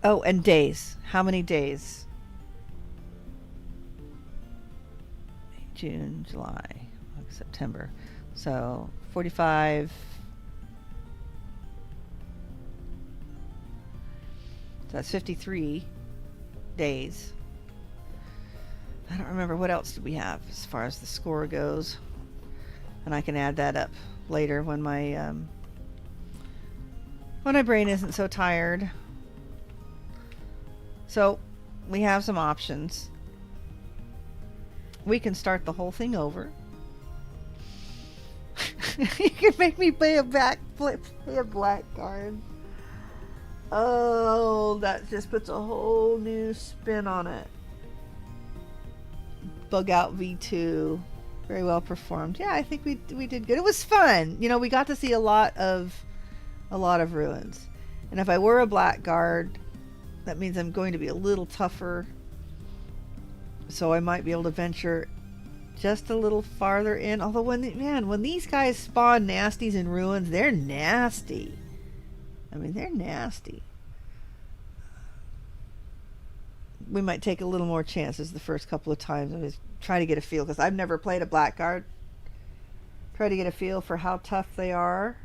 Oh, and days. How many days? June, July, September. So 45. So that's 53 days. I don't remember what else did we have as far as the score goes. And I can add that up later when my brain isn't so tired. So we have some options. we can start the whole thing over. You can make me play a blackguard. Oh, that just puts a whole new spin on it. Bug Out V2, very well performed. Yeah, I think we did good. It was fun. You know, we got to see a lot of ruins. And if I were a blackguard, that means I'm going to be a little tougher. So I might be able to venture just a little farther in. Although when these guys spawn nasties in ruins, they're nasty. I mean, they're nasty. We might take a little more chances the first couple of times and just try to get a feel, because I've never played a blackguard. Try to get a feel for how tough they are.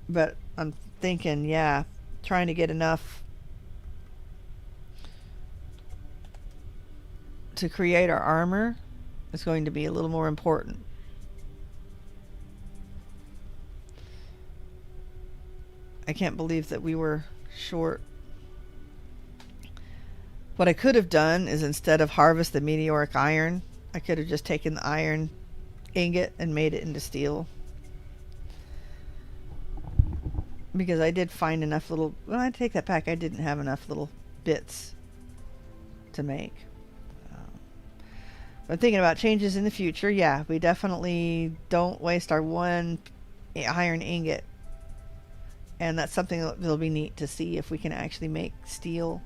But I'm thinking, yeah, trying to get enough to create our armor is going to be a little more important. I can't believe that we were short. What I could have done is, instead of harvest the meteoric iron, I could have just taken the iron ingot and made it into steel. Because I did find enough little... Well, I take that back. I didn't have enough little bits to make. But thinking about changes in the future, yeah, we definitely don't waste our one iron ingot. And that's something that'll be neat to see if we can actually make steel.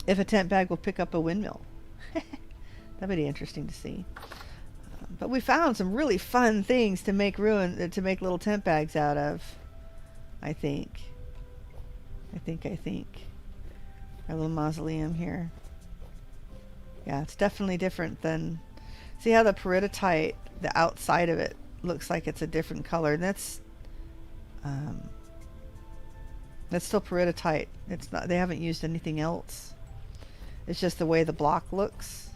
If a tent bag will pick up a windmill. That'd be interesting to see. But we found some really fun things to make little tent bags out of. I think. Our little mausoleum here. Yeah, it's definitely different than... See how the peridotite, the outside of it, looks like it's a different color. And that's still peridotite. It's not. They haven't used anything else. It's just the way the block looks.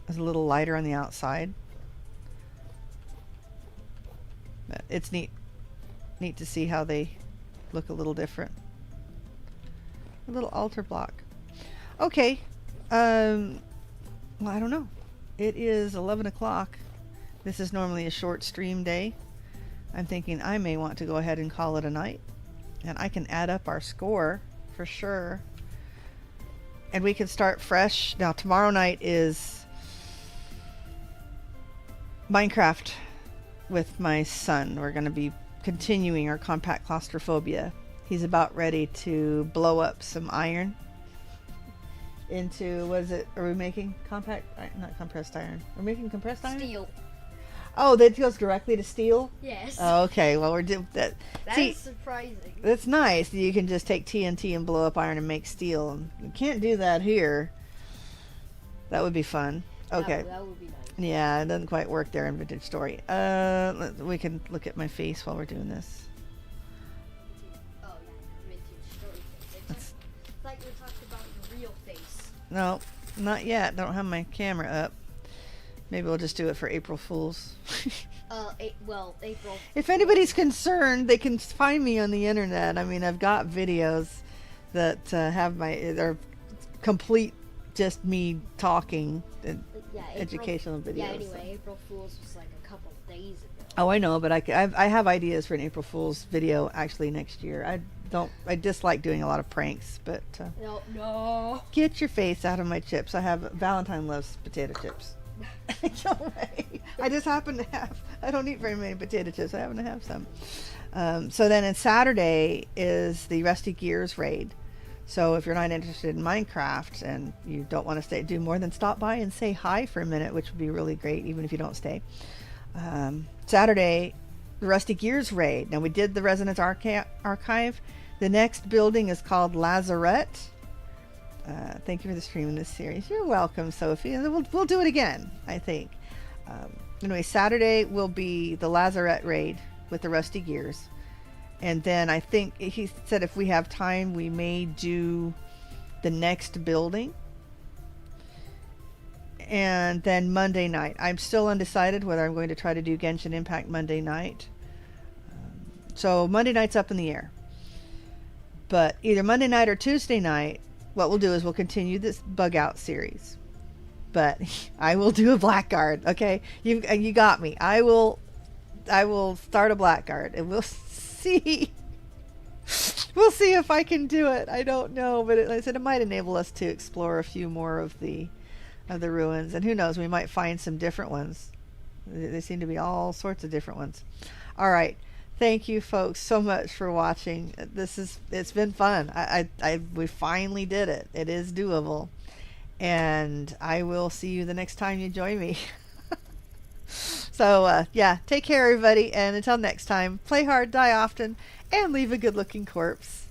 It's a little lighter on the outside. But it's neat to see how they look a little different. A little altar block. Okay. Well, I don't know. It is 11 o'clock. This is normally a short stream day. I'm thinking I may want to go ahead and call it a night. And I can add up our score for sure. And we can start fresh. Now, tomorrow night is Minecraft with my son. We're going to be continuing our compact claustrophobia. He's about ready to blow up some iron into, what is it? Are we making compact? Not compressed iron. We're making compressed iron? Steel. Oh, that goes directly to steel? Yes. Oh, okay, well, we're doing that. That is surprising. That's nice. You can just take TNT and blow up iron and make steel. And you can't do that here. That would be fun. Okay. That would be nice. Yeah, it doesn't quite work there in Vintage Story. We can look at my face while we're doing this. Oh, yeah, Vintage Story. It's like we talked about your real face. No, not yet. Don't have my camera up. Maybe we'll just do it for April Fools. April. If anybody's concerned, they can find me on the internet. I mean, I've got videos that they're complete, just me talking, educational videos. Yeah, anyway, April Fools was like a couple of days ago. Oh, I know, but I have ideas for an April Fool's video actually next year. I dislike doing a lot of pranks, but No. Get your face out of my chips. Valentine loves potato chips. No way. I just happen to have. I don't eat very many potato chips. I happen to have some. So then, on Saturday is the Rusty Gears raid. So if you're not interested in Minecraft and you don't want to do more than stop by and say hi for a minute, which would be really great, even if you don't stay. Saturday, the Rusty Gears raid. Now we did the Resonance Archive. The next building is called Lazarette. Thank you for the stream in this series. You're welcome, Sophie. We'll do it again, I think. Anyway, Saturday will be the Lazarette raid with the Rusty Gears. And then I think he said if we have time, we may do the next building. And then Monday night. I'm still undecided whether I'm going to try to do Genshin Impact Monday night. So Monday night's up in the air. But either Monday night or Tuesday night, what we'll do is we'll continue this bug out series. But I will do a blackguard. Okay, you got me. I will start a blackguard, and we'll see. We'll see if I can do it. I don't know, but like I said, it might enable us to explore a few more of the ruins, and who knows, we might find some different ones. They seem to be all sorts of different ones. All right, thank you folks so much for watching. It's been fun. We finally did it. It is doable, and I will see you the next time you join me. So yeah, take care everybody, and until next time, play hard, die often, and leave a good looking corpse.